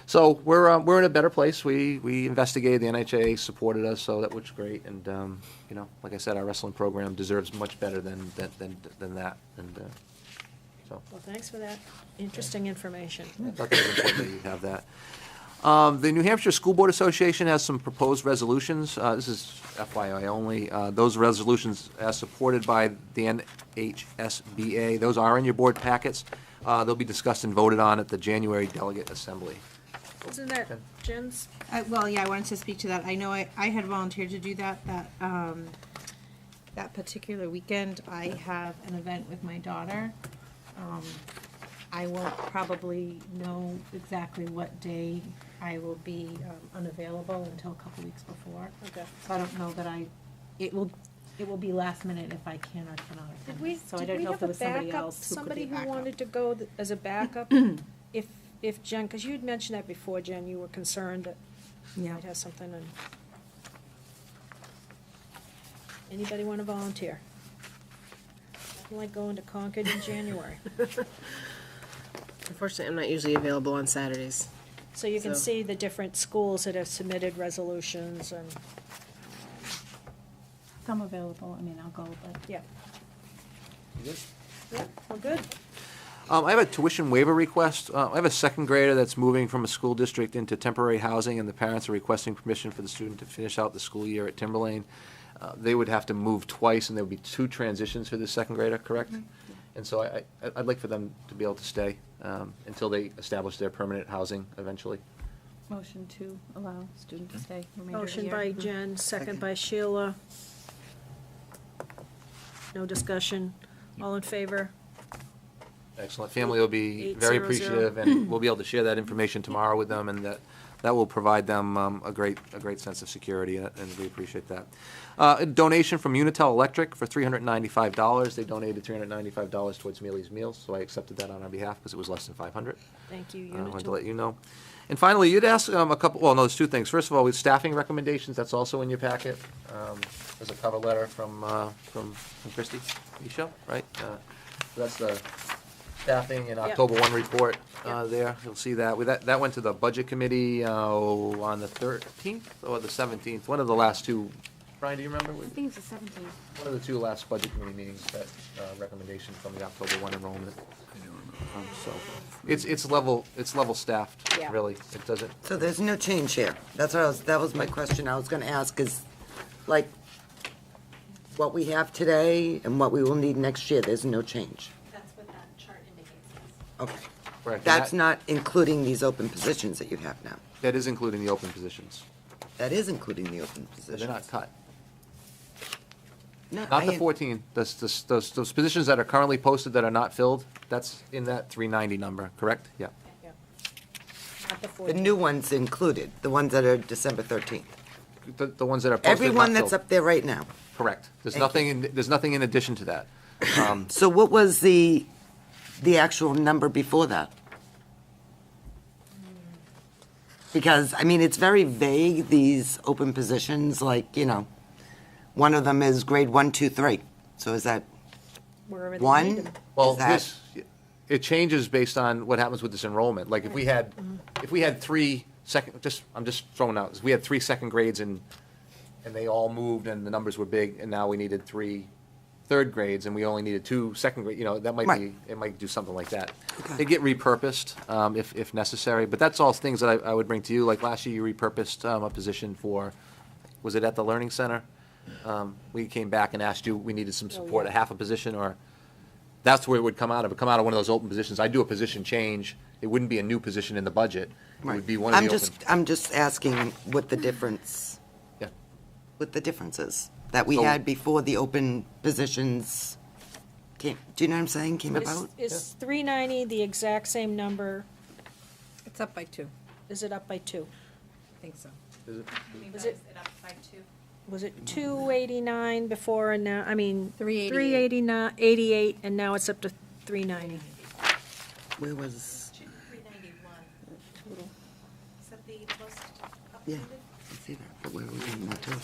so we're in a better place. We investigated. The NHA supported us, so that was great. And you know, like I said, our wrestling program deserves much better than that. And so Well, thanks for that interesting information. I thought that was important that you have that. The New Hampshire School Board Association has some proposed resolutions. This is FYI only. Those resolutions, as supported by the NHSBA, those are in your board packets. They'll be discussed and voted on at the January Delegate Assembly. Isn't that Jen's? Well, yeah, I wanted to speak to that. I know I had volunteered to do that particular weekend. I have an event with my daughter. I won't probably know exactly what day I will be unavailable until a couple weeks before. Okay. So I don't know that it will be last minute if I can or cannot attend. So I don't know if there was somebody else who could be Somebody a who backup. wanted to go as a backup? If Jen, because you had mentioned that before, Jen, you were concerned that you Yeah. might have something and. Anybody want to volunteer? Nothing like going to Concord in January. Unfortunately, I'm not usually available on Saturdays. So you can So- see the different schools that have submitted resolutions and, If I'm available, I mean, I'll go, but. yeah. You good? Yeah, well, good. I have a tuition waiver request. I have a second grader that's moving from a school district into temporary housing, and the parents are requesting permission for the student to finish out the school year at Timberlane. They would have to move twice, and there would be 2 transitions for this second grader, correct? And so I'd like for them to be able to stay until they establish their permanent housing eventually. Motion to allow student to stay remainder of the Motion year. by Jen, second by Sheila. No discussion. All in favor? Excellent. Family will be very 800. appreciative, and we'll be able to share that information tomorrow with them, and that will provide them a great sense of security, and we appreciate that. A donation from Unitel Electric for $395. They donated $395 towards Mealy's Meals, so I accepted that on our behalf because it was less than $500. Thank you, I wanted to Unitil. let you know. And finally, you'd asked a couple, well, no, there's 2 things. First of all, with staffing recommendations, that's also in your packet. There's a cover letter from Christie Michaud, right? So that's the staffing in Yep. October 1 report Yep. there. You'll see that. That went to the Budget Committee on the 13th or the 17th, one of the last 2. Brian, do you remember? I think it's the 17th. One of the 2 last Budget Committee meetings, that recommendation from the October 1 enrollment. So it's level staffed, Yeah. really. It doesn't. So there's no change here. That was my question I was gonna ask is, like, what we have today and what we will need next year, there's no change. That's what that chart indicates. Okay. Correct. That's not including these open positions that you have now. That is including the open positions. That is including the open positions. They're not cut. No, Not the 14. Those positions that are currently posted that are not filled, that's in that 390 number, correct? Yeah. Yeah. Not the The 14. new ones included, the ones that are December 13th. The ones that are posted. Everyone not that's filled. up there right now. Correct. There's Thank you. nothing in addition to that. So what was the actual number before that? Because, I mean, it's very vague, these open positions, like, one of them is grade 1, 2, 3. So is that Wherever they need one? them. Well, Is that- it changes based on what happens with this enrollment. Like, if we had 3 second, I'm just throwing out, if we had 3 second grades and they all moved and the numbers were big, and now we needed 3 third grades and we only needed 2 second grade, that might Right. it might do something like that. Okay. They get repurposed, if necessary, but that's all things that I would bring to you. Like last year, you repurposed, a position for, was it at the Learning Center? We came back and asked you, we needed some support, yeah. a half a position, or, that's where it would come out of. It would come out of one of those open positions. I'd do a position change. It wouldn't be a new position in the budget. It would be one of the open. I'm just asking what the difference. Yeah. What the difference is that we So- had before the open positions came. Do you know what I'm saying? Came about. Is 390 the exact same number? It's up by 2. Is it up by 2? I think so. Is it? Was it, up by 2? was it 289 before and now, 388. 389, 88, and now it's up to 390? Where was? 391 total. Is that the most Yeah, I see that. But where are we getting that total?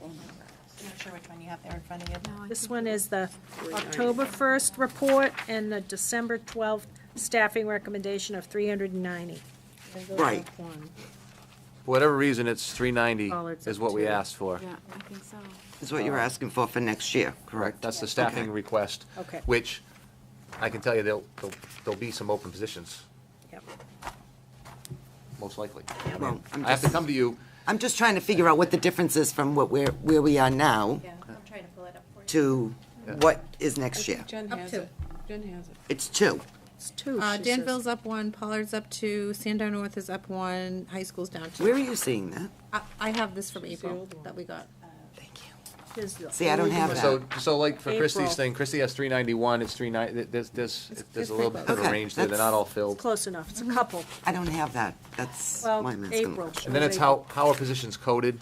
I'm not sure which one you have there in front of you. This one is the October 1st report and the December 12th staffing recommendation of 390. There goes Right. up one. For whatever reason, it's 390 Collards is up what we to- asked for. Yeah, I think so. Is what you were asking for next year, correct? That's the staffing Okay. request. Okay. Which, I can tell you, there'll be some open positions, Yep. most likely. Well, I have to come to you. I'm just trying to figure out what the difference is from where we are now Yeah, I'm trying to pull it up for you. to what is next year. Jen Up has to. it. Jen has it. It's 2. It's 2, she says. Danville's up 1, Pollard's up 2, Sandar North is up 1, high school's down 2. Where are you seeing that? I have this from April that we got. Thank you. See, I don't have that. So like for April. Christie's thing, Christie has 391, it's 39, there's a little bit of a Okay, range there, they're not all It's filled. close enough, it's a couple. I don't have that. That's Well, why I'm asking. April. And then it's how a position's coded,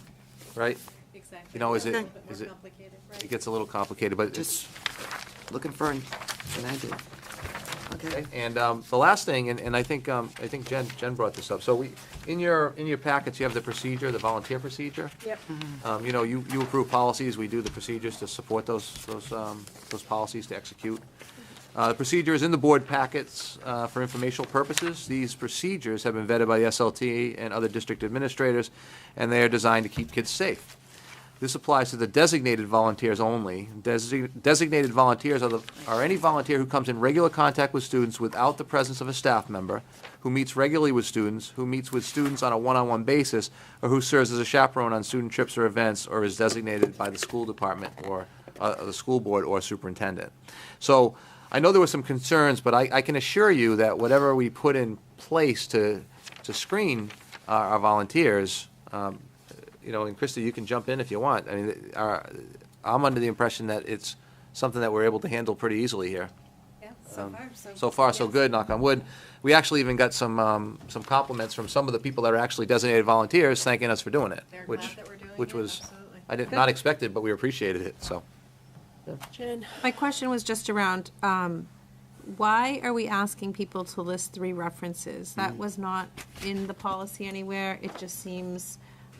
right? Exactly. You know, is it, A little bit is more it, complicated, right? it gets a little complicated, but it's, Just looking for an idea. okay. And the last thing, and I think Jen brought this up, so we, in your packets, you have the procedure, the volunteer procedure. Yep. You know, you approve policies, we do the procedures to support those policies to execute. The procedure is in the board packets for informational purposes. These procedures have been vetted by the SLT and other district administrators, and they are designed to keep kids safe. This applies to the designated volunteers only. Designated volunteers are any volunteer who comes in regular contact with students without the presence of a staff member, who meets regularly with students, who meets with students on a one-on-one basis, or who serves as a chaperone on student trips or events, or is designated by the school department or the school board or superintendent. So I know there were some concerns, but I can assure you that whatever we put in place to screen our volunteers, you know, and Christie, you can jump in if you want. I mean, I'm under the impression that it's something that we're able to handle pretty easily here. Yeah, So far, so good, knock on wood. We actually even got some compliments from some of the people that are actually designated volunteers thanking us for doing it, They're which, glad that we're doing which it, was, absolutely. I did not expect it, but we appreciated it, so. Jen? My question was just around, why are we asking people to list 3 references? That was not in the policy anywhere. It just seems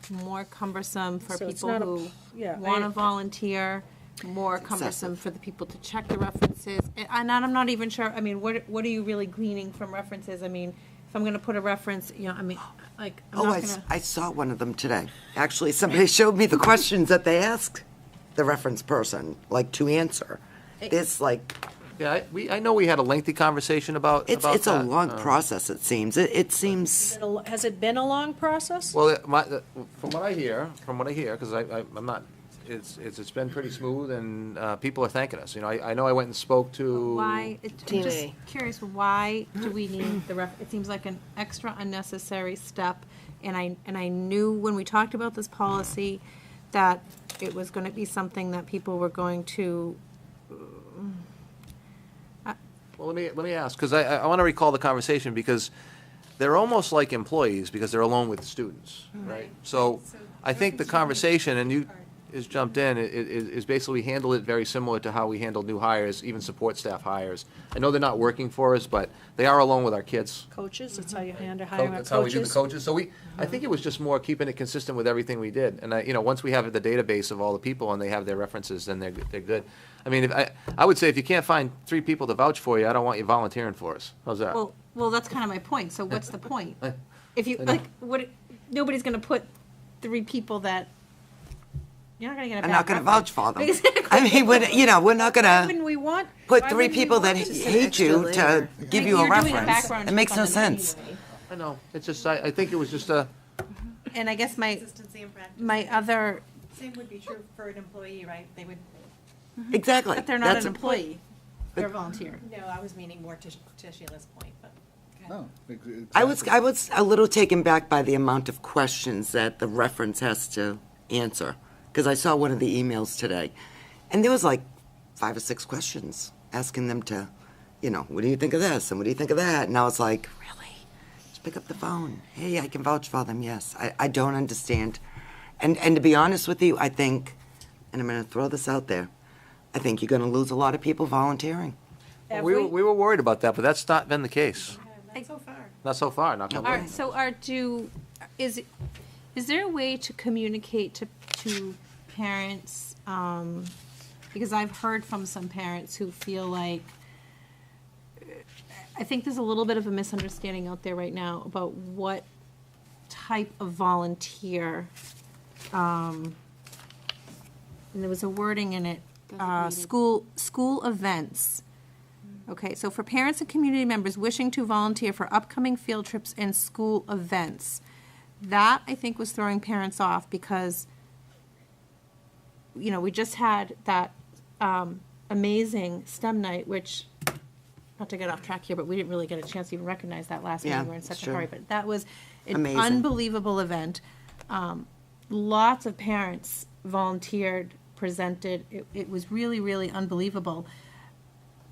more cumbersome for So it's people not a- who yeah, want I- to volunteer, more cumbersome excessive. for the people to check the references. And I'm not even sure, I mean, what are you really gleaning from references? I mean, if I'm going to put a reference, you know, I mean, like, I'm Oh, not I, going to. I saw one of them today. Actually, somebody showed me the questions that they asked the reference person, like, to answer. It's like, Yeah, I know we had a lengthy conversation about it's a that. long process, it seems. It seems, Has it been a long process? Well, from what I hear, because I'm not, it's been pretty smooth, and people are thanking us. You know, I know I went and spoke to. Why, I'm just curious, why do we need the it seems like an extra unnecessary step, and I knew when we talked about this policy that it was going to be something that people were going to. Well, let me ask, because I want to recall the conversation, because they're almost like employees, because they're alone with students, right? So I think the conversation, and you has jumped in, is basically handle it very similar to how we handle new hires, even support staff hires. I know they're not working for us, but they are alone with our kids. Coaches, that's how you hire our coaches. That's how we do the coaches. So I think it was just more keeping it consistent with everything we did. And you know, once we have the database of all the people and they have their references, then they're good. I mean, I would say if you can't find 3 people to vouch for you, I don't want you volunteering for us. How's that? Well, that's kind of my point. So what's the point? I- If you, I know. like, nobody's going to put 3 people that, you're not going to get a I'm bad not going to reference. vouch for them. Exactly. I mean, we're not going Why to wouldn't we want? put why 3 wouldn't we people that want to say- hate you to give you a You're doing a reference. background It makes check no on them sense. anyway. I know. It's just, I think it was just a. And I guess my Consistency in practice. my other, Same would be true for an employee, right? They would. Exactly. but they're not That's an a- employee. They're a volunteer. No, I was meaning more to Sheila's point, but. No. I was a little taken back by the amount of questions that the reference has to answer, because I saw one of the emails today, and there was like 5 or 6 questions asking them to, you know, what do you think of this, and what do you think of that? And I was like, really? Just pick up the phone. Hey, I can vouch for them, yes. I don't understand. And to be honest with you, I think, and I'm going to throw this out there, I think you're going to lose a lot of people volunteering. We were worried about that, but that's not been the case. Not so far. Not so far, not All right, so is there a way to communicate to parents, because I've heard from some parents who feel like, I think there's a little bit of a misunderstanding out there right now about what type of volunteer, and there was a wording in it, school events. Okay, so for parents and community members wishing to volunteer for upcoming field trips and school events, that I think was throwing parents off because, you know, we just had that amazing STEM night, which, not to get off track here, but we didn't really get a chance to even recognize that last Yeah, meeting. We were in such it's a true. hurry, but that was an Amazing. unbelievable event. Lots of parents volunteered presented, it was really, really unbelievable.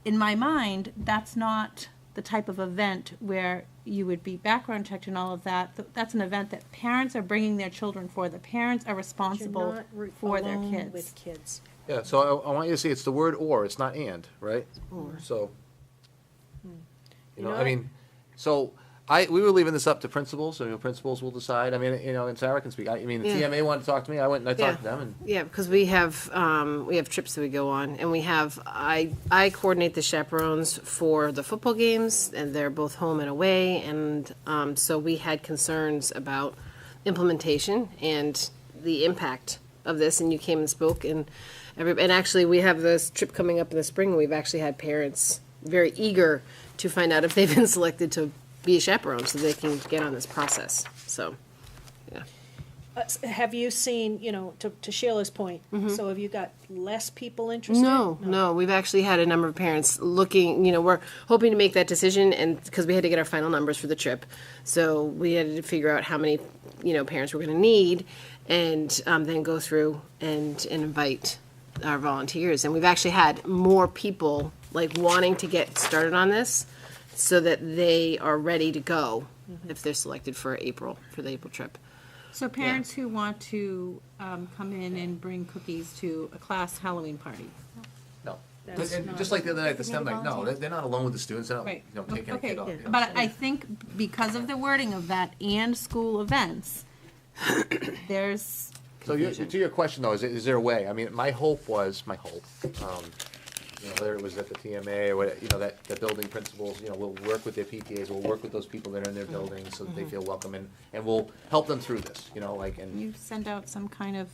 In my mind, that's not the type of event where you would be background checked and all of that. That's an event that parents are bringing their children for. The parents are responsible for their alone kids. with kids. Yeah, so I want you to see, it's the word or, it's not and, right? Or. So, You I know, mean, so we were leaving this up to principals, so principals will decide. I mean, and Sarah can speak. I mean, the Yeah. TMA wanted to talk to me, I went and I talked to Yeah. them, and Yeah, because we have trips that we go on, and I coordinate the chaperones for the football games, and they're both home and away, and so we had concerns about implementation and the impact of this, and you came and spoke, and actually, we have this trip coming up in the spring, and we've actually had parents very eager to find out if they've been selected to be a chaperone, so they can get on this process, so, yeah. Have you seen, to Sheila's point, so have you got less people interested? No, we've actually had a number of parents looking, we're hoping to make that decision, and, because we had to get our final numbers for the trip, so we had to figure out how many, parents we're gonna need, and then go through and invite our volunteers, and we've actually had more people, like, wanting to get started on this, so that they are ready to go if they're selected for the April trip. So parents who want to come in and bring cookies to a class Halloween party. no. That's And not- just like the other night, the STEM night, no, they're not alone with the students, they're not, Right. taking a Okay, kid off. but I think because of the wording of that and school events, there's, So to your question though, is there a way? I mean, my hope, whether it was at the TMA or what, that the building principals, will work with their PTAs, will work with those people that are in their buildings so that they feel welcome, and we'll help them through this, and. you send out some kind of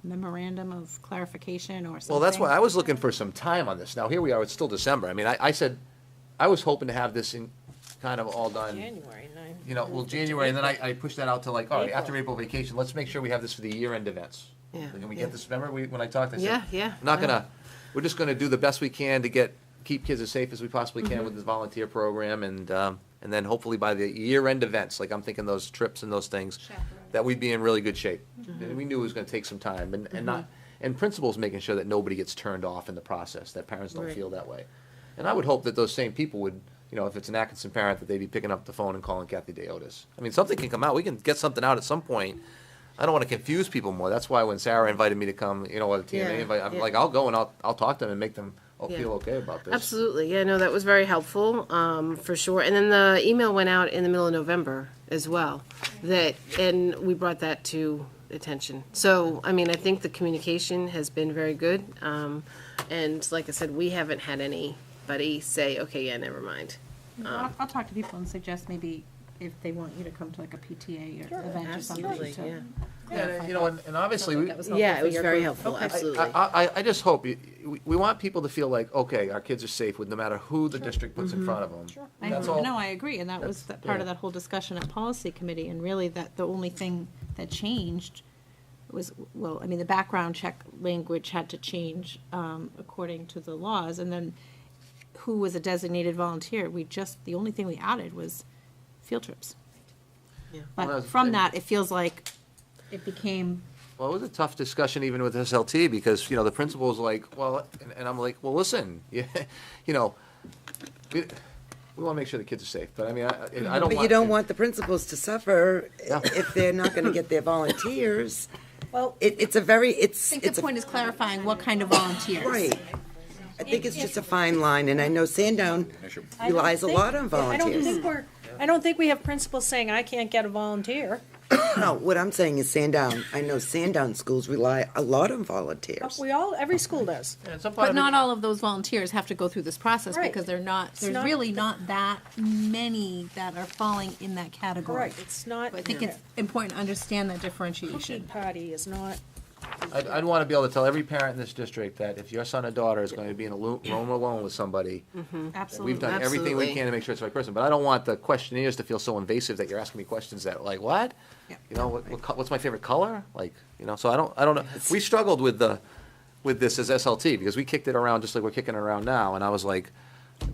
memorandum of clarification or something. Well, that's why I was looking for some time on this. Now, here we are, it's still December. I mean, I said, I was hoping to have this in, kind of all done. January, no. January, and then I pushed that out to like, all right, April. after April vacation, let's make sure we have this for the year-end events. Yeah, Can we yeah. get this, remember when I talked, I said. Yeah. We're just gonna do the best we can to keep kids as safe as we possibly can with this volunteer program, and then hopefully by the year-end events, like I'm thinking those trips and those things, that we'd be in really good shape. And we knew it was gonna take some time, and principals making sure that nobody gets turned off in the process, that parents don't Right. feel that way. And I would hope that those same people would, if it's an Atkinson parent, that they'd be picking up the phone and calling Kathy Deotis. I mean, something can come out, we can get something out at some point. I don't wanna confuse people more, that's why when Sarah invited me to come, or the TMA invite, I'm like, I'll go and I'll talk to them and make them Yeah. feel okay about this. Absolutely, yeah, no, that was very helpful, for sure. And then the email went out in the middle of November as well, and we brought that to attention. So, I mean, I think the communication has been very good, and like I said, we haven't had anybody say, okay, yeah, never mind. I'll talk to people and suggest maybe if they want you to come to like a PTA or event or something. Absolutely, to- yeah. Yeah, and obviously, we, That was helpful Yeah, it for was your very group. helpful, Okay. absolutely. I just hope, we want people to feel like, okay, our kids are safe with no matter who the district puts in front of them. That's all. No, I agree, and that was part of that whole discussion at policy committee, and really that the only thing that changed was, well, I mean, the background check language had to change according to the laws, and then who was a designated volunteer, the only thing we added was field trips. Yeah. Well, But from that, it feels like it became, Well, it was a tough discussion even with SLT, because, the principal was like, well, and I'm like, well, listen, we want to make sure the kids are safe, but I mean, I don't want. But you don't want the principals to suffer No. if they're not gonna get their volunteers. Well, It's a very, I think the point is clarifying what kind of volunteers. right. I think it's just a fine line, and I know Sandown relies a lot on volunteers. I don't think we have principals saying, I can't get a volunteer. No, what I'm saying is Sandown, I know Sandown schools rely a lot on volunteers. Every school does. But not all of those volunteers have to go through this process Right. because there's not- really not that many that are falling in that category. Right, it's not. I think it's important to understand that Cookie differentiation. party is not. I'd want to be able to tell every parent in this district that if your son or daughter is going to be in a room alone with somebody, Absolutely. we've done everything we can to make sure it's the right person. But I don't want the questionnaires to feel so invasive that you're asking me questions that, like, what? Yeah. What's my favorite color? So I don't know. We struggled with this as SLT because we kicked it around just like we're kicking it around now. And I was like,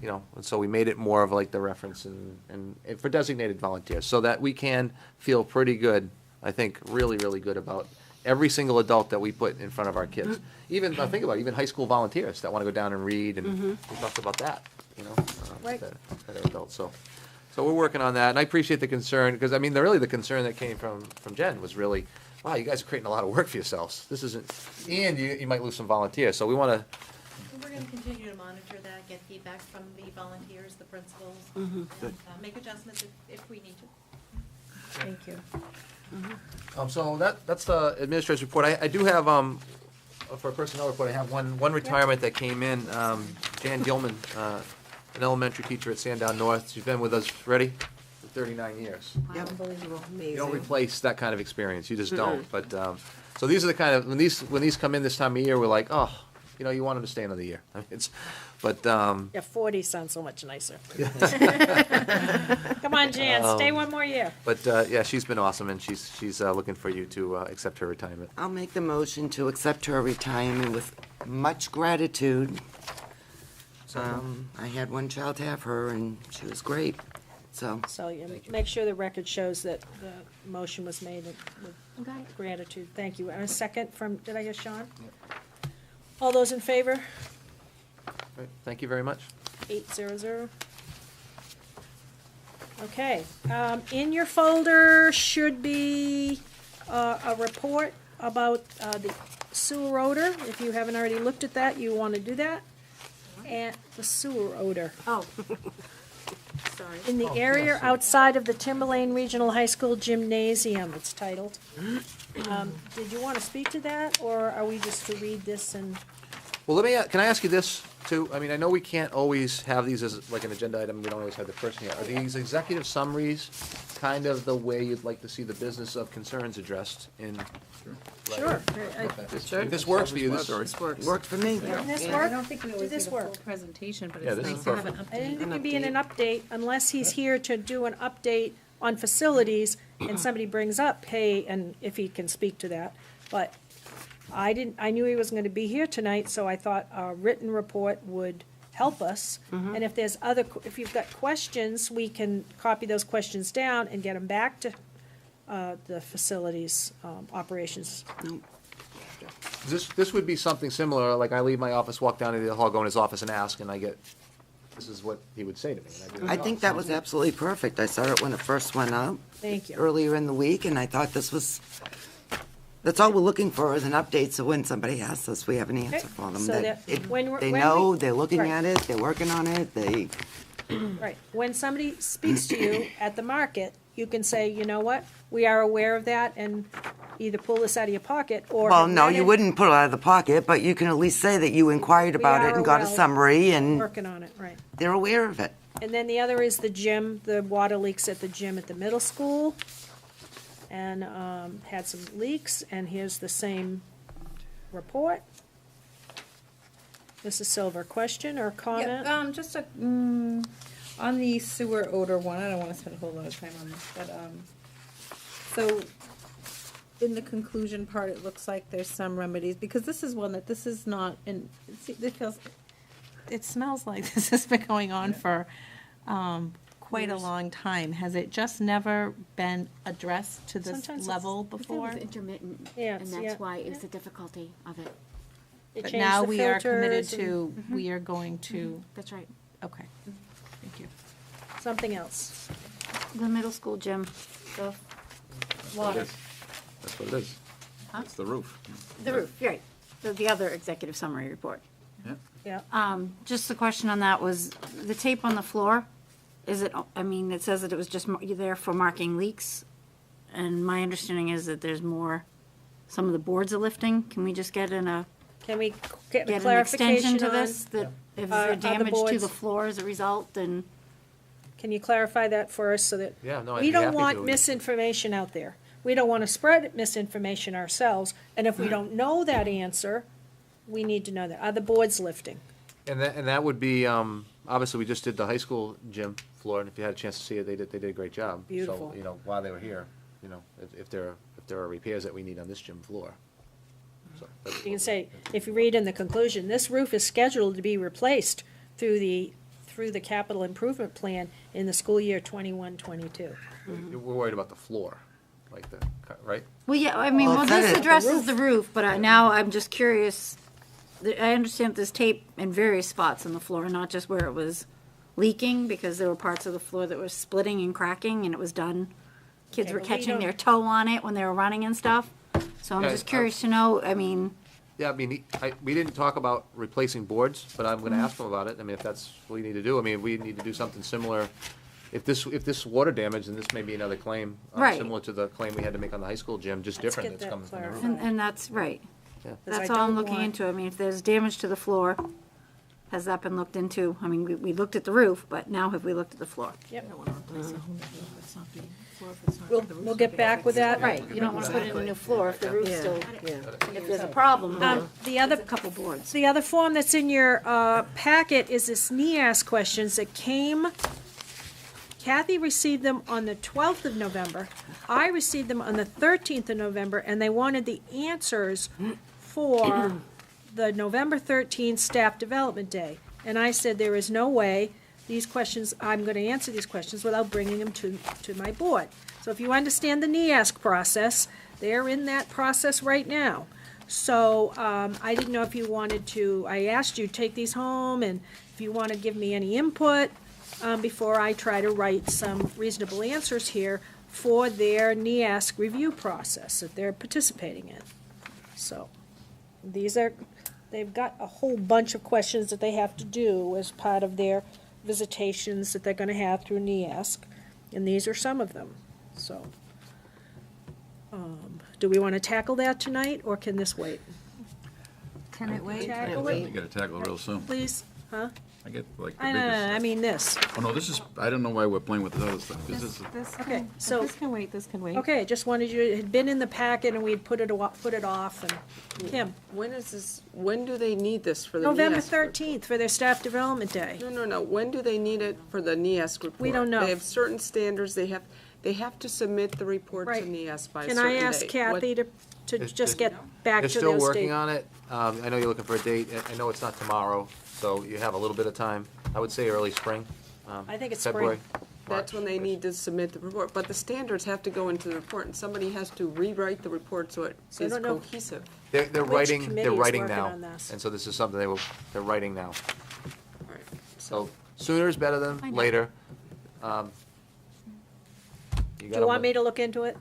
and so we made it more of like the reference and for designated volunteers so that we can feel pretty good, I think, really, really good about every single adult that we put in front of our kids. Even, think about it, even high school volunteers that want to go down and read, and we talked about that, you know, Right. that are adults, so we're working on that, and I appreciate the concern, because, I mean, really, the concern that came from Jen was really, wow, you guys are creating a lot of work for yourselves. This isn't, and you might lose some volunteers, so we want to, We're going to continue to monitor that, get feedback from the volunteers, the principals, Mhm. and make adjustments if we need to. Thank you. so that's the administrator's report. I do have, for a personnel report, I have one retirement that came in, Jan Gilman, an elementary teacher at Sandown North. She's been with us, ready, for 39 years. Unbelievable, You don't amazing. replace that kind of experience, you just don't. But, so these are the kind of, when these come in this time of year, we're like, oh, you know, you want them to stay another year. I mean, but, Yeah, 40 sounds so much nicer. Come on, Jan, stay one more year. but, yeah, she's been awesome, and she's looking for you to accept her retirement. I'll make the motion to accept her retirement with much gratitude. I had one child have her, and she was great, so. So you make sure the record shows that the motion was made with gratitude. Thank you. And a second from, did I hear Sean? All those in favor? Right, thank you very much. 800. Okay, in your folder should be a report about the sewer odor. If you haven't already looked at that, you want to do that. And the sewer odor. Oh. Sorry. In the area outside of the Timberlane Regional High School Gymnasium, it's titled. Did you want to speak to that, or are we just to read this and? Well, can I ask you this, too? I mean, I know we can't always have these as like an agenda item, we don't always have the person here. Are these executive summaries kind of the way you'd like to see the business of concerns addressed in? Sure. If this works for you, this works. Worked for me. Didn't this Yeah, work? I don't think we Did always this need a full work? presentation, but Yeah, it's this nice is to have an perfect. I didn't update. think it'd be in an update unless he's here to do an update on facilities and somebody brings up, hey, and if he can speak to that. But I knew he wasn't gonna be here tonight, so I thought a written report would help us. And if there's if you've got questions, we can copy those questions down and get them back to the facilities operations. This would be something similar, like I leave my office, walk down to the hall, go in his office and ask, and I get, this is what he would say to me. and do I the think job. that was absolutely perfect. I saw it when it first went out. Thank you. Earlier in the week, and I thought that's all we're looking for is an update, so when somebody asks us, we have an answer for them. So that when They we- know, they're looking Right. at it, they're working on it, Right. When somebody speaks to you at the market, you can say, you know what, we are aware of that, and either pull this out of your pocket or. Well, no, read you it. wouldn't pull it out of the pocket, but you can at least say that you inquired about it and got a summary, and Working on it, right. they're aware of it. And then the other is the gym, the water leaks at the gym at the middle school. And had some leaks, and here's the same report. Mrs. Silver, question or comment? Yeah, just on the sewer odor one, I don't wanna spend a whole lot of time on this, but, so, in the conclusion part, it looks like there's some remedies, because this is one that, this is not, and it smells like this has been going on for, quite a long time. Has it just never been addressed to this Sometimes it's- level It before? was intermittent, Yeah, and yeah, that's why it was yeah. the difficulty of it. They But changed now the we are committed filters and- to, we are going to, That's right. okay, thank you. Something else. The middle school gym, the water. That's what it is. It's the roof. The roof, right, the other executive summary report. Yeah. Just the question on that was, the tape on the floor, is it, I mean, it says that it was just there for marking leaks, and my understanding is that there's more, some of the boards are lifting. Can we just get Can we get a get an clarification extension to on? this, that if are there's the damage to boards- the floor as a result, then Can you clarify that for us so that? Yeah, no, I'd We be don't happy want to. misinformation out there. We don't want to spread misinformation ourselves, and if we don't know that answer, we need to know that. Are the boards lifting? And that would be, obviously, we just did the high school gym floor, and if you had a chance to see it, they did a great job. Beautiful. So, you know, while they were here, you know, if there are repairs that we need on this gym floor. So that's You can say, if you read in the conclusion, this roof is scheduled to be replaced through the capital improvement plan in the school year 21-22. We're worried about the floor. like the, right? Well, yeah, I mean, well, this addresses the roof, but now I'm just curious. I understand there's tape in various spots on the floor, not just where it was leaking, because there were parts of the floor that were splitting and cracking, and it was done. Kids Okay, were but we catching their don't- toe on it when they were running and stuff. So I'm Yeah, just curious to know, I mean, Yeah, I mean, we didn't talk about replacing boards, but I'm gonna Mhm. ask him about it. I mean, if that's what we need to do, I mean, we need to do something similar. If this water damage, then this may be another claim, Right. similar to the claim we had to make on the high school gym, just Let's different, get it's that coming from the roof. and that's right. Yeah. That's I all I'm don't looking want- into. I mean, if there's damage to the floor, has that been looked into? I mean, we looked at the roof, but now have we looked at the floor? Yep. We'll, We'll get back with that. Right, you don't want to put in a new floor if the roof's Yeah, still, yeah. if there's a problem. The other, a couple boards. the other form that's in your packet is this NEAS questions that came. Kathy received them on the 12th of November. I received them on the 13th of November, and they wanted the answers for the November 13th Staff Development Day. And I said, there is no way these questions, I'm going to answer these questions without bringing them to my board. So if you understand the NEAS process, they're in that process right now. So I didn't know if you wanted to, I asked you to take these home, and if you want to give me any input before I try to write some reasonable answers here for their NEAS review process that they're participating in. So these are, they've got a whole bunch of questions that they have to do as part of their visitations that they're going to have through NEAS, and these are some of them. So, do we want to tackle that tonight, or can this wait? Can it wait? Tackle You it, gotta tackle it real soon. please, huh? I get like the I biggest. mean this. Oh, no, this is, I don't know why we're playing with this other stuff, 'cause this is. Okay, so. This can wait, this can wait. Okay, just wanted you, it had been in the packet and we'd put it off, and Kim, When is this, when do they need this for the November NEAS? 13th for their Staff Development Day. No. When do they need it for the NEAS report? We don't know. They have certain standards. They have to submit the report to Right. NEAS by a Can certain I date. ask Kathy to It's- just it's- get back They're to still those working dates? on it. I know you're looking for a date. I know it's not tomorrow, so you have a little bit of time. I would say early spring. I think it's February, spring. That's when they need to submit the report. But the standards have to go into the report, and somebody has to rewrite the report so it So I is don't know- cohesive. They're Which writing, committee they're is writing working now. on this? And so this is something they're writing now. All right. So sooner is better I than know. later. Do you want me to look into it?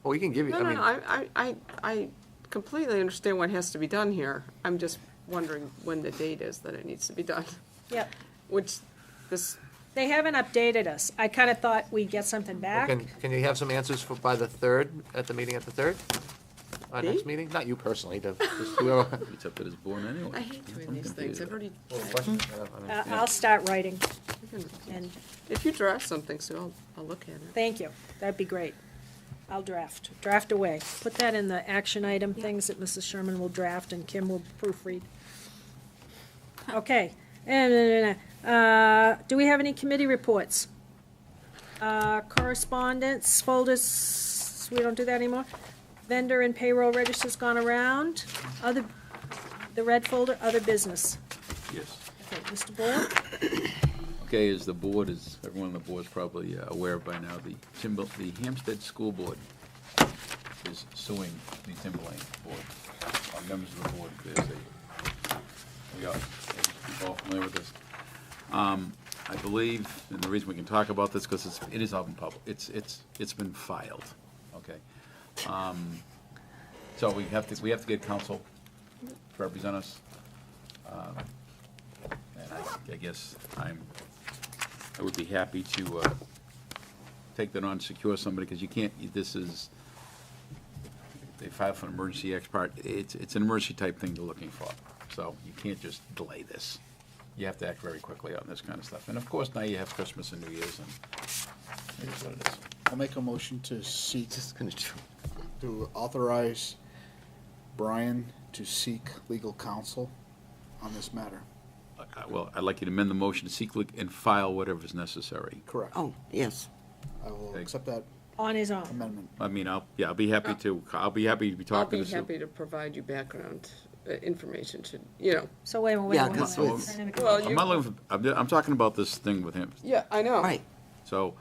Well, we can give you, No, I mean. I completely understand what has to be done here. I'm just wondering when the date is that it needs to be done, Yep. which this, They haven't updated us. I kind of thought we'd get something back. Can you have some answers by the 3rd, at the meeting at the 3rd? Our Me? next meeting? Not you personally, just whoever. It's up to this board anyway. I hate doing these things. I've already, Well, question? I mean, I'll start writing, you can- and if you draft something, so I'll look at it. thank you. That'd be great. I'll draft away. Put that in the action item, things that Mrs. Sherman will draft and Kim will proofread. Okay, and, do we have any committee reports? Correspondence, folders, we don't do that anymore? Vendor and payroll registers gone around, the red folder, other business. Yes. Okay, Mr. Boyle? Okay, as the board is, everyone on the board is probably aware by now, the Hampstead School Board is suing the Timberlane Board. Members of the board, we are all familiar with this. I believe, and the reason we can talk about this, because it is out in public, it's been filed, okay? So we have to get counsel to represent us. And I guess I would be happy to take that on, secure somebody, because you can't, they filed for an emergency ex parte. It's an emergency type thing they're looking for. So you can't just delay this. You have to act very quickly on this kind of stuff. And of course, now you have Christmas and New Year's, and it is what it is. I'll make a motion to seek, to authorize Brian to seek legal counsel on this matter. Well, I'd like you to amend the motion to seek and file whatever is necessary. Correct. Oh, yes. I will accept that On his own. amendment. I mean, I'll be happy to be talking to Sue. I'll be happy to provide you background information to, So wait, Yeah, wait. 'cause Well, I'm not looking for, I'm talking about this thing with him. Yeah, I know. Right. So,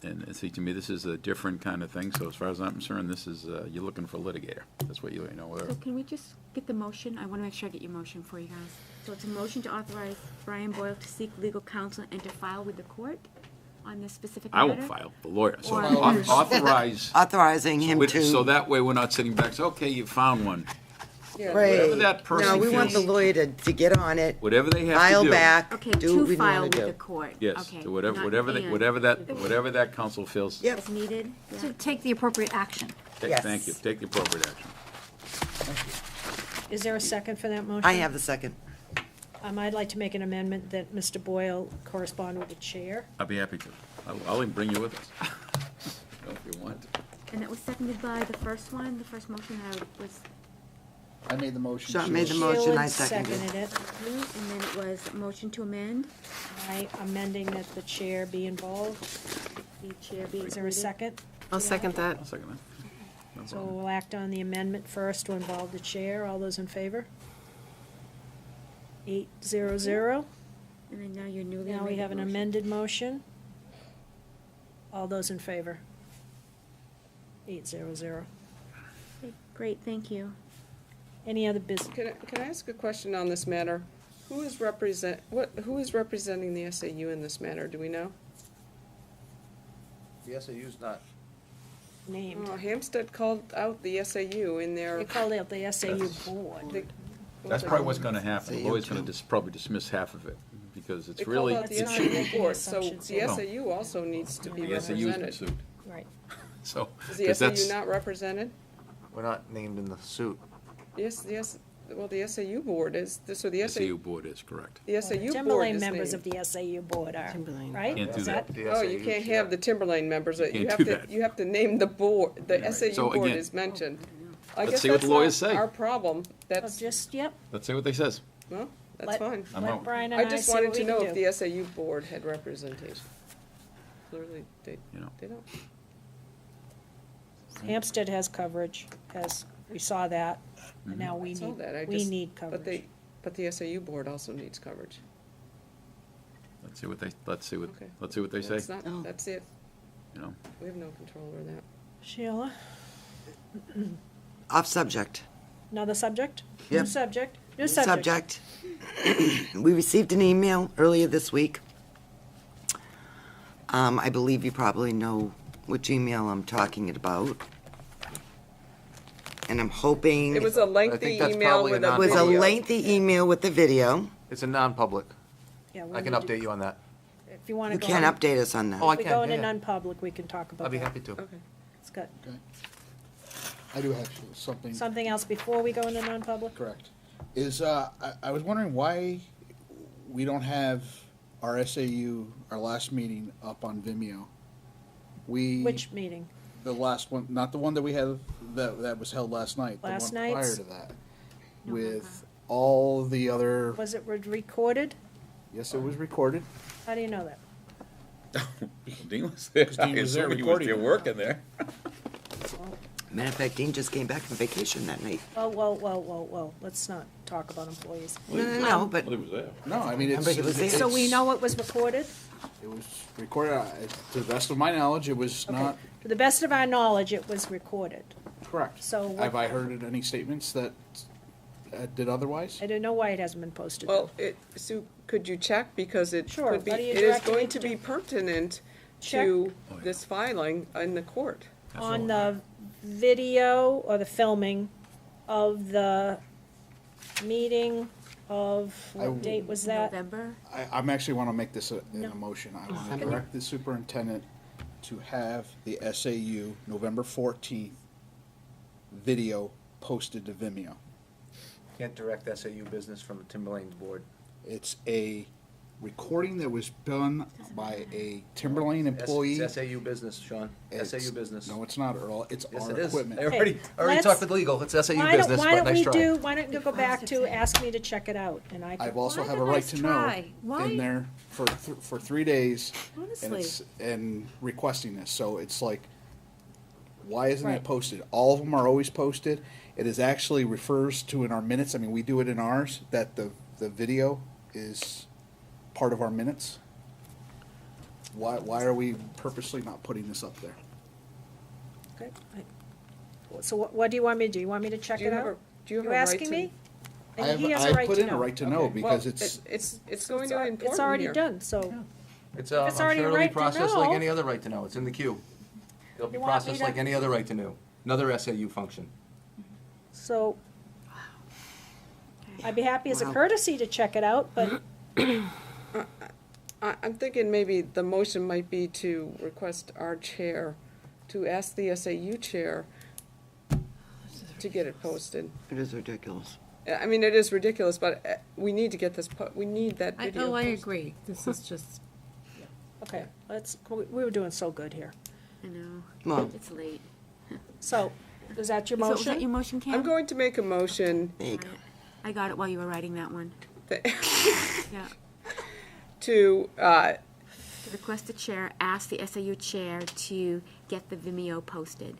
And see, to me, this is a different kind of thing, so as far as I'm concerned, this is, you're looking for a litigator. That's what you know, whatever. So can we just get the motion? I want to make sure I get your motion for you guys. So it's a motion to authorize Brian Boyle to seek legal counsel and to file with the court on this specific matter? I won't file, the lawyer. So Or- authorize. Authorizing him to. So that way, we're not sitting back, so, okay, you found one. Yeah. Whatever Right. that person No, we want the feels. lawyer to get on it, Whatever they have to file do. back, Okay, do what to we file want with to the do. court. Yes, Okay, to whatever, not and. whatever that council feels. Yep. As needed? To take the appropriate action. Yes. Thank you, take the appropriate action. Is there a second for that motion? I have the second. I'd like to make an amendment that Mr. Boyle correspond with the chair. I'll be happy to. I'll even bring you with us. If you want. And that was seconded by the first one, the first motion that was, I made the motion. Sean Sheila- made the motion, Sheila I seconded. it. and then it was a motion to amend, I amending that the chair be involved. the chair be Is there a included. second? I'll second that. I'll second that. No So problem. we'll act on the amendment first to involve the chair. All those in favor? 800. And then now your newly Now we have an motion. amended motion. All those in favor? 800. Okay, great, thank you. Any other business? Can I ask a question on this matter? Who is representing the SAU in this matter, do we know? The SAU's not. Named. Oh, Hampstead called out the SAU in their. They called out the SAU board. That's probably what's gonna happen. See The you lawyer's gonna too. probably dismiss half of it, because it's They called really. out the It's not SAU making board, so assumptions the here. SAU also needs to be The SAU's been represented. sued, Right. so. Is the 'cause SAU that's- not represented? We're not named in the suit. Yes, well, the SAU board is, so the SAU board is correct. The SAU board Timberlane is members named. of the SAU board are, Timberlane. right? Can't do Is that. The Oh, you SAU can't chair. have the Timberlane members, You you can't have do to, that. you have to name the board, the Right. SAU So board again- is mentioned. I Let's guess see what that's the lawyers not say. our problem, So that's, just, yep. Let's see what they says. well, that's let- fine. I'm Let out. Brian and I I just see wanted what to we know can if do. the SAU board had representation. Clearly, they You know. don't. Hampstead has coverage, we saw that, and now we I saw that, I need, we just- need coverage. But the SAU board also needs coverage. Let's see what they Okay. say, That's not, Oh. that's it, you know. we have no control over that. Sheila, Off subject. another subject? Yep. New subject? New subject. Subject. We received an email earlier this week. I believe you probably know which email I'm talking about. And I'm hoping. It was a lengthy think that's email probably with a a It was a video. lengthy email with the video. It's a non-public. Yeah, we I can need update you on that. If you want You to go. can't in- update us on that. Oh, I If we can, go into yeah. non-public, we can talk about I'll be that. happy to. Okay. It's good. Okay. I do have something. Something else before we go into non-public? Correct. I was wondering why we don't have our SAU, our last meeting up on Vimeo. Which meeting? The last one, not the one that we had, that was held last night. Last The one prior night's? to that. With all the other, Was it recorded? yes, it was recorded. How do you know that? Dean was there. 'Cause Dean I was there assume he recording there it. working there. Matter of fact, Dean just came back from vacation that night. Whoa, let's not talk about employees. No, but. Well, he was there. No, I mean, it's. Remember he was there. So we know it was recorded? It was recorded, to the best of my knowledge, it was Okay. not To the best of our knowledge, it was recorded. correct. So what- Have I heard any statements that did otherwise? I don't know why it hasn't been posted. Well, Sue, could you check, because it Sure, could be, what are you it is directing me going to to be do? pertinent Check. to this filing in the court. On the video or the filming of the meeting of, what date was that? November? I'm actually want to make this in No. a motion. I want to direct the superintendent to have the SAU November 14th video posted to Vimeo. Can't direct SAU business from the Timberlane's board. It's a recording that was done by a Timberlane employee. It's SAU business, Sean. SAU business. No, it's not, Earl. It's Yes, our it is. equipment. I already let's- talked with legal. It's SAU Why don't- business, why but don't nice we try. Why don't you go back to ask me to check it out, and I I can. also Why have the a right nice to try? know Why? in there for 3 days. And Honestly. and requesting this, so it's like, why isn't Right. it posted? All of them are always posted. It is actually refers to in our minutes, I mean, we do it in ours, that the video is part of our minutes. Why are we purposely not putting this up there? Okay. So what do you want me to do? You want me to check Do you it have out? a- do you have You a right asking to- me? I And he has a have right put to in a know. right to know because Well, it's going to be important It's already here. done, so. It's, If it's I'm already sure a it'll be right to processed like know- any other right to know. It's in the queue. It'll be You want me processed to- like any other right to know. Another SAU function. So I'd be happy as a courtesy to check it out, but I'm thinking maybe the motion might be to request our chair, to ask the SAU chair to get it posted. It is ridiculous. I mean, it is ridiculous, but we need to get this, we need that video I posted. agree. This is just, okay, we were doing so good here. I know. Well- It's late. So, is that your So motion? was that your motion, Cam? I'm going to make a motion I got it while you were writing that one. that- Yeah. to, To request the chair, ask the SAU chair to get the Vimeo posted,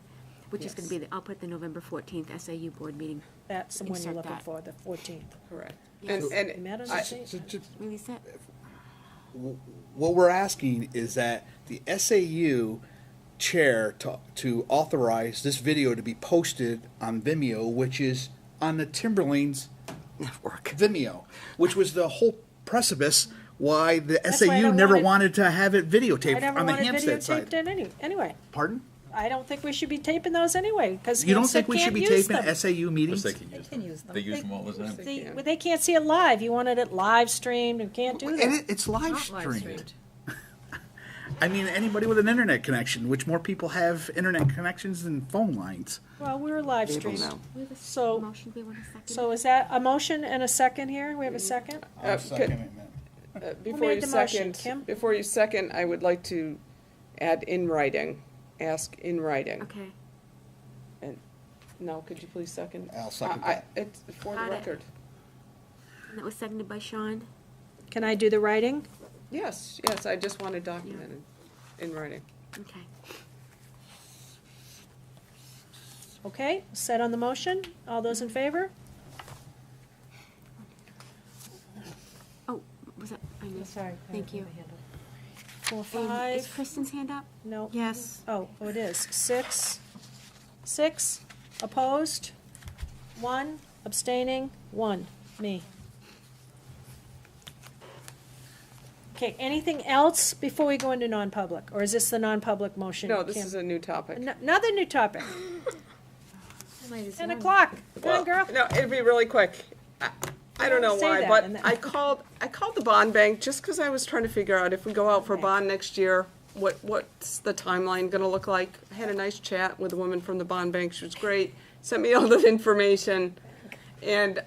which is going to be, I'll put the November 14th SAU board meeting. That's the one you're Insert looking that. for, the 14th. correct. Yes. And Matt I- understand? Release it? What we're asking is that the SAU chair to authorize this video to be posted on Vimeo, which is on the Timberlanes Network. Vimeo, which was the whole precipice why the That's why I SAU don't never want it- wanted to have it I videotaped never on the wanted Hampstead videotaped side. in anyway. Pardon? I don't think we should be taping those anyway, because You don't Hampstead think we should can't be use taping them. SAU meetings? They can use them. They use them all the time. They can't see it live. You wanted it live streamed and can't do And that. it's live not live streamed. streamed. I mean, anybody with an internet connection, which more people have internet connections than phone lines. Well, we're live Cable streamed. now. We have a So- motion, we want a second? So is that a motion and a second here? We have a second? Before made you the motion, second, Kim? before you second, I would like to add in writing, ask in writing. Okay. And now, could you please second? I'll second It's for the Got it. record. And that was seconded by Sean. Can I do the writing? Yes, I just want it documented in writing. Okay. Okay, set on the motion. All those in favor? Oh, was that, I missed. Sorry. Thank you. 4, And is 5, Kristen's hand up? no. yes. Oh, it is. 6 opposed, 1 abstaining, 1 me. Okay, anything else before we go into non-public? Or is this the non-public motion? No, this Kim? is a new topic. Another new topic. 10 o'clock. Come on, girl. No, it'd be really quick. I don't know Say why, that but and then- I called the bond bank just because I was trying to figure out if we go out for a bond next year, what's the timeline gonna look like? I had a nice chat with a woman from the bond bank. She was great. Sent me all the information, and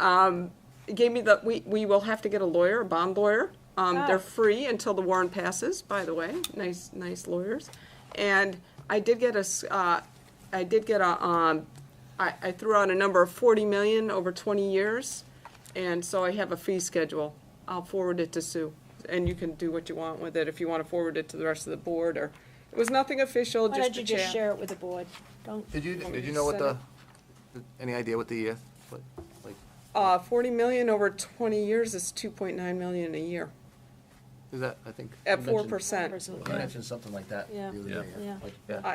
gave me we will have to get a lawyer, a bond lawyer. They're free until the warrant passes. By the way, nice lawyers. And I threw out a number of 40 million over 20 years. And so I have a fee schedule. I'll forward it to Sue, and you can do what you want with it if you want to forward it to the rest of the board, or, it was nothing official, Why just don't a you just chat. share it with the board? Don't, Did you Want me to know what send any idea what the, what, like, 40 million over 20 years is 2.9 million a year, is that, I think? at you mentioned- 4%. You mentioned something like that the Yeah. other day. Yeah. Like, yeah. why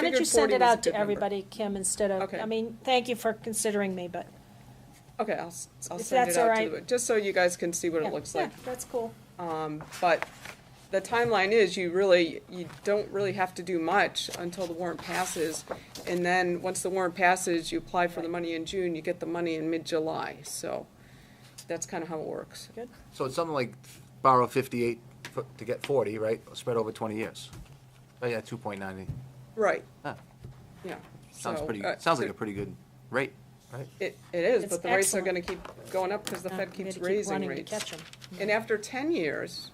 don't you figured send 40 it was a out to good number. everybody, Kim, instead of, Okay. I mean, thank you for considering me, but. Okay, I'll If send that's it all out to right. the, just so you guys can see what Yeah, it looks yeah, like. that's cool. But the timeline is you don't really have to do much until the warrant passes. And then, once the warrant passes, you apply for the money in June, you get the money in mid-July. So that's kind of how it works. Good. So it's something like borrow 58 to get 40, right? Spread over 20 years. Oh, yeah, 2.9. Right, Ah, yeah. sounds So, pretty, sounds like a pretty good rate, right? It is, It's but the rates are excellent. gonna keep going up because the Yeah, Fed we keeps gotta keep raising running to rates. catch 'em. And after 10 years,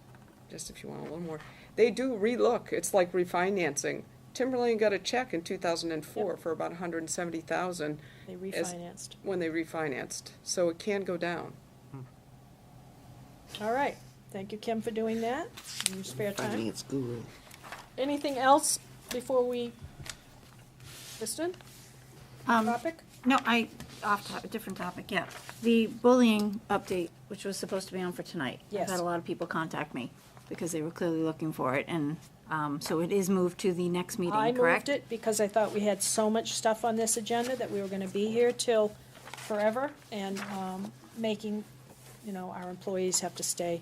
just if you want a little more, they do relook. It's like refinancing. Timberlane got a check in 2004 for about 170,000. They refinanced. When they refinanced, so it can go down. All right. Thank you, Kim, for doing that in your spare time. Finance guru. Anything else before we, Kristen? Topic? No, a different topic, yeah. The bullying update, which was supposed to be on for tonight. Yes. I've had a lot of people contact me. because they were clearly looking for it, and so it is moved to the next meeting, I correct? moved it because I thought we had so much stuff on this agenda that we were gonna be here till forever, and making, our employees have to stay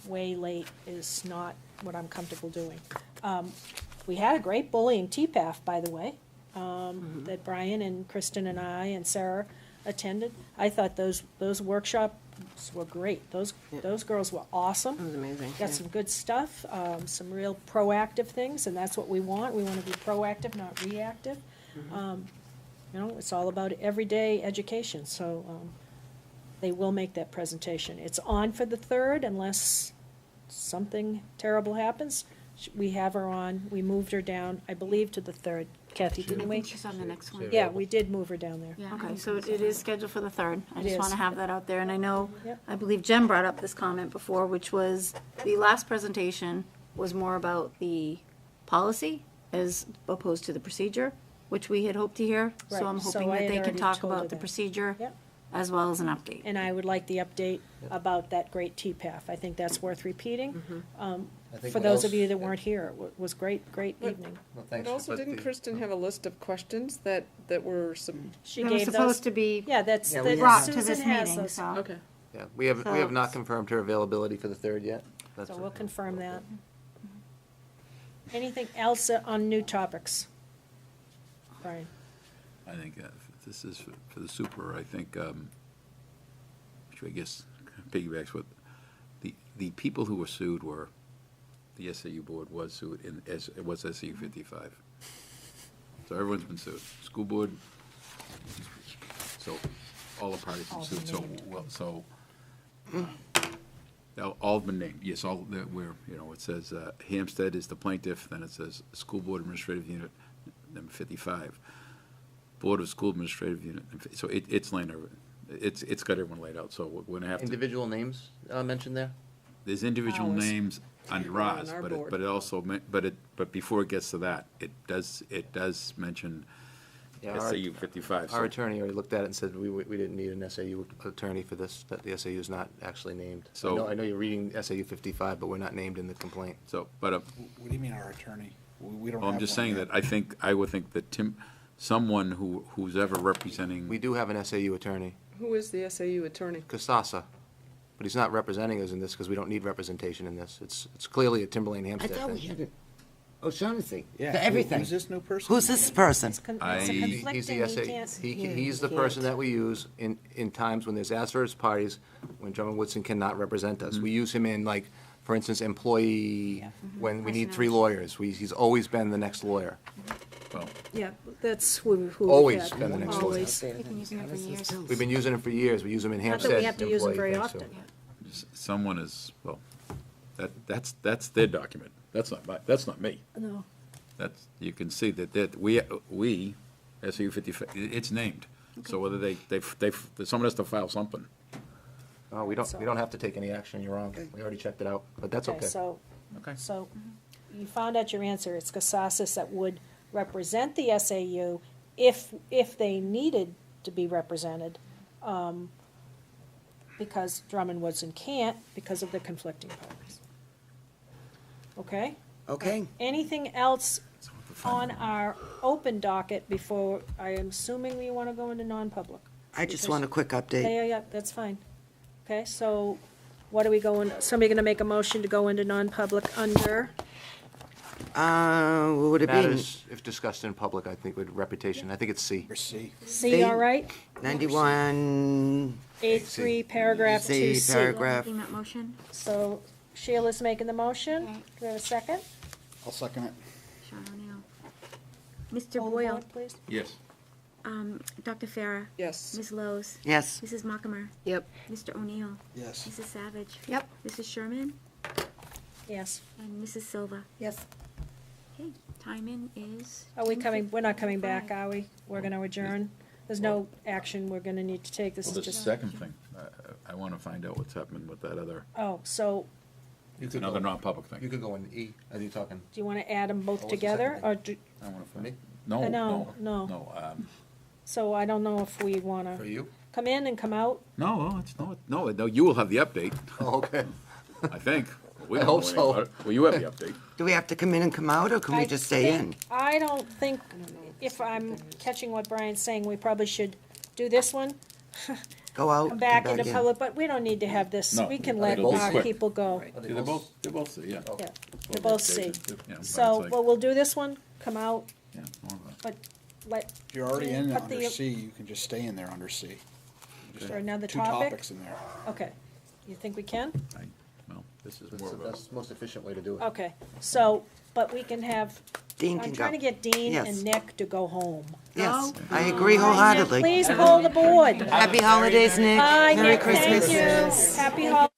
way late is not what I'm comfortable doing. We had a great bullying TPAF, by the way, that Brian and Kristen and I and Sarah attended. I thought those workshops were great. Those girls were awesome. That was amazing. Got some good stuff, some real proactive things, and that's what we want. We want to be proactive, not reactive. It's all about everyday education, so they will make that presentation. It's on for the 3rd unless something terrible happens. We have her on, we moved her down, I believe, to the 3rd. Kathy, I didn't we? think she's on the next one. Yeah, we did move her down there. Yeah, I Okay, think so it is scheduled for the 3rd. I It just want is. to have that out there, and I know, Yep. I believe Jen brought up this comment before, which was the last presentation was more about the policy as opposed to the procedure, which we had hoped to hear. Right, So I'm so hoping I that had they can already talk told her about the that. procedure Yep. as well as an update. And I would like the update about that great TPAF. I think that's worth repeating. I think For what those else- of you that weren't here, it was great evening. Well, thanks. But also, but didn't the- Kristen have a list of questions that were some? She That was gave those. supposed to be Yeah, that's, Yeah, we that brought to Susan this has meeting, those. so. Okay. Yeah, we have So- not confirmed her availability for the 3rd yet. That's So we'll confirm that. Anything else on new topics? Brian? I think this is for the super, I think, which I guess piggybacks what, the people who were sued were, the SAU board was sued, it was SAU 55. So everyone's been sued. School board, so all the parties have sued, they'll all been named, yes, all, where, it says Hampstead is the plaintiff, then it says School Board Administrative Unit, number 55. Board of School Administrative Unit, so it's laying over, it's got everyone laid out, so we're gonna have to, Individual names mentioned there? there's individual Ours. names under On ours, our but board. it also, but before it gets to that, it does mention Yeah, SAU 55. Our so- attorney already looked at it and said we didn't need an SAU attorney for this, that the SAU is not actually named. So- I know you're reading SAU 55, but we're not named in the complaint. So, but, What do you mean our attorney? We don't well, I'm have just one saying yet. that I would think that someone who's ever representing. We do have an SAU attorney, Who is the SAU attorney? Casasa, but he's not representing us in this because we don't need representation in this. It's clearly a Timberlane I Hampstead thought we thing. had it. O'Shaughnessy, Yeah, the everything. Who's this new person? Who's this person? It's it's I- a He's He's conflicting, the he SA, can't. he's the person that we use in times when there's adverse parties, when Drummond Woodson cannot represent us. We use him in, like, for instance, employee, when we need 3 lawyers. He's always been the next lawyer. Well, Yeah, that's who we've Always had. been the next lawyer. Always. We've been using it for years. We've been using him for years. We use him in Not that Hampstead. we have to use them employee very things, so- often. someone is, well, that's their document. That's not me. No. That's, you can see that we, SAU 55, it's named. So whether someone has to file something. Oh, we don't have to take any action. You're wrong. We already checked it out, but that's okay. So, Okay. so you found out your answer. It's Casasas that would represent the SAU if they needed to be represented, because Drummond Woodson can't because of the conflicting parties. Okay? Okay. Anything else on our open docket before, I am assuming we want to go into non-public? I just Because- want a quick update. Yeah, that's fine. Okay, so what are we going, somebody going to make a motion to go into non-public under? What would it be? Matters, if discussed in public, I think with reputation. I think it's C. C. C, all right? 91, A3, paragraph C, 2C. paragraph. Making that motion, So Sheila's making the motion. Okay. Do we have a second? I'll second it. Sean O'Neill. Mr. Hold Boyle, on, please. Yes. Dr. Farah, Yes. Ms. Lowe's, Yes. Mrs. Mockamer, Yep. Mr. O'Neill, Yes. Mrs. Savage. Yep. Mrs. Sherman, Yes. and Mrs. Silva. Yes. Okay, timing is. Are we coming, we're not coming back, 2:55. are we? We're going to adjourn? There's no action we're going to need to take. This Well, is the just, second thing, I want to find out what's happening with that other, oh, so You could another go, non-public you thing. could go in E. Are you talking? do you want to add them both What was the together? second Or do, I want to For me? find, no, No, no. no, so I don't know if we want For to you? come in and come out. no, you will have the update, Oh, okay. I think. We I don't know hope anything so. about it. Well, you have the update. Do we have to come in and come out, or can we I just stay in? think- I don't think, if I'm catching what Brian's saying, we probably should do this one, Go out, come back in. into public, but we don't need to have this. No, We can I let think it'll be our quick. people go. Yeah, they're both, C, yeah. Yeah, they both see. Yeah, So, Brian's well, we'll do this one, come out, Yeah, more of that. but let. If you're already in put under the- C, you can just stay in there under C. Just For have another two topic? topics in there. Okay, you think we can? Well, this is That's more the of a. best, most efficient way to do it. Okay, so, but we can have, Dean I'm can trying to go. get Dean Yes. and Nick to go home. Yes, I agree wholeheartedly. Please pull the board. Happy holidays, Nick. Bye, Merry Nick, thank Christmas. you. Happy holidays.